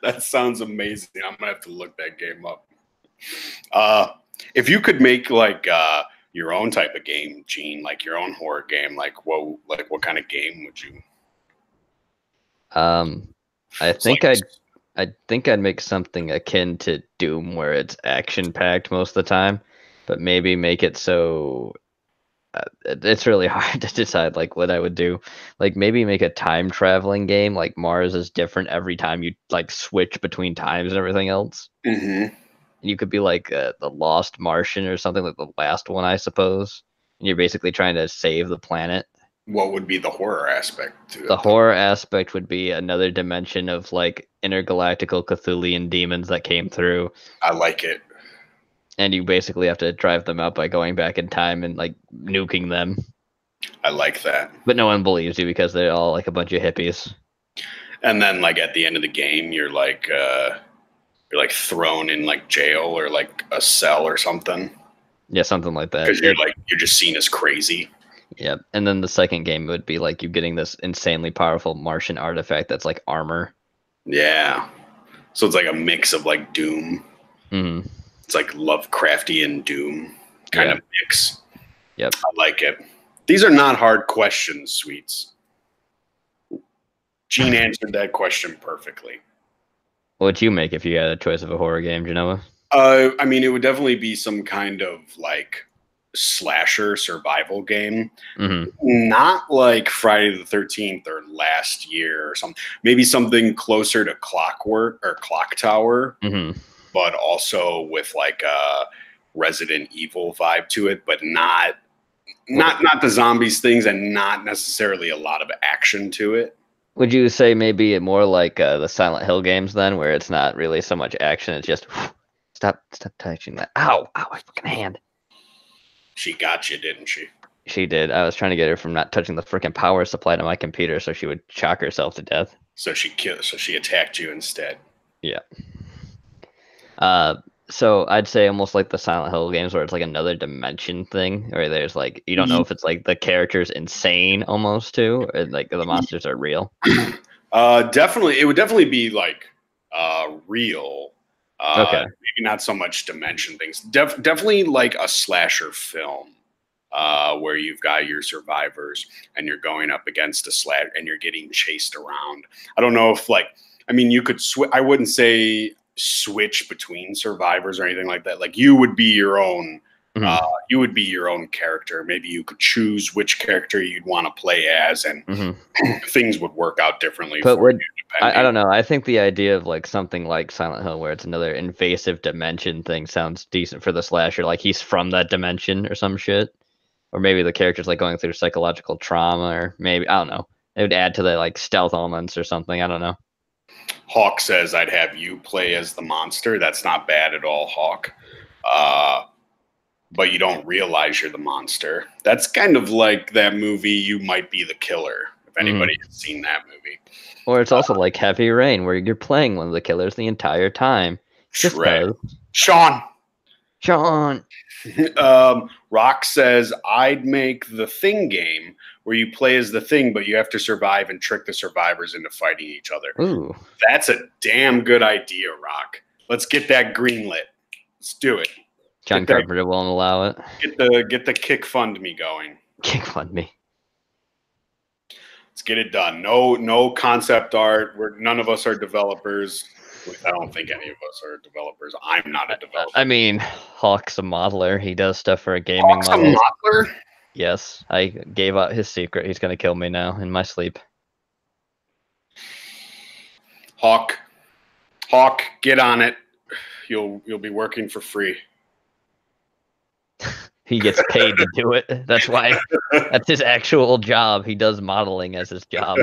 That sounds amazing. I'm going to have to look that game up. If you could make, like, your own type of game, Gene, like your own horror game, what kind of game would you? I think I'd make something akin to Doom, where it's action packed most of the time, but maybe make it so it's really hard to decide like what I would do. Like maybe make a time traveling game, like Mars is different every time you like switch between times and everything else. Mm-hmm. You could be like the Lost Martian or something, like the last one, I suppose. And you're basically trying to save the planet. What would be the horror aspect to it? The horror aspect would be another dimension of like intergalactical Cthulhian demons that came through. I like it. And you basically have to drive them out by going back in time and like nuking them. I like that. But no one believes you because they're all like a bunch of hippies. And then like at the end of the game, you're like thrown in like jail or like a cell or something. Yeah, something like that. Because you're just seen as crazy. Yep. And then the second game would be like you getting this insanely powerful Martian artifact that's like armor. Yeah. So it's like a mix of like Doom. Mm-hmm. It's like Lovecraftian Doom kind of mix. Yep. I like it. These are not hard questions, Sweets. Gene answered that question perfectly. What would you make if you had a choice of a horror game, Jenova? I mean, it would definitely be some kind of like slasher survival game. Mm-hmm. Not like Friday the 13th or last year or something. Maybe something closer to Clockwork or Clock Tower, mm-hmm. but also with like a Resident Evil vibe to it, but not the zombies things and not necessarily a lot of action to it. Would you say maybe more like the Silent Hill games then, where it's not really so much action, it's just stop touching that. Ow, my fucking hand. She got you, didn't she? She did. I was trying to get her from not touching the freaking power supply to my computer so she would shock herself to death. So she attacked you instead. Yeah. So I'd say almost like the Silent Hill games where it's like another dimension thing, where there's like you don't know if it's like the character's insane almost too, or like the monsters are real. Definitely, it would definitely be like real. Okay. Maybe not so much dimension things. Definitely like a slasher film, where you've got your survivors and you're going up against a slash and you're getting chased around. I don't know if you could I wouldn't say switch between survivors or anything like that. Like you would be your own. Mm-hmm. You would be your own character. Maybe you could choose which character you'd want to play as, and things would work out differently. But I don't know. I think the idea of like something like Silent Hill, where it's another invasive dimension thing, sounds decent for the slasher. Like he's from that dimension or some shit, or maybe the character's like going through psychological trauma, or maybe I don't know. It would add to the like stealth elements or something. I don't know. Hawk says I'd have you play as the monster. That's not bad at all, Hawk. But you don't realize you're the monster. That's kind of like that movie You Might Be the Killer. If anybody has seen that movie. Or it's also like Heavy Rain, where you're playing one of the killers the entire time. Just right. Sean. Rock says, I'd make the Thing game where you play as the Thing, but you have to survive and trick the survivors into fighting each other. Ooh. That's a damn good idea, Rock. Let's get that greenlit. Let's do it. John Carpenter won't allow it. Get the kick-fund-me going. Kick-fund-me. Let's get it done. No concept art. None of us are developers. I don't think any of us are developers. I'm not a developer. I mean, Hawk's a modeler. He does stuff for a gaming model. Hawk's a modeler? Yes. I gave out his secret. He's going to kill me now in my sleep. Hawk, get on it. You'll be working for free. He gets paid to do it. That's why. That's his actual job. He does modeling as his job.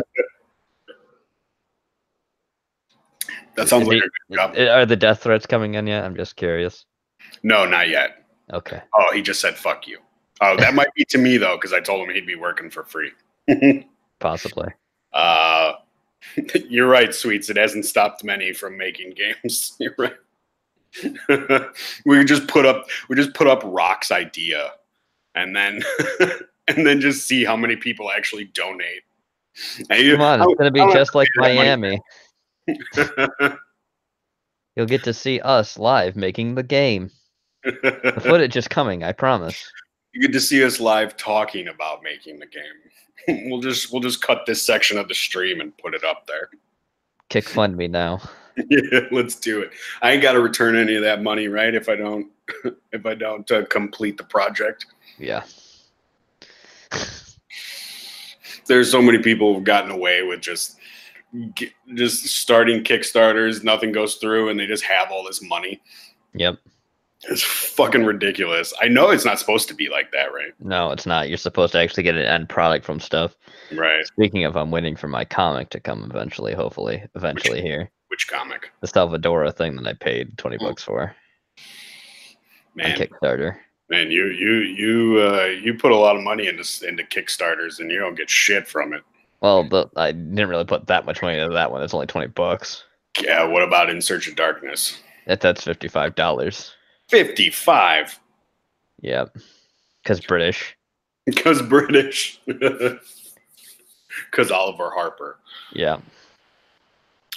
That sounds like a good job. Are the death threats coming in yet? I'm just curious. No, not yet. Okay. Oh, he just said fuck you. Oh, that might be to me though, because I told him he'd be working for free. Possibly. You're right, Sweets. It hasn't stopped many from making games. You're right. we just put up Rock's idea, and then just see how many people actually donate. Come on, it's gonna be just like Miami. You'll get to see us live making the game. The footage is coming, I promise. You get to see us live talking about making the game. We'll just cut this section of the stream and put it up there. Kick-fund me now. Yeah, let's do it. I ain't got to return any of that money, right? If I don't complete the project. Yeah. There's so many people who've gotten away with just starting Kickstarters, nothing goes through, and they just have all this money. Yep. It's fucking ridiculous. I know it's not supposed to be like that, right? No, it's not. You're supposed to actually get an end product from stuff. Right. Speaking of, I'm waiting for my comic to come eventually, hopefully here. Which comic? The Salvadora thing that I paid $20 for. Man, on Kickstarter. Man, you put a lot of money into Kickstarters and you don't get shit from it. Well, I didn't really put that much money into that one. It's only $20. Yeah. What about In Search of Darkness? That's $55. 55. Yep. Because British. Because British. Because Oliver Harper. Yeah.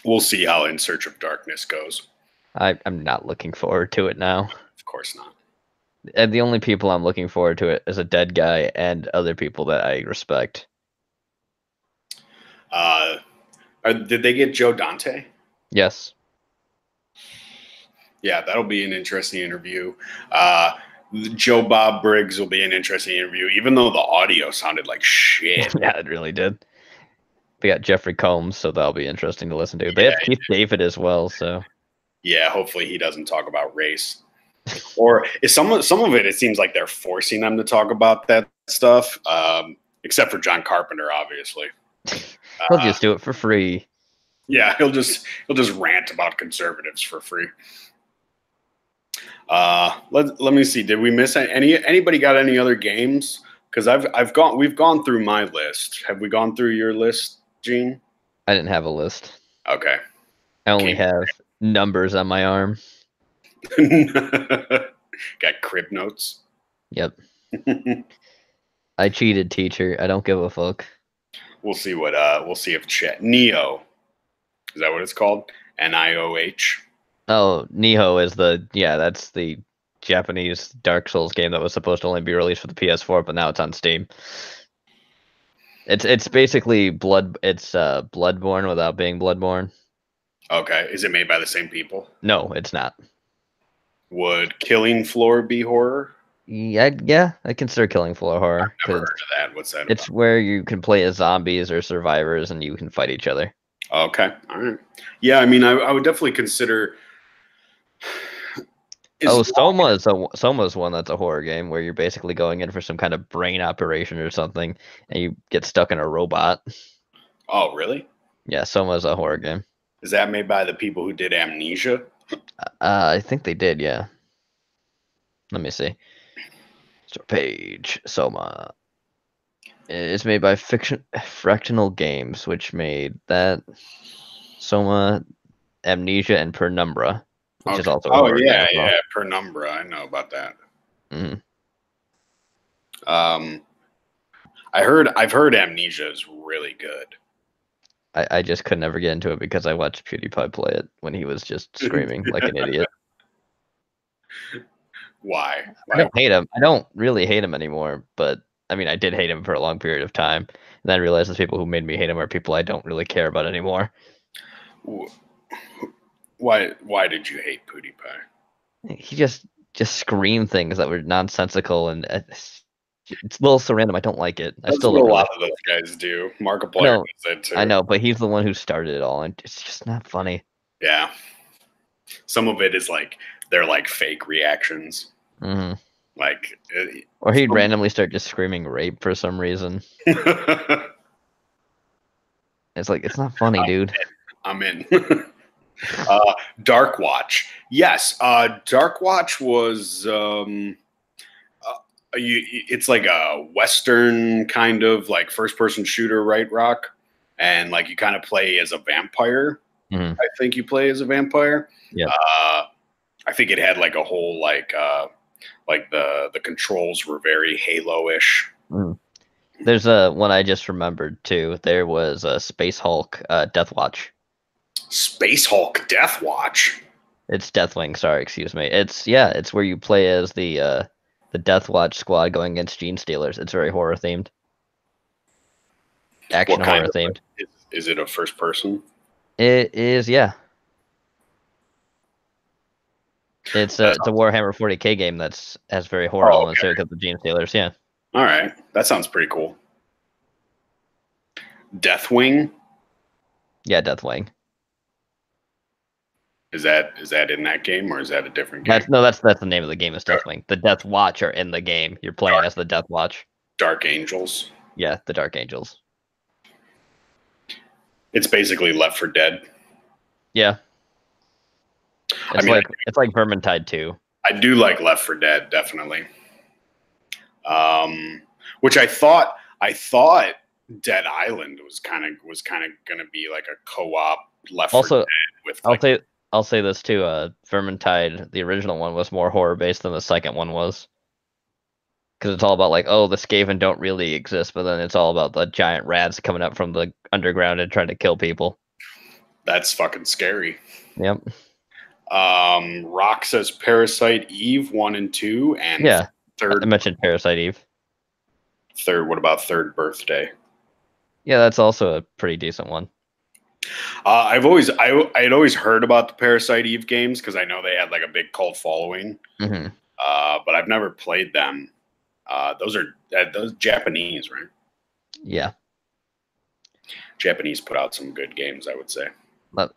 We'll see how In Search of Darkness goes. I'm not looking forward to it now. Of course not. And the only people I'm looking forward to it is a dead guy and other people that I respect. Did they get Joe Dante? Yes. Yeah, that'll be an interesting interview. Joe Bob Briggs will be an interesting interview, even though the audio sounded like shit. Yeah, it really did. They got Jeffrey Combs, so that'll be interesting to listen to. They have Keith David as well, so. Yeah, hopefully he doesn't talk about race. Or some of it seems like they're forcing them to talk about that stuff, except for John Carpenter, obviously. He'll just do it for free. Yeah, he'll just rant about conservatives for free. Let me see. Did we miss anybody got any other games? Because we've gone through my list. Have we gone through your list, Gene? I didn't have a list. Okay. I only have numbers on my arm. Got crib notes. Yep. I cheated, teacher. I don't give a fuck. We'll see if Neo, is that what it's called? NIOH. Oh, Nihon is that's the Japanese Dark Souls game that was supposed to only be released for the PS4, but now it's on Steam. It's basically Bloodborne without being Bloodborne. Okay. Is it made by the same people? No, it's not. Would Killing Floor be horror? Yeah, I consider Killing Floor horror. I've never heard of that. What's that? It's where you can play as zombies or survivors and you can fight each other. Okay. All right. Yeah, I mean, I would definitely consider. Soma's one that's a horror game where you're basically going in for some kind of brain operation or something, and you get stuck in a robot. Oh, really? Yeah, Soma's a horror game. Is that made by the people who did Amnesia? I think they did, yeah. Let me see. Store page, Soma. It's made by Fractional Games, which made that Soma, Amnesia, and Penumbra, which is also a horror game as well. Yeah, Penumbra. I know about that. Mm-hmm. I've heard Amnesia is really good. I just could never get into it because I watched PewDiePie play it when he was just screaming like an idiot. Why? I don't hate him. I don't really hate him anymore, but I mean, I did hate him for a long period of time, and then I realized the people who made me hate him are people I don't really care about anymore. Why did you hate PewDiePie? He just screamed things that were nonsensical, and it's a little so random. I don't like it. That's what a lot of those guys do. Markiplier does that too. I know, but he's the one who started it all, and it's just not funny. Yeah. Some of it is like they're like fake reactions. Mm-hmm. Like, or he'd randomly start just screaming rape for some reason. It's like, it's not funny, dude. I'm in. Dark Watch. Yes. Dark Watch was, it's like a Western kind of like first person shooter, right, Rock? And like you kind of play as a vampire. Mm-hmm. I think you play as a vampire. Yeah. I think it had like a whole like the controls were very Halo-ish. Mm. There's a one I just remembered too. There was a Space Hulk Death Watch. Space Hulk Death Watch. It's Deathwing. Sorry, excuse me. It's where you play as the Death Watch squad going against Gene Stealers. It's very horror themed. Action horror themed. Is it a first person? It is, yeah. It's a Warhammer 40K game has very horror elements to it because of Gene Stealers, yeah. All right, that sounds pretty cool. Deathwing. Yeah, Deathwing. Is that in that game or is that a different game? That's the name of the game is Deathwing. The Death Watch are in the game. You're playing as the Death Watch. Dark Angels. Yeah, the Dark Angels. It's basically Left 4 Dead. Yeah. It's like Vermintide 2. I do like Left 4 Dead, definitely. Which I thought Dead Island was kind of going to be like a co-op Left 4 Dead with. I'll say this too. Vermintide, the original one, was more horror based than the second one was. Because it's all about like, oh, the Skaven don't really exist, but then it's all about the giant rats coming up from the underground and trying to kill people. That's fucking scary. Yep. Rock says Parasite Eve 1 and 2, and yeah, third. I mentioned Parasite Eve. Third. What about Third Birthday? Yeah, that's also a pretty decent one. I had always heard about the Parasite Eve games because I know they had like a big cult following. Mm-hmm. But I've never played them. Those Japanese, right? Yeah. Japanese put out some good games, I would say.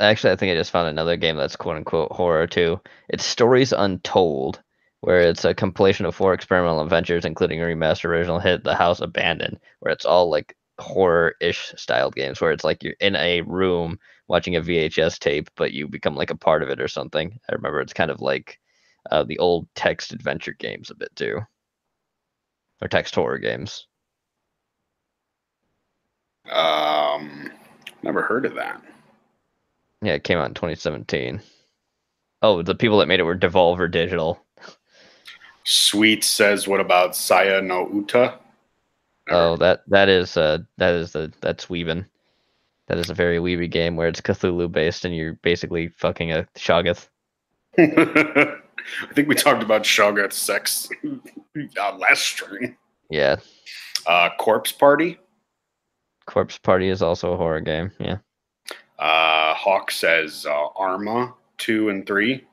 Actually, I think I just found another game that's quote unquote horror too. It's Stories Untold, where it's a compilation of 4 experimental adventures, including a remastered original hit, The House Abandoned, where it's all like horror-ish styled games where it's like you're in a room watching a VHS tape, but you become like a part of it or something. I remember it's kind of like the old text adventure games a bit too, or text horror games. Never heard of that. Yeah, it came out in 2017. Oh, the people that made it were Devolver Digital. Sweet says, "What about Saya no Uta?" Oh, that's Weebin. That is a very weeby game where it's Cthulhu based and you're basically fucking a Shoggoth. I think we talked about Shoggoth sex last stream. Yeah. Corpse Party. Corpse Party is also a horror game. Yeah. Hawk says Arma 2 and 3.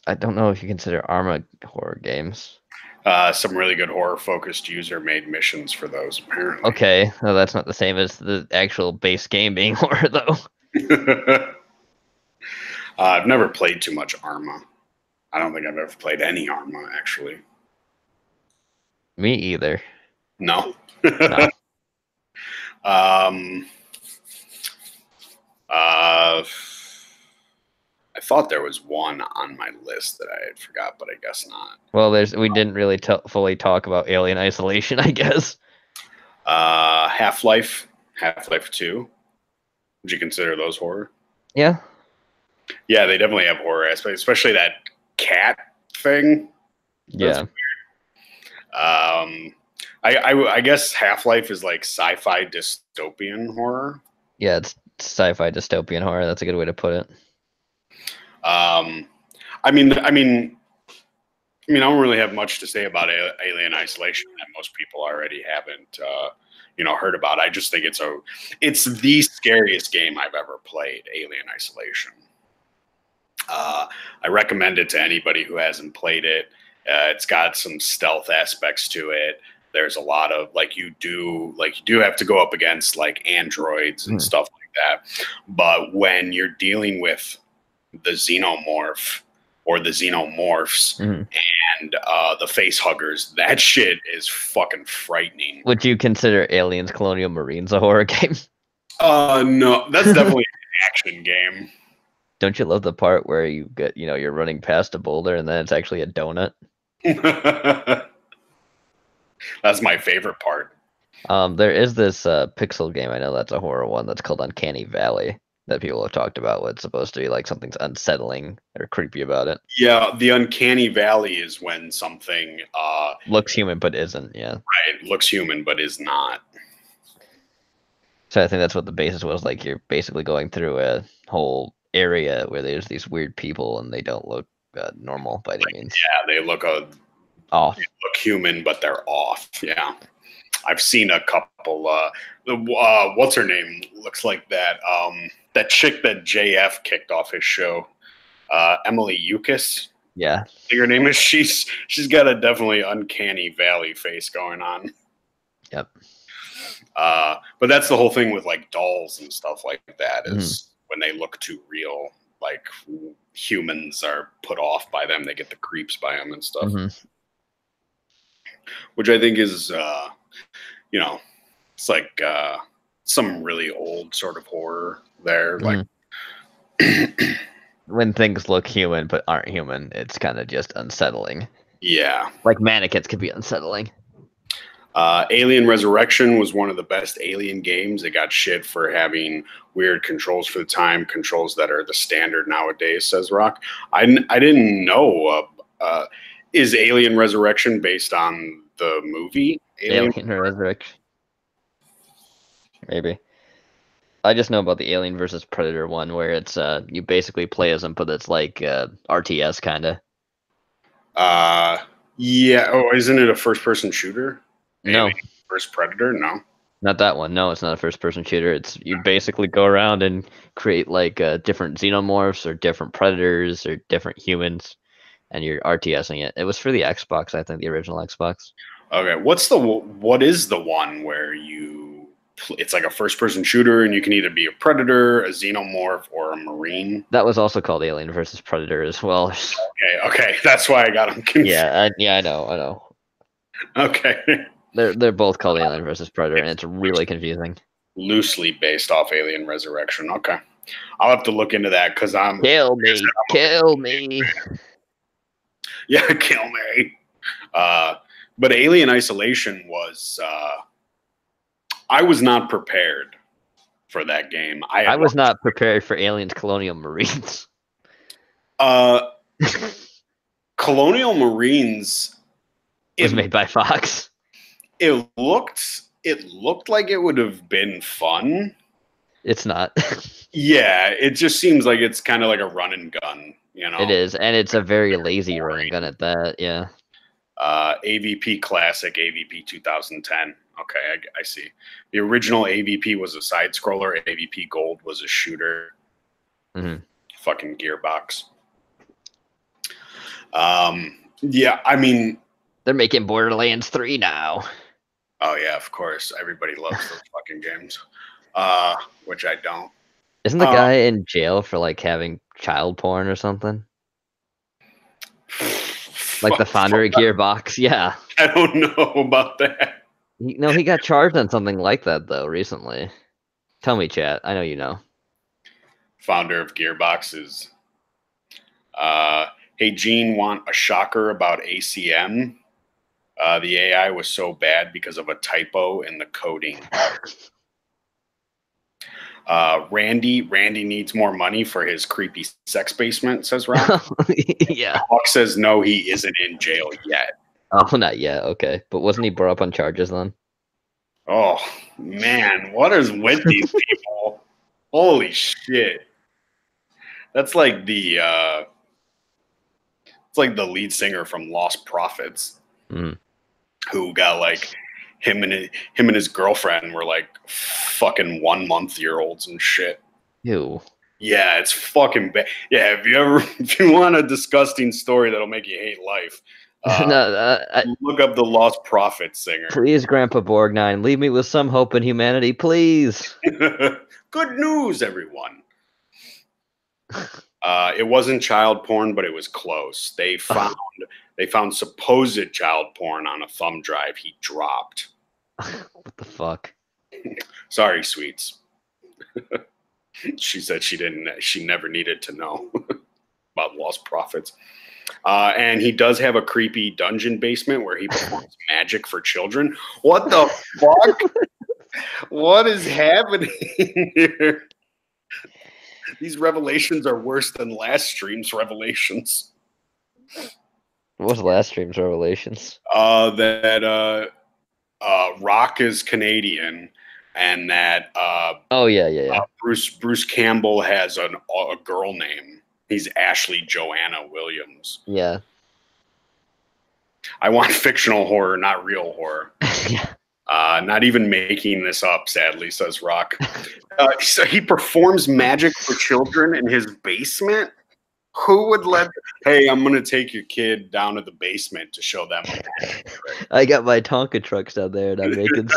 I don't know if you consider Arma horror games. Some really good horror-focused user-made missions for those, apparently. Okay, no, that's not the same as the actual base game being horror, though. I've never played too much Arma. I don't think I've ever played any Arma, actually. Me either. No. No. I thought there was one on my list that I had forgot, but I guess not. Well, we didn't really fully talk about Alien Isolation, I guess. Half-Life, Half-Life 2. Would you consider those horror? Yeah. Yeah, they definitely have horror aspects, especially that cat thing. Yeah. I guess Half-Life is like sci-fi dystopian horror. Yeah, it's sci-fi dystopian horror. That's a good way to put it. I mean, I don't really have much to say about Alien Isolation that most people already haven't, heard about. I just think it's the scariest game I've ever played, Alien Isolation. I recommend it to anybody who hasn't played it. It's got some stealth aspects to it. There's a lot of you do have to go up against like androids and stuff like that. But when you're dealing with the xenomorph or the xenomorphs and the face huggers, that shit is fucking frightening. Would you consider Aliens Colonial Marines a horror game? No, that's definitely an action game. Don't you love the part where you get, you're running past a boulder and then it's actually a donut? That's my favorite part. There is this pixel game, I know that's a horror one, that's called Uncanny Valley that people have talked about. What's supposed to be like something's unsettling or creepy about it. Yeah, the Uncanny Valley is when something looks human but isn't. Yeah, right. Looks human but is not. So I think that's what the basis was. Like you're basically going through a whole area where there's these weird people and they don't look normal by any means. Yeah, they look off. They look human, but they're off. Yeah, I've seen a couple. What's her name? Looks like that. That chick that JF kicked off his show, Emily Eucas. Yeah, I think her name is. She's got a definitely Uncanny Valley face going on. Yep. But that's the whole thing with like dolls and stuff like that is when they look too real, like humans are put off by them. They get the creeps by them and stuff, which I think is, it's like some really old sort of horror there. Like when things look human but aren't human, it's kind of just unsettling. Yeah. Like mannequins could be unsettling. Alien Resurrection was one of the best Alien games. It got shit for having weird controls for the time, controls that are the standard nowadays, says Rock. I didn't know. Is Alien Resurrection based on the movie? Alien Resurrection? Maybe. I just know about the Alien versus Predator one where it's you basically play as them, but it's like RTS kind of. Yeah. Oh, isn't it a first-person shooter? No. Alien vs. Predator? No. Not that one. No, it's not a first-person shooter. It's you basically go around and create like different xenomorphs or different predators or different humans, and you're RTSing it. It was for the Xbox, I think, the original Xbox. Okay. What is the one where it's like a first-person shooter and you can either be a predator, a xenomorph, or a marine? That was also called Alien versus Predator as well. Okay. That's why I got them confused. Yeah, I know. Okay. They're both called Alien versus Predator, and it's really confusing. Loosely based off Alien Resurrection. Okay, I'll have to look into that because kill me. Yeah, kill me. But Alien Isolation was. I was not prepared for that game. I was not prepared for Aliens Colonial Marines. Colonial Marines. It was made by Fox. It looked like it would have been fun. It's not. Yeah, it just seems like it's kind of like a run and gun, It is, and it's a very lazy run and gun at that, yeah. AVP Classic, AVP 2010. Okay, I see. The original AVP was a side scroller. AVP Gold was a shooter. Fucking Gearbox. Yeah, I mean, they're making Borderlands 3 now. Oh yeah, of course. Everybody loves those fucking games. Which I don't. Isn't the guy in jail for like having child porn or something? Like the founder of Gearbox, yeah. I don't know about that. No, he got charged on something like that though recently. Tell me, chat. I know you know. Founder of Gearbox is. Hey, Gene, want a shocker about ACM? The AI was so bad because of a typo in the coding. Randy needs more money for his creepy sex basement, says Rock. Yeah. Hawk says no, he isn't in jail yet. Oh, not yet. Okay. But wasn't he brought up on charges then? Oh, man. What is with these people? Holy shit. That's like the it's like the lead singer from Lost Prophets, who got like him and his girlfriend were like fucking 1 month-year-olds and shit. Ew. Yeah, it's fucking bad. Yeah, if you want a disgusting story that'll make you hate life, look up the Lost Prophets singer. Please, Grandpa Borgnine, leave me with some hope in humanity, please. Good news, everyone. It wasn't child porn, but it was close. They found supposed child porn on a thumb drive he dropped. What the fuck? Sorry, sweets. She said she never needed to know about Lost Prophets. And he does have a creepy dungeon basement where he performs magic for children. What the fuck? What is happening here? These revelations are worse than last stream's revelations. What was last stream's revelations? That Rock is Canadian, and that Bruce Campbell has a girl name. He's Ashley Joanna Williams. Yeah. I want fictional horror, not real horror. Yeah. Not even making this up, sadly, says Rock. So he performs magic for children in his basement? Who would let... Hey, I'm going to take your kid down to the basement to show them. I got my Tonka trucks down there, and I'm making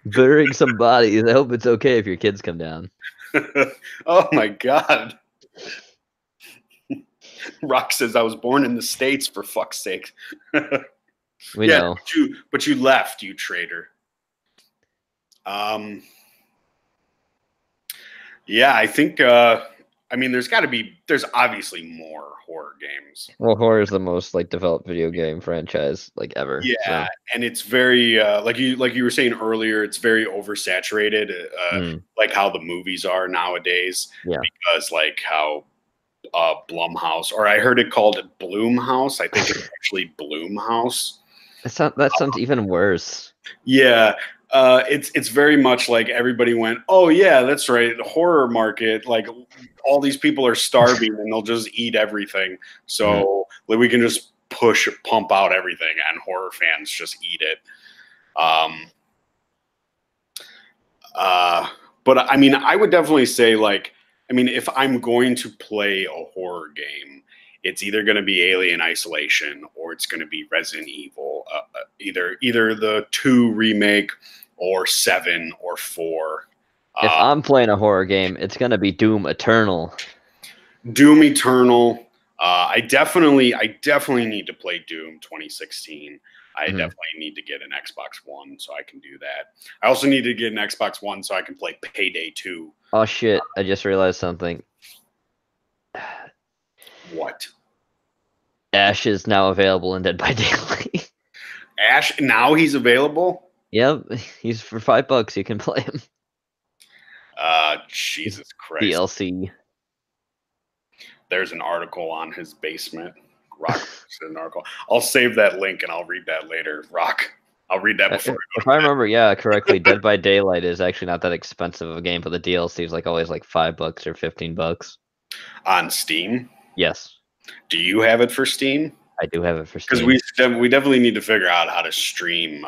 burying some bodies. I hope it's okay if your kids come down. Oh, my God. Rock says, I was born in the States, for fuck's sake. We know. But you left, you traitor. Yeah, I think, there's obviously more horror games. Well, horror is the most developed video game franchise ever. Yeah, so. And it's very like you were saying earlier, it's very oversaturated, like how the movies are nowadays. Yeah, because how Blumhouse, or I heard it called Bloomhouse. I think it's actually Bloomhouse. That sounds even worse. Yeah. It's very much like everybody went, oh yeah, that's right, the horror market, all these people are starving and they'll just eat everything, so we can just pump out everything and horror fans just eat it. But I mean, I would definitely say if I'm going to play a horror game, it's either going to be Alien Isolation or it's going to be Resident Evil, either the 2 remake or 7 or 4. If I'm playing a horror game, it's going to be Doom Eternal. Doom Eternal. I definitely need to play Doom 2016. I definitely need to get an Xbox One so I can do that. I also need to get an Xbox One so I can play Payday 2. Oh shit, I just realized something. What? Ash is now available in Dead by Daylight. Ash, now he's available? Yep, he's for $5. You can play him. Jesus Christ. DLC. There's an article on his basement. Rock an article. I'll save that link and I'll read that later. Rock. I'll read that before. If I remember, correctly, Dead by Daylight is actually not that expensive of a game, but the DLC is always $5 or $15. On Steam? Yes. Do you have it for Steam? I do have it for Steam. Because we definitely need to figure out how to stream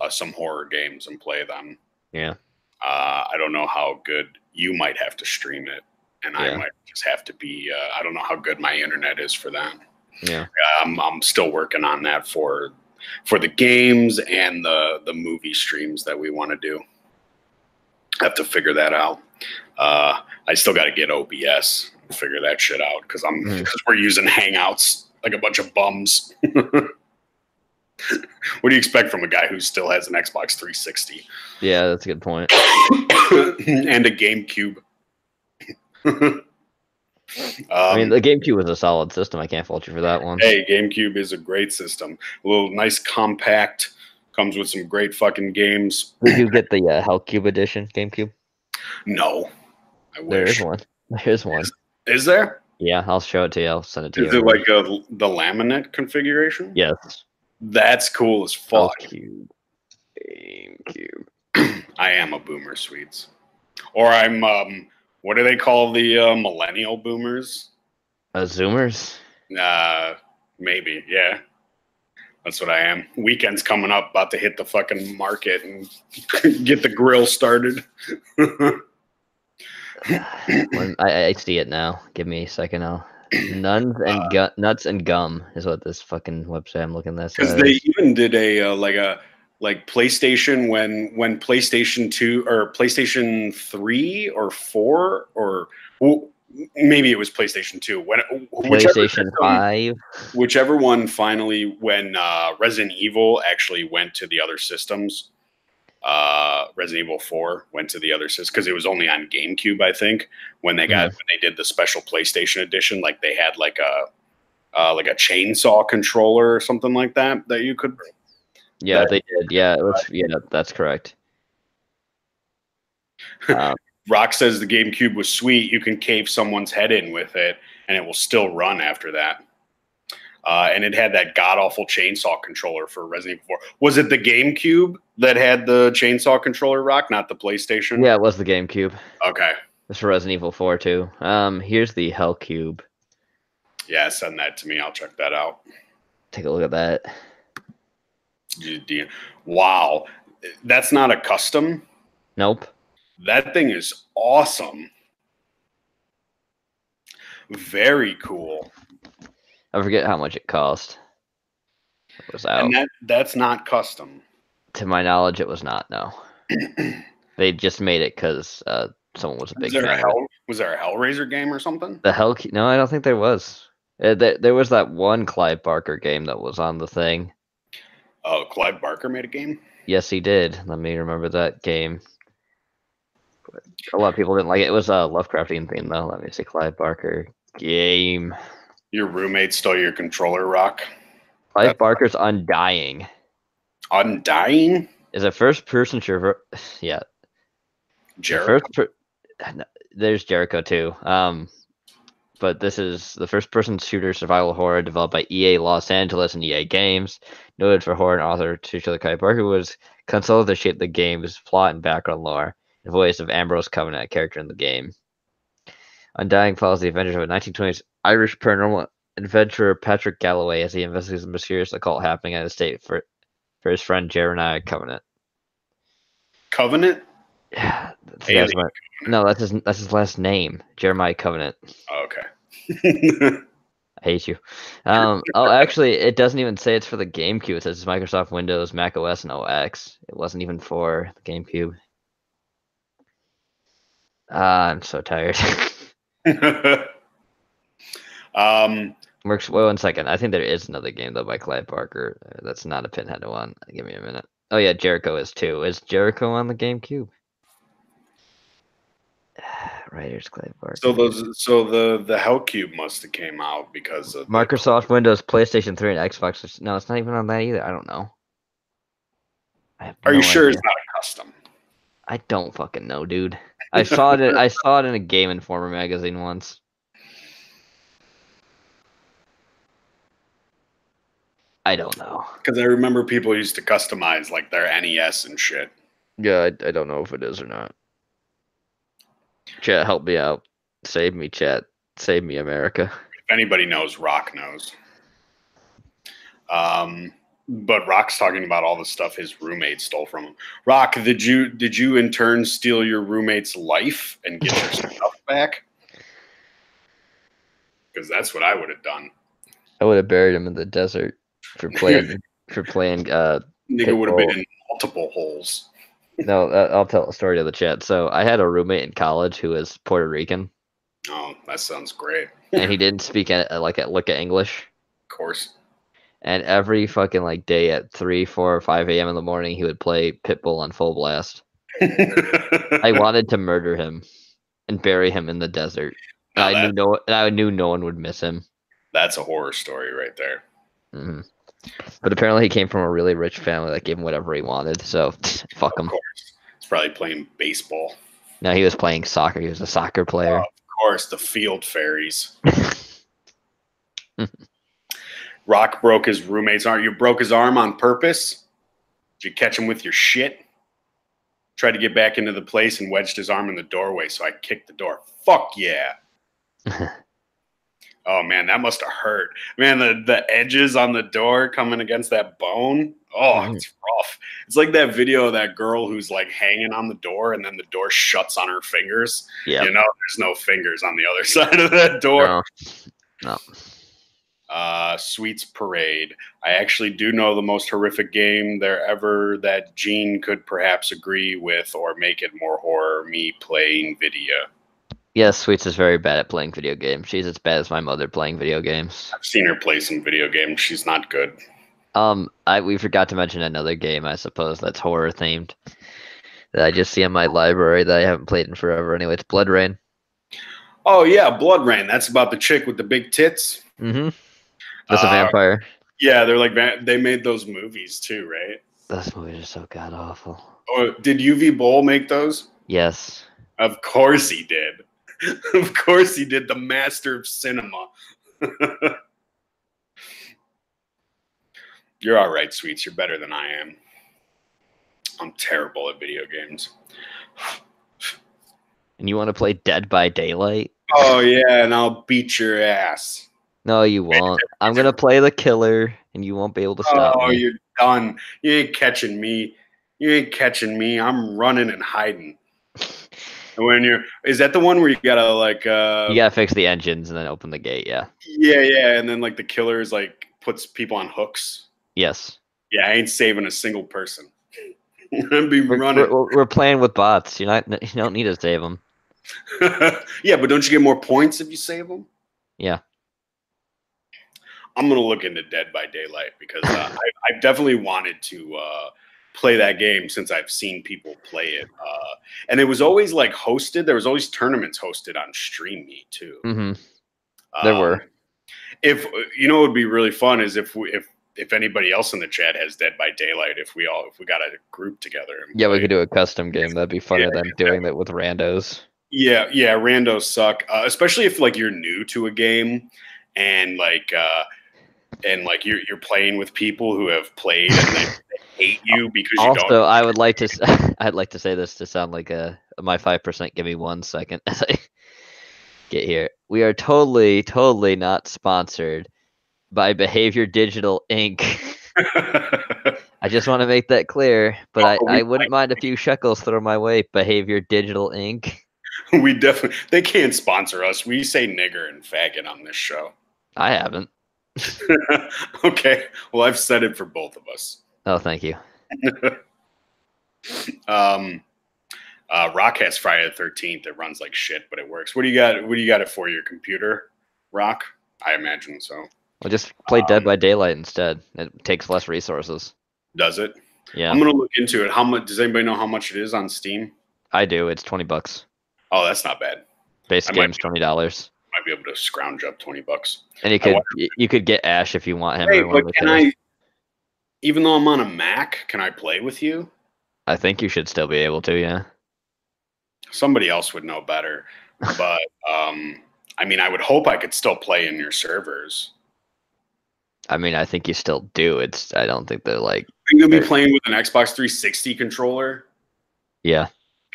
some horror games and play them. Yeah. I don't know how good you might have to stream it, and I might just have to be. I don't know how good my internet is for that. Yeah. I'm still working on that for the games and the movie streams that we want to do. I have to figure that out. I still got to get OBS and figure that shit out because we're using Hangouts like a bunch of bums. What do you expect from a guy who still has an Xbox 360? Yeah, that's a good point. And a GameCube. I mean, the GameCube was a solid system. I can't fault you for that one. Hey, GameCube is a great system. A little nice, compact. Comes with some great fucking games. Did you get the Hellcube edition GameCube? No, I wish. There is one. There is one. Is there? Yeah, I'll show it to you. I'll send it to you. Is it like the laminate configuration? Yes. That's cool as fuck. Hellcube. GameCube. I am a boomer, sweets. Or I'm, what do they call the millennial boomers? Zoomers? Maybe, yeah. That's what I am. Weekend's coming up, about to hit the fucking market and get the grill started. I see it now. Give me a second now. Nuts and gum is what this fucking website I'm looking at. Because they even did a like PlayStation when PlayStation 2 or PlayStation 3 or 4 or maybe it was PlayStation 2 when PlayStation 5, whichever one finally when Resident Evil actually went to the other systems. Resident Evil 4 went to the other systems because it was only on GameCube, I think, when they did the special PlayStation edition. Like they had like a chainsaw controller or something like that you could. Yeah, they did. Yeah, that's correct. Rock says the GameCube was sweet. You can cave someone's head in with it, and it will still run after that. And it had that god-awful chainsaw controller for Resident Evil 4. Was it the GameCube that had the chainsaw controller, Rock, not the PlayStation? Yeah, it was the GameCube. Okay. It's for Resident Evil 4, too. Here's the Hellcube. Yeah, send that to me. I'll check that out. Take a look at that. Wow. That's not a custom? Nope. That thing is awesome. Very cool. I forget how much it cost. It was out. And that's not custom. To my knowledge, it was not, no. They just made it because someone was a big fan. Was there a Hellraiser game or something? No, I don't think there was. There was that one Clive Barker game that was on the thing. Oh, Clive Barker made a game? Yes, he did. Let me remember that game. But a lot of people didn't like it. It was a Lovecraftian theme, though. Let me see. Clive Barker game. Your roommate stole your controller, Rock? Clive Barker's Undying. Undying? Is a first-person shooter. Yeah. Jericho? There's Jericho, too. But this is the first-person shooter survival horror developed by EA Los Angeles and EA Games. Noted for horror and author Tushila Kai Barker was consulted to shape the game's plot and background lore. The voice of Ambrose Covenant, a character in the game. Undying follows the adventures of a 1920s Irish paranormal adventurer Patrick Galloway as he investigates a mysterious occult happening at his estate for his friend Jeremiah Covenant. Covenant? Yeah, no, that's his last name, Jeremiah Covenant. Oh, okay. I hate you. Actually, it doesn't even say it's for the GameCube. It says it's Microsoft Windows, Mac OS, and OX. It wasn't even for the GameCube. I'm so tired. Wait 1 second. I think there is another game though by Clive Barker. That's not a Pinhead one. Give me a minute. Oh yeah, Jericho is too. Is Jericho on the GameCube? Right, here's Clive Barker. So the Hellcube must have came out because of Microsoft Windows, PlayStation 3, and Xbox. No, it's not even on that either. I don't know. Are you sure it's not a custom? I don't fucking know, dude. I saw it. I saw it in a Game Informer magazine once. I don't know. Because I remember people used to customize like their NES and shit. Yeah, I don't know if it is or not. Chat, help me out. Save me, chat. Save me, America. If anybody knows, Rock knows. But Rock's talking about all the stuff his roommate stole from him. Rock, did you in turn steal your roommate's life and get your stuff back? Because that's what I would have done. I would have buried him in the desert for playing. Nigga would have been in multiple holes. No, I'll tell a story to the chat. So I had a roommate in college who was Puerto Rican. Oh, that sounds great. And he didn't speak lick English. Of course. And every fucking day at 3, 4, or 5 a.m. in the morning, he would play Pitbull on full blast. I wanted to murder him and bury him in the desert. I knew no one would miss him. That's a horror story right there. Mm-hmm. But apparently he came from a really rich family that gave him whatever he wanted. So fuck him. Of course, he's probably playing baseball. No, he was playing soccer. He was a soccer player. Of course, the field fairies. Rock broke his roommate's arm. You broke his arm on purpose? Did you catch him with your shit? Tried to get back into the place and wedged his arm in the doorway, so I kicked the door. Fuck yeah. Oh, man, that must have hurt. Man, the edges on the door coming against that bone. Oh, it's rough. It's like that video of that girl who's like hanging on the door and then the door shuts on her fingers. Yeah. You know, there's no fingers on the other side of that door. No. Sweets Parade. I actually do know the most horrific game there ever that Gene could perhaps agree with or make it more horror, me playing video. Yes, Sweets is very bad at playing video games. She's as bad as my mother playing video games. I've seen her play some video games. She's not good. We forgot to mention another game, I suppose, that's horror themed that I just see in my library that I haven't played in forever. Anyway, it's Blood Rain. Oh yeah, Blood Rain. That's about the chick with the big tits. Mm-hmm. That's a vampire. Yeah, they're like they made those movies too, right? Those movies are so god awful. Oh, did UV Bowl make those? Yes. Of course he did. Of course he did. The master of cinema. You're all right, Sweets. You're better than I am. I'm terrible at video games. And you want to play Dead by Daylight? Oh, yeah, and I'll beat your ass. No, you won't. I'm going to play the killer, and you won't be able to stop me. Oh, you're done. You ain't catching me. You ain't catching me. I'm running and hiding. Is that the one where you gotta like you gotta fix the engines and then open the gate? Yeah. Yeah, and then like the killer is like puts people on hooks. Yes. Yeah, I ain't saving a single person. I'd be running. We're playing with bots. You don't need to save them. Yeah, but don't you get more points if you save them? Yeah. I'm gonna look into Dead by Daylight because I definitely wanted to play that game since I've seen people play it. And it was always like hosted. There was always tournaments hosted on Stream Meet too. Mm-hmm. There were. If you know, what would be really fun is if anybody else in the chat has Dead by Daylight. If we got a group together. Yeah, we could do a custom game. That'd be funner than doing that with randos. Yeah, randos suck, especially if like you're new to a game and like you're playing with people who have played and they hate you because you don't. Also, I'd like to say this to sound like my 5%. Give me 1 second as I get here. We are totally not sponsored by Behavior Digital Inc. I just want to make that clear, but I wouldn't mind a few shekels thrown my way. Behavior Digital Inc. We definitely, they can't sponsor us. We say nigger and faggot on this show. I haven't. Okay, well, I've said it for both of us. Oh, thank you. Rock has Friday the 13th. It runs like shit, but it works. What do you got? What do you got it for your computer, Rock? I imagine so. Well, just play Dead by Daylight instead. It takes less resources. Does it? Yeah. I'm gonna look into it. How much? Does anybody know how much it is on Steam? I do. It's $20. Oh, that's not bad. Base game's $20. Might be able to scrounge up $20. And you could get Ash if you want him. Hey, but can I? Even though I'm on a Mac, can I play with you? I think you should still be able to. Yeah. Somebody else would know better, but I mean, I would hope I could still play in your servers. I mean, I think you still do. I don't think they're like. Are you gonna be playing with an Xbox 360 controller? Yeah.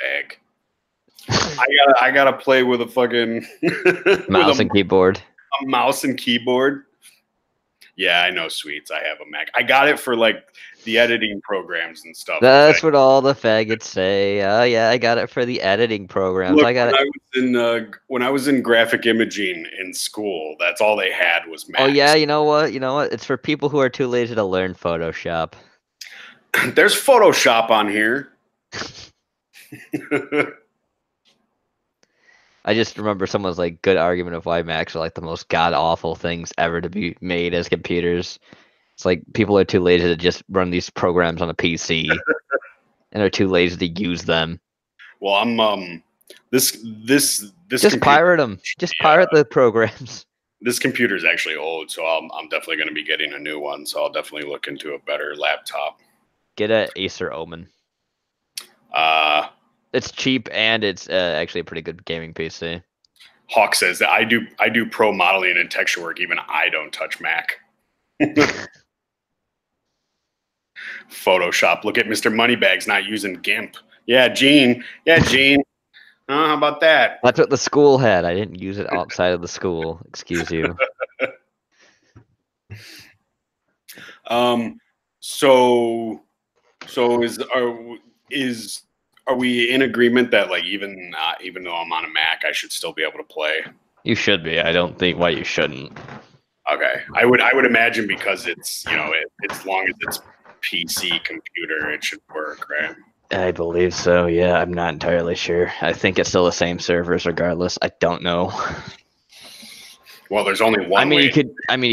Bag. I gotta play with a fucking mouse and keyboard. A mouse and keyboard. Yeah, I know, Sweets. I have a Mac. I got it for like the editing programs and stuff. That's what all the faggots say. Oh yeah, I got it for the editing programs. Look, I got it. When I was in graphic imaging in school, that's all they had was Macs. Oh yeah, you know what? It's for people who are too lazy to learn Photoshop. There's Photoshop on here. I just remember someone's like good argument of why Macs are like the most god awful things ever to be made as computers. It's like people are too lazy to just run these programs on a PC and are too lazy to use them. Well, This just pirate them. Just pirate the programs. This computer is actually old, so I'm definitely going to be getting a new one. So I'll definitely look into a better laptop. Get an Acer Omen. It's cheap and it's actually a pretty good gaming PC. Hawk says that I do pro modeling and texture work. Even I don't touch Mac. Photoshop. Look at Mr. Moneybags not using GIMP. Yeah, Gene. How about that? That's what the school had. I didn't use it outside of the school. Excuse you. So are we in agreement that like even though I'm on a Mac, I should still be able to play? You should be. I don't think why you shouldn't. Okay, I would imagine because it's as long as it's PC computer, it should work, right? I believe so. Yeah, I'm not entirely sure. I think it's still the same servers, regardless. I don't know. Well, there's only one. You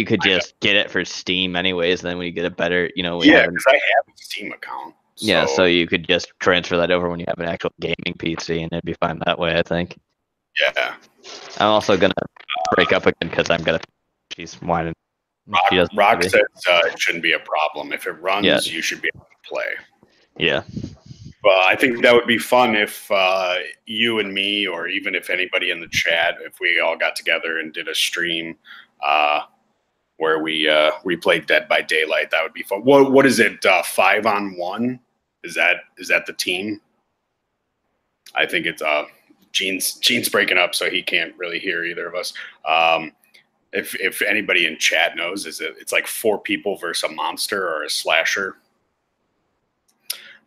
could just get it for Steam, anyways. And then when you get a better, yeah, because I have a Steam account. So. Yeah, so you could just transfer that over when you have an actual gaming PC, and it'd be fine that way, I think. Yeah. I'm also gonna break up again because I'm gonna. She's whining. Rock says it shouldn't be a problem if it runs. You should be able to play. Yeah. Well, I think that would be fun if you and me, or even if anybody in the chat, if we all got together and did a stream where we played Dead by Daylight. That would be fun. What is it? 5-on-1? Is that the team? I think it's Gene's breaking up, so he can't really hear either of us. If anybody in chat knows, it's like 4 people versus a monster or a slasher.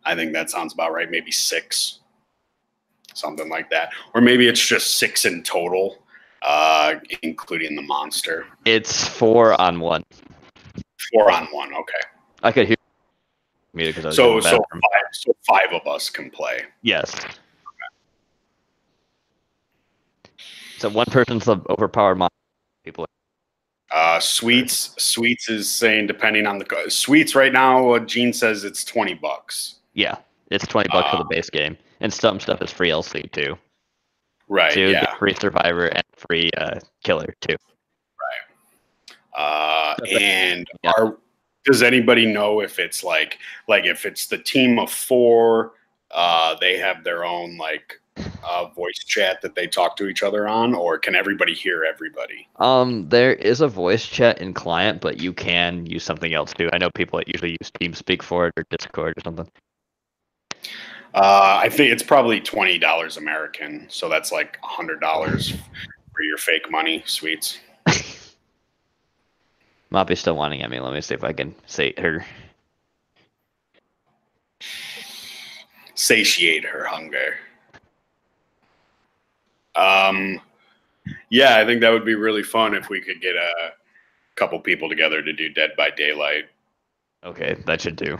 I think that sounds about right. Maybe 6, something like that. Or maybe it's just 6 in total, including the monster. It's 4-on-1. 4-on-1. Okay. I could hear me because I was so 5 of us can play. Yes. Okay. So one person's the overpowered monster. People. Sweets is saying depending on the Sweets right now. Gene says it's $20. Yeah, it's $20 for the base game, and some stuff is free LC too. Right. So you get free Survivor and free Killer too. Right. Does anybody know if it's like if it's the team of 4, they have their own voice chat that they talk to each other on, or can everybody hear everybody? There is a voice chat in client, but you can use something else too. I know people that usually use TeamSpeak for it or Discord or something. I think it's probably $20 American, so that's like $100 for your fake money, Sweets. Moppy's still whining at me. Let me see if I can sate her. Satiate her hunger. Yeah, I think that would be really fun if we could get a couple people together to do Dead by Daylight. Okay, that should do.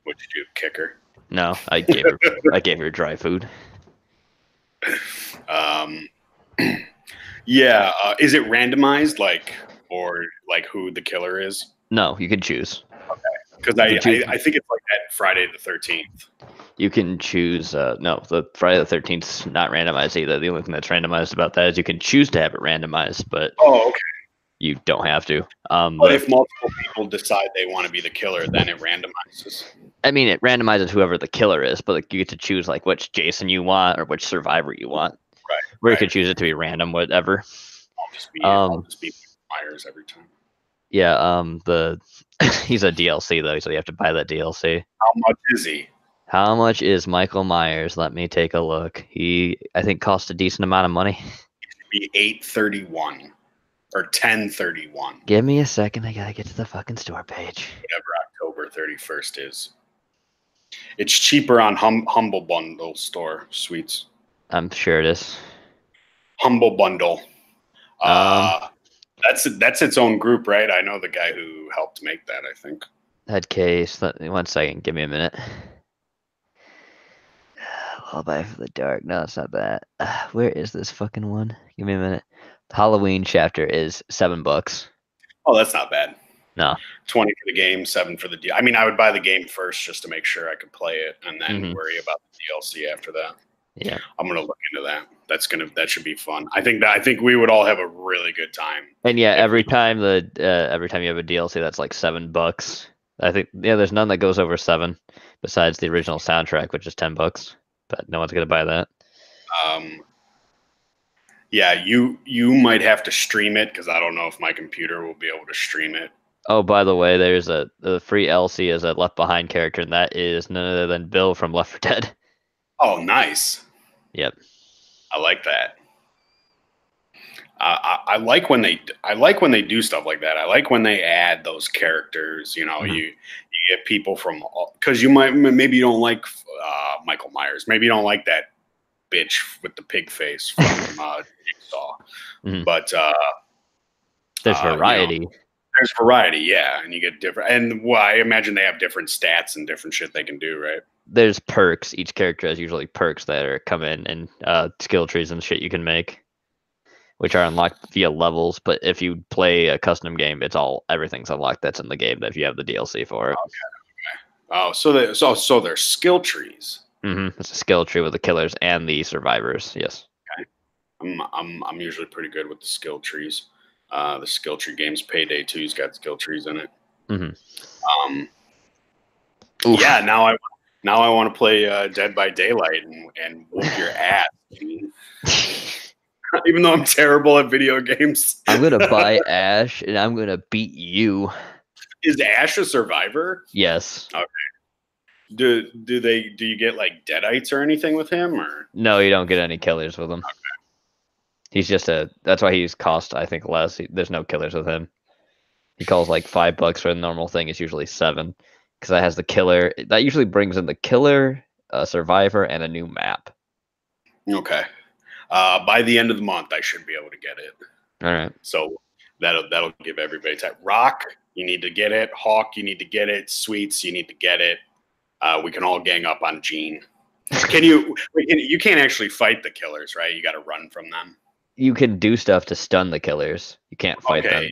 What'd you do, kicker? No, I gave her dry food. Yeah, is it randomized, or who the killer is? No, you can choose. Okay, because I think it's like that Friday the 13th. You can choose. No, the Friday the 13th is not randomized either. The only thing that's randomized about that is you can choose to have it randomized, but okay. You don't have to. But if multiple people decide they want to be the killer, then it randomizes. I mean, it randomizes whoever the killer is, but you get to choose which Jason you want or which survivor you want. Right. Where you could choose it to be random, whatever. I'll just be Myers every time. Yeah. He's a DLC though, so you have to buy that DLC. How much is he? How much is Michael Myers? Let me take a look. I think costs a decent amount of money. It should be $8.31 or $10.31. Give me a second. I gotta get to the fucking store page. Whatever October 31st is. It's cheaper on Humble Bundle store, Sweets. I'm sure it is. Humble Bundle. That's its own group, right? I know the guy who helped make that, I think. That case. One second. Give me a minute. Lullaby for the Dark. No, it's not that. Where is this fucking one? Give me a minute. The Halloween chapter is $7. Oh, that's not bad. No. 20 for the game, 7 for the DLC. I mean, I would buy the game first just to make sure I could play it, and then worry about the DLC after that. Yeah, I'm gonna look into that. That should be fun. I think we would all have a really good time. And yeah, every time you have a DLC that's like $7. I think there's none that goes over 7 besides the original soundtrack, which is $10, but no one's gonna buy that. Yeah, you might have to stream it because I don't know if my computer will be able to stream it. Oh, by the way, there's the free LC is a Left Behind character, and that is none other than Bill from Left 4 Dead. Oh, nice. Yep. I like that. I like when they do stuff like that. I like when they add those characters. You know, you get people from, because maybe you don't like Michael Myers. Maybe you don't like that bitch with the pig face from Jigsaw. But there's variety. You know, there's variety, yeah, and you get different. And I imagine they have different stats and different shit they can do, right? There's perks. Each character has usually perks that come in and skill trees and shit you can make, which are unlocked via levels. But if you play a custom game, everything's unlocked that's in the game if you have the DLC for it. Okay. Oh, so there's skill trees. It's a skill tree with the killers and the survivors. Yes. Okay. I'm usually pretty good with the skill trees. The skill tree games, Payday 2's got skill trees in it. Yeah. Now I want to play Dead by Daylight and whoop your ass. Even though I'm terrible at video games. I'm gonna buy Ash and I'm gonna beat you. Is Ash a survivor? Yes. Okay. Do you get like deadites or anything with him, or no? You don't get any killers with him. Okay. He's just that's why he's cost, I think, less. There's no killers with him. He calls like $5 for the normal thing. It's usually 7 because that has the killer. That usually brings in the killer, a survivor, and a new map. Okay. By the end of the month, I should be able to get it. All right. So that'll give everybody time. Rock, you need to get it. Hawk, you need to get it. Sweets, you need to get it. We can all gang up on Gene. You can't actually fight the killers, right? You got to run from them. You can do stuff to stun the killers. You can't fight them.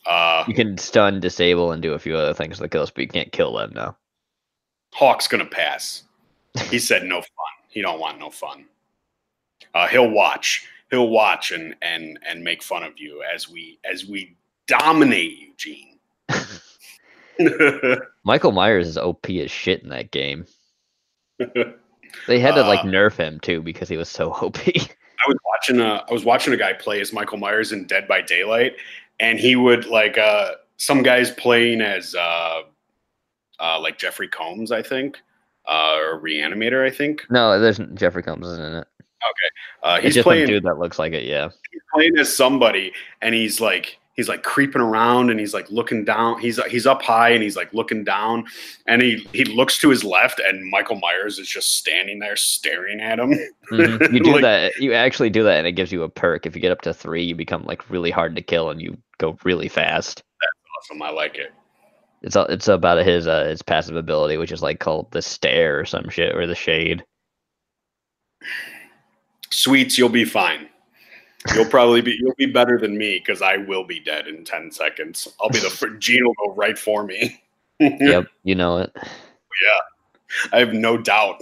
Yeah. You can stun, disable, and do a few other things to the killers, but you can't kill them now. Hawk's gonna pass. He said no fun. He don't want no fun. He'll watch. He'll watch and make fun of you as we dominate you, Gene. Michael Myers is OP as shit in that game. They had to nerf him too because he was so OP. I was watching a guy play as Michael Myers in Dead by Daylight, and he would some guys playing as like Jeffrey Combs, I think, or Reanimator, I think. No, there's Jeffrey Combs isn't in it. Okay, he's just playing a dude that looks like it. Yeah, he's playing as somebody, and he's like creeping around, and he's like looking down. He's up high, and he's like looking down, and he looks to his left, and Michael Myers is just standing there staring at him. You do that. You actually do that, and it gives you a perk. If you get up to 3, you become like really hard to kill, and you go really fast. That's awesome. I like it. It's about his passive ability, which is like called the stare or some shit, or the shade. Sweets, you'll be fine. You'll be better than me because I will be dead in 10 seconds. I'll be Gene will go right for me. Yep, you know it. Yeah, I have no doubt.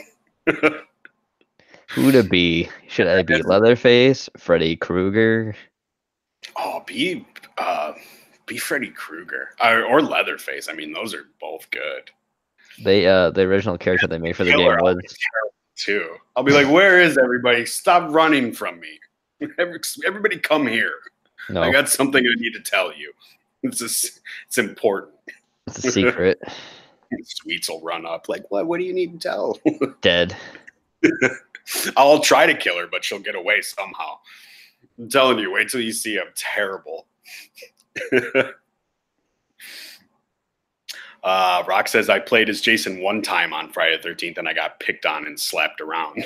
Who to be? Should I be Leatherface, Freddy Krueger? Oh, be Freddy Krueger or Leatherface. I mean, those are both good. The original character they made for the game was too. I'll be like, where is everybody? Stop running from me. Everybody come here. No. I got something I need to tell you. It's important. It's a secret. Sweets will run up like, what do you need to tell? Dead. I'll try to kill her, but she'll get away somehow. I'm telling you, wait till you see I'm terrible. Rock says, I played as Jason one time on Friday the 13th, and I got picked on and slapped around.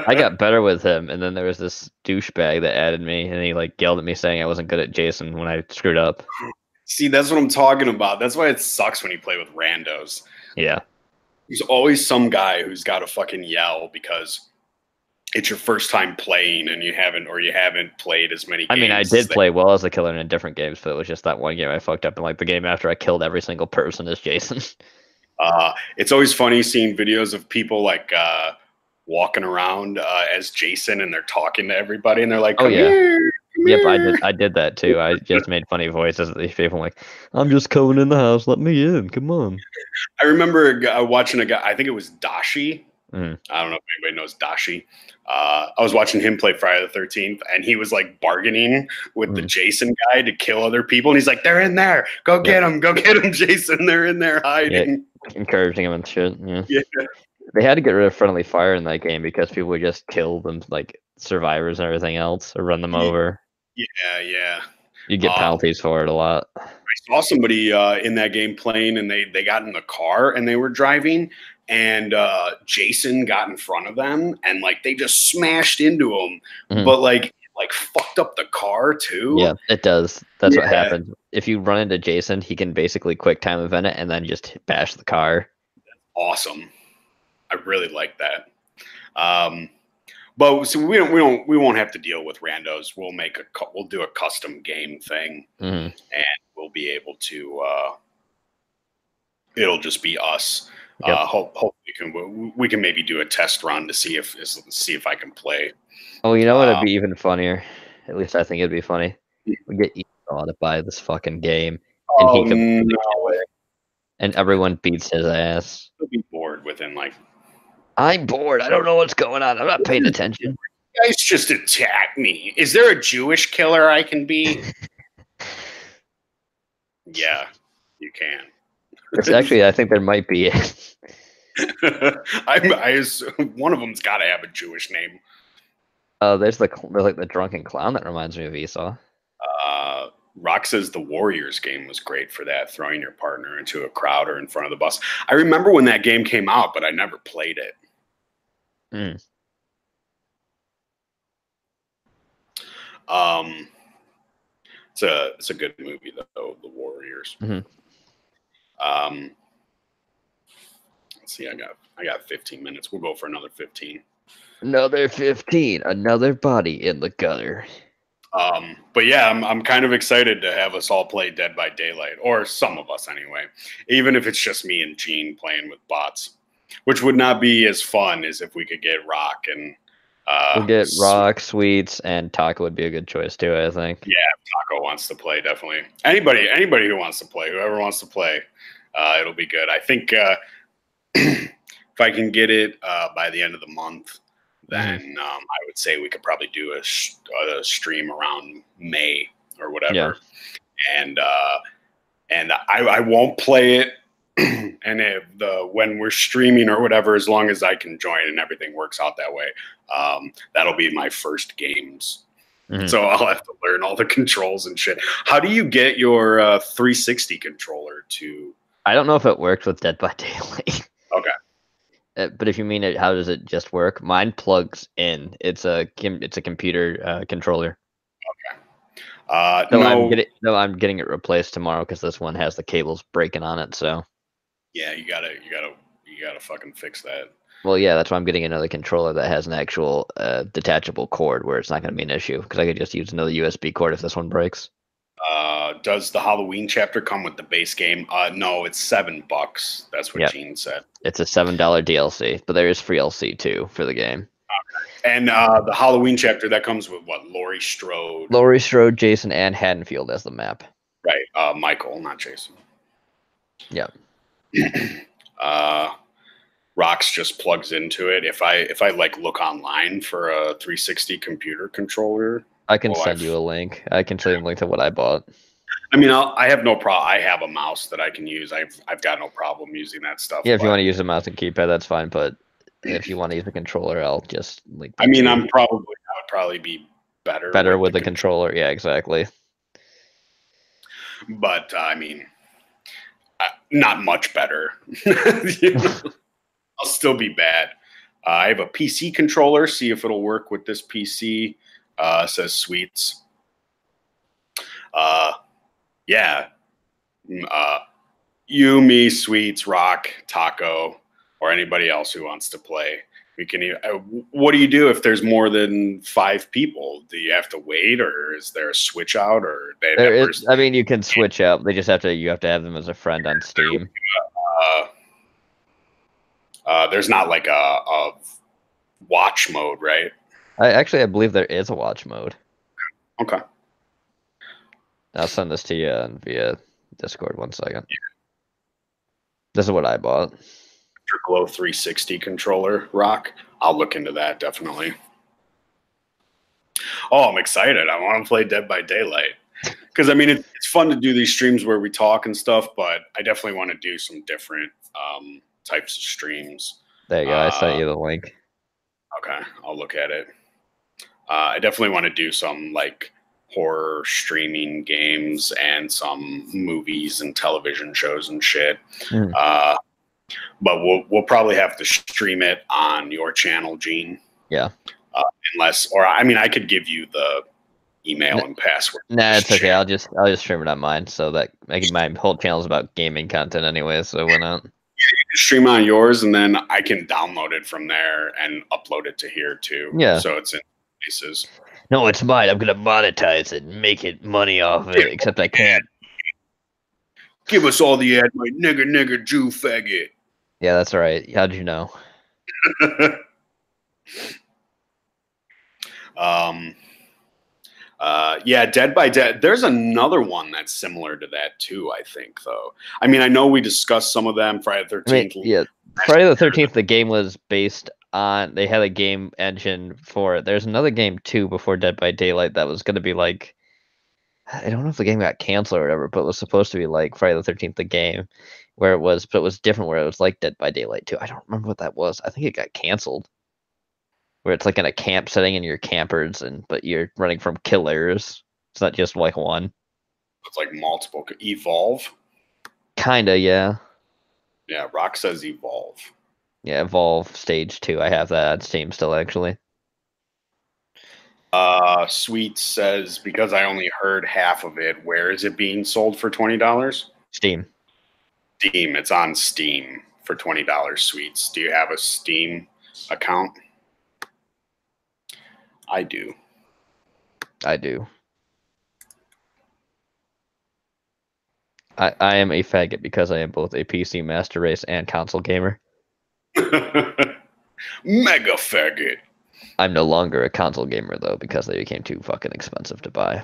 I got better with him, and then there was this douchebag that added me, and he yelled at me saying I wasn't good at Jason when I screwed up. See, that's what I'm talking about. That's why it sucks when you play with randos. Yeah. There's always some guy who's got to fucking yell because it's your first time playing and you haven't played as many games. I mean, I did play well as the killer in different games, but it was just that one game I fucked up. And the game after I killed every single person as Jason. It's always funny seeing videos of people like walking around as Jason, and they're talking to everybody, and they're like, "Come here." Yep, I did that too. I just made funny voices of these people, like, "I'm just coming in the house. Let me in. Come on." I remember watching a guy. I think it was Dashi. I don't know if anybody knows Dashi. I was watching him play Friday the 13th, and he was like bargaining with the Jason guy to kill other people. And he's like, "They're in there. Go get them. Go get them, Jason. They're in there hiding." Yeah, encouraging him and shit. Yeah. They had to get rid of friendly fire in that game because people would just kill them, like survivors and everything else, or run them over. Yeah. You get penalties for it a lot. I saw somebody in that game playing, and they got in the car and they were driving, and Jason got in front of them, and like they just smashed into him, but like fucked up the car too. Yeah, it does. That's what happens. If you run into Jason, he can basically quick time event it and then just bash the car. That's awesome. I really like that. But so we won't have to deal with randos. We'll do a custom game thing, and we'll be able to. It'll just be us. Yep. Hopefully, we can maybe do a test run to see if I can play. Oh, you know what'd be even funnier? At least I think it'd be funny. We get Esau to buy this fucking game, and he can and everyone beats his ass. He'll be bored within like. I'm bored. I don't know what's going on. I'm not paying attention. You guys just attack me. Is there a Jewish killer I can be? Yeah, you can. It's actually, I think there might be. One of them's got to have a Jewish name. There's like the drunken clown that reminds me of Esau. Rock says the Warriors game was great for that, throwing your partner into a crowd or in front of the bus. I remember when that game came out, but I never played it. It's a good movie though, The Warriors. Let's see, I got 15 minutes. We'll go for another 15. Another 15. Another body in the gutter. But yeah, I'm kind of excited to have us all play Dead by Daylight, or some of us anyway, even if it's just me and Gene playing with bots, which would not be as fun as if we could get Rock and we'll get Rock, Sweets, and Taco would be a good choice too, I think. Yeah, Taco wants to play, definitely. Anybody who wants to play, whoever wants to play, it'll be good. I think if I can get it by the end of the month, then I would say we could probably do a stream around May or whatever. And I won't play it. And when we're streaming or whatever, as long as I can join and everything works out that way, that'll be my first games. So I'll have to learn all the controls and shit. How do you get your 360 controller to? I don't know if it works with Dead by Daylight. Okay. But if you mean it, how does it just work? Mine plugs in. It's a computer controller. Okay. I'm getting it replaced tomorrow because this one has the cables breaking on it. So. Yeah, you gotta fucking fix that. Well, yeah, that's why I'm getting another controller that has an actual detachable cord where it's not going to be an issue because I could just use another USB cord if this one breaks. Does the Halloween chapter come with the base game? No, it's $7. That's what Gene said. It's a $7 DLC, but there is free DLC too for the game. Okay. And the Halloween chapter that comes with what? Laurie Strode, Jason, and Haddonfield as the map. Right. Michael, not Jason. Yep. Rox just plugs into it. If I like look online for a 360 computer controller, I can send you a link. I can send you a link to what I bought. I mean, I have no problem. I have a mouse that I can use. I've got no problem using that stuff. Yeah, if you want to use a mouse and keypad, that's fine. But if you want to use a controller, I'll just link. I mean, I would probably be better with the controller. Yeah, exactly. But I mean, not much better. I'll still be bad. I have a PC controller. See if it'll work with this PC. Says Sweets. Yeah. You, me, Sweets, Rock, Taco, or anybody else who wants to play. We can. What do you do if there's more than 5 people? Do you have to wait, or is there a switch out, or I mean, you can switch out. You have to have them as a friend on Steam. There's not like a watch mode, right? I believe there is a watch mode. Okay. I'll send this to you via Discord. 1 second. Yeah. This is what I bought. Your Glow 360 controller, Rock. I'll look into that, definitely. Oh, I'm excited. I want to play Dead by Daylight. Because, I mean, it's fun to do these streams where we talk and stuff, but I definitely want to do some different types of streams. There you go. I sent you the link. Okay. I'll look at it. I definitely want to do some, like, horror streaming games and some movies and television shows and shit. But we'll probably have to stream it on your channel, Gene. Yeah. I could give you the email and password. Nah, it's okay. I'll just stream it on mine, so that my whole channel is about gaming content anyway. So why not? You can stream on yours, and then I can download it from there and upload it to here too. Yeah. So it's in places. No, it's mine. I'm gonna monetize it and make it money off of it. Except I can't. Give us all the ad, my nigger, Jew, faggot. Yeah, that's right. How'd you know? Yeah, Dead by Dead. There's another one that's similar to that too, I think, though. I mean, I know we discussed some of them. Friday the 13th. Yeah, Friday the 13th, the game was based on, they had a game engine for it. There's another game too before Dead by Daylight that was going to be like, I don't know if the game got canceled or whatever, but it was supposed to be like Friday the 13th, the game, but it was different, where it was like Dead by Daylight too. I don't remember what that was. I think it got canceled. Where it's like in a camp setting and you're campers, but you're running from killers. It's not just like one. It's like multiple. Evolve? Kinda, yeah. Yeah, Rock says Evolve. Yeah, Evolve Stage 2. I have that on Steam still, actually. Sweet says, because I only heard half of it, where is it being sold for $20? Steam. Steam. It's on Steam for $20, Sweets. Do you have a Steam account? I do. I am a faggot because I am both a PC master race and console gamer. Mega faggot. I'm no longer a console gamer, though, because they became too fucking expensive to buy.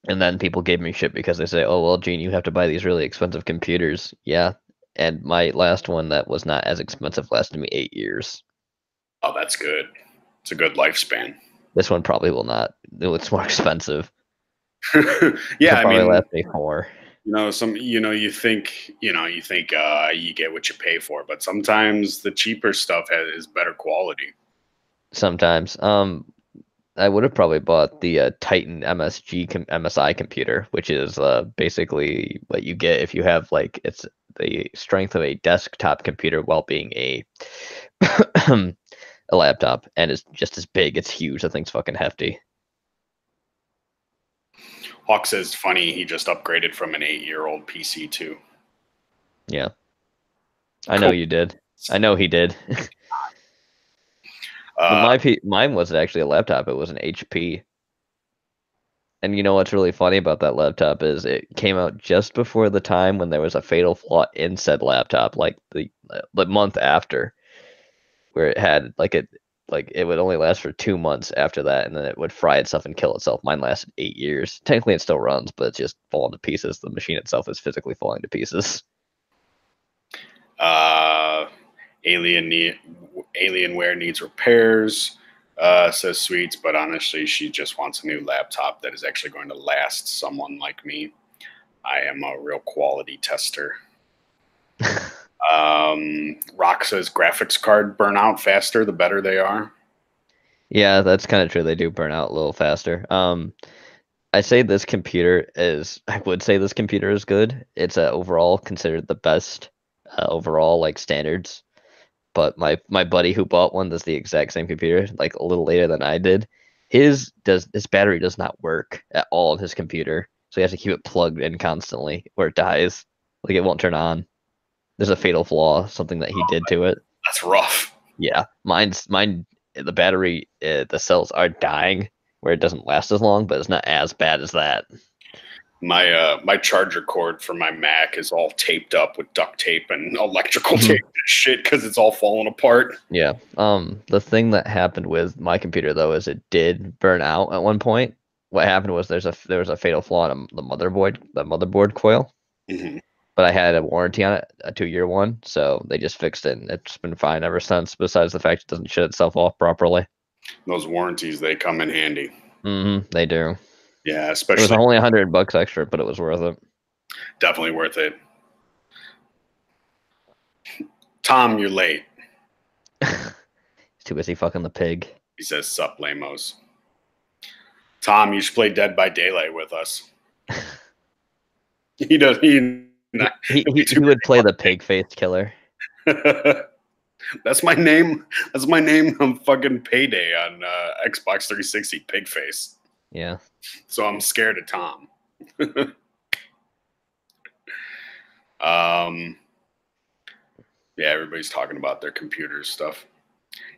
And then people gave me shit because they say, oh, well, Gene, you have to buy these really expensive computers. Yeah. And my last one that was not as expensive lasted me 8 years. Oh, that's good. It's a good lifespan. This one probably will not. It's more expensive. Yeah, I mean, last me 4. You think you get what you pay for, but sometimes the cheaper stuff is better quality. Sometimes. I would have probably bought the Titan MSI computer, which is basically what you get if you have, like, it's the strength of a desktop computer while being a a laptop, and it's just as big. It's huge. That thing's fucking hefty. Hawk says, funny, he just upgraded from an 8-year-old PC too. Yeah. I know you did. I know he did. Mine wasn't actually a laptop. It was an HP. And you know what's really funny about that laptop is it came out just before the time when there was a fatal flaw in said laptop, like the month after, where it had it would only last for 2 months after that, and then it would fry itself and kill itself. Mine lasted 8 years. Technically, it still runs, but it's just falling to pieces. The machine itself is physically falling to pieces. Alienware needs repairs, says Sweets, but honestly, she just wants a new laptop that is actually going to last someone like me. I am a real quality tester. Rock says graphics card burn out faster the better they are. Yeah, that's kind of true. They do burn out a little faster. I would say this computer is good. It's overall considered the best overall, like, standards. But my buddy who bought one that's the exact same computer, like a little later than I did, his battery does not work at all in his computer, so he has to keep it plugged in constantly, or it dies. Like, it won't turn on. There's a fatal flaw, something that he did to it. That's rough. Yeah, mine. The battery, the cells are dying, where it doesn't last as long, but it's not as bad as that. My charger cord for my Mac is all taped up with duct tape and electrical tape and shit because it's all falling apart. Yeah. The thing that happened with my computer though is it did burn out at one point. What happened was there was a fatal flaw in the motherboard coil. Mm-hmm. But I had a warranty on it, a 2-year one, so they just fixed it, and it's been fine ever since. Besides the fact it doesn't shut itself off properly. Those warranties, they come in handy. They do. Yeah, especially. It was only $100 extra, but it was worth it. Definitely worth it. Tom, you're late. He's too busy fucking the pig. He says, "Sup, lamos." Tom, you should play Dead by Daylight with us. He does. He would play the pig-faced killer. That's my name. That's my name on fucking Payday on Xbox 360. Pigface. Yeah. So I'm scared of Tom. Yeah, everybody's talking about their computer stuff.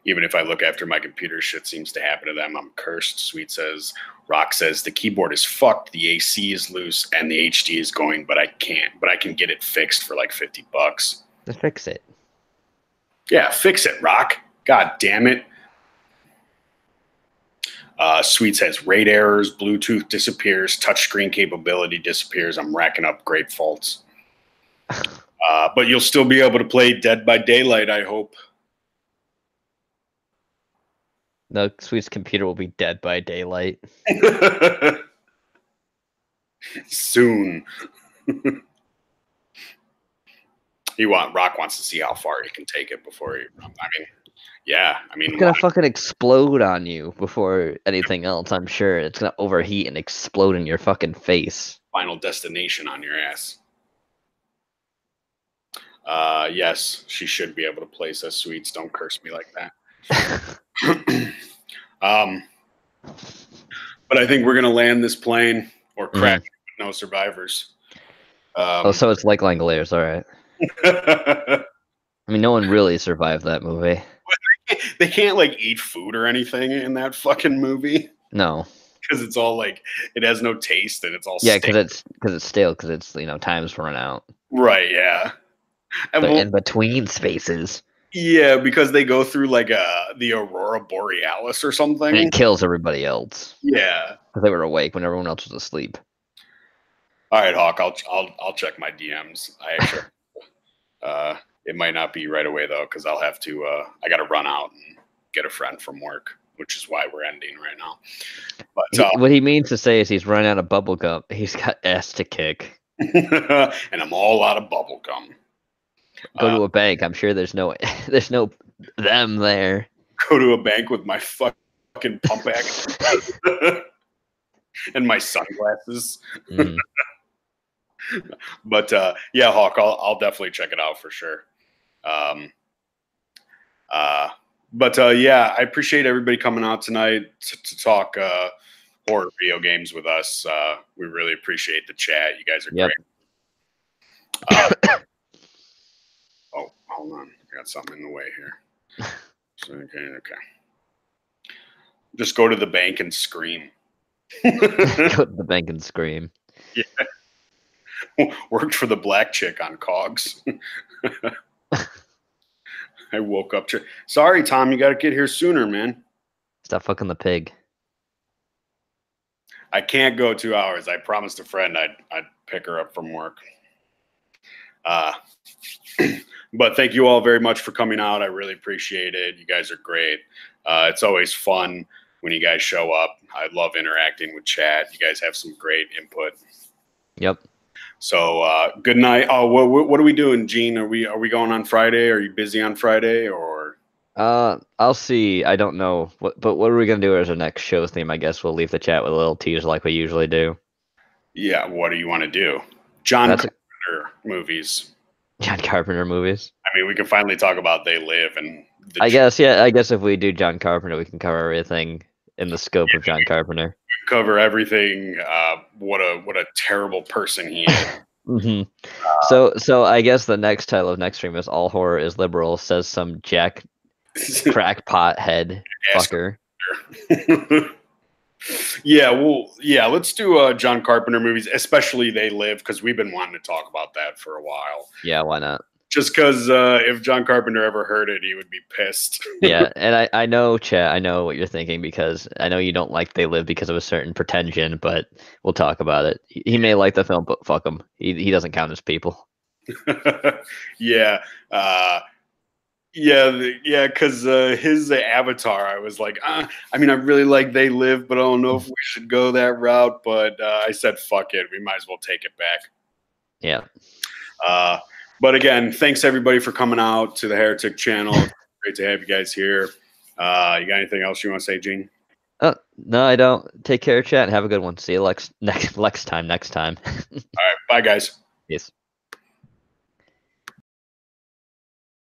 Even if I look after my computer, shit seems to happen to them. I'm cursed. Sweet says. Rock says the keyboard is fucked, the AC is loose, and the HD is going, but I can't. But I can get it fixed for like $50. Just fix it. Yeah, fix it, Rock. God damn it. Sweet says rate errors, Bluetooth disappears, touchscreen capability disappears. I'm racking up great faults. But you'll still be able to play Dead by Daylight, I hope. No, Sweet's computer will be dead by daylight. Soon. Rock wants to see how far he can take it before he. It's gonna fucking explode on you before anything else. I'm sure it's gonna overheat and explode in your fucking face. Final Destination on your ass. Yes, she should be able to play, says Sweets. Don't curse me like that. But I think we're gonna land this plane or crash with no survivors. So it's like Langoliers, all right. I mean, no one really survived that movie. They can't like eat food or anything in that fucking movie. No, because it's all like it has no taste and it's all because it's stale because it's time's run out. Right. Yeah. And in between spaces. Yeah, because they go through like the Aurora Borealis or something. And it kills everybody else. Yeah. Because they were awake when everyone else was asleep. All right, Hawk. I'll check my DMs. I actually, it might not be right away though, because I'll have to. I got to run out and get a friend from work, which is why we're ending right now. But what he means to say is he's run out of bubble gum. He's got ass to kick. And I'm all out of bubble gum. Go to a bank. I'm sure there's no them there. Go to a bank with my fucking pump act and my sunglasses. But yeah, Hawk, I'll definitely check it out for sure. But yeah, I appreciate everybody coming out tonight to talk horror video games with us. We really appreciate the chat. You guys are great. Oh, hold on. I got something in the way here. Okay. Just go to the bank and scream. Go to the bank and scream. Yeah. Worked for the black chick on Cogs. I woke up. Sorry, Tom. You got to get here sooner, man. Stop fucking the pig. I can't go 2 hours. I promised a friend I'd pick her up from work. But thank you all very much for coming out. I really appreciate it. You guys are great. It's always fun when you guys show up. I love interacting with chat. You guys have some great input. Yep. So good night. Oh, what are we doing, Gene? Are we going on Friday? Are you busy on Friday or? I'll see. I don't know. But what are we gonna do as our next show theme? I guess we'll leave the chat with a little tease like we usually do. Yeah. What do you want to do? John Carpenter movies. John Carpenter movies. I mean, we can finally talk about They Live and. I guess if we do John Carpenter, we can cover everything in the scope of John Carpenter. Cover everything. What a terrible person he is. So I guess the next title of next stream is All Horror is Liberal, says some jack crackpot head fucker. Yeah, well, yeah, let's do John Carpenter movies, especially They Live, because we've been wanting to talk about that for a while. Yeah, why not? Just because if John Carpenter ever heard it, he would be pissed. Yeah, and I know, Chet, I know what you're thinking, because I know you don't like They Live because of a certain pretension, but we'll talk about it. He may like the film, but fuck him. He doesn't count as people. Yeah. Because his Avatar, I was like, I mean, I really like They Live, but I don't know if we should go that route. But I said, fuck it. We might as well take it back. Yeah. But again, thanks everybody for coming out to the Heretic channel. Great to have you guys here. You got anything else you want to say, Gene? No, I don't. Take care, chat, and have a good one. See you next time. All right. Bye, guys. Peace.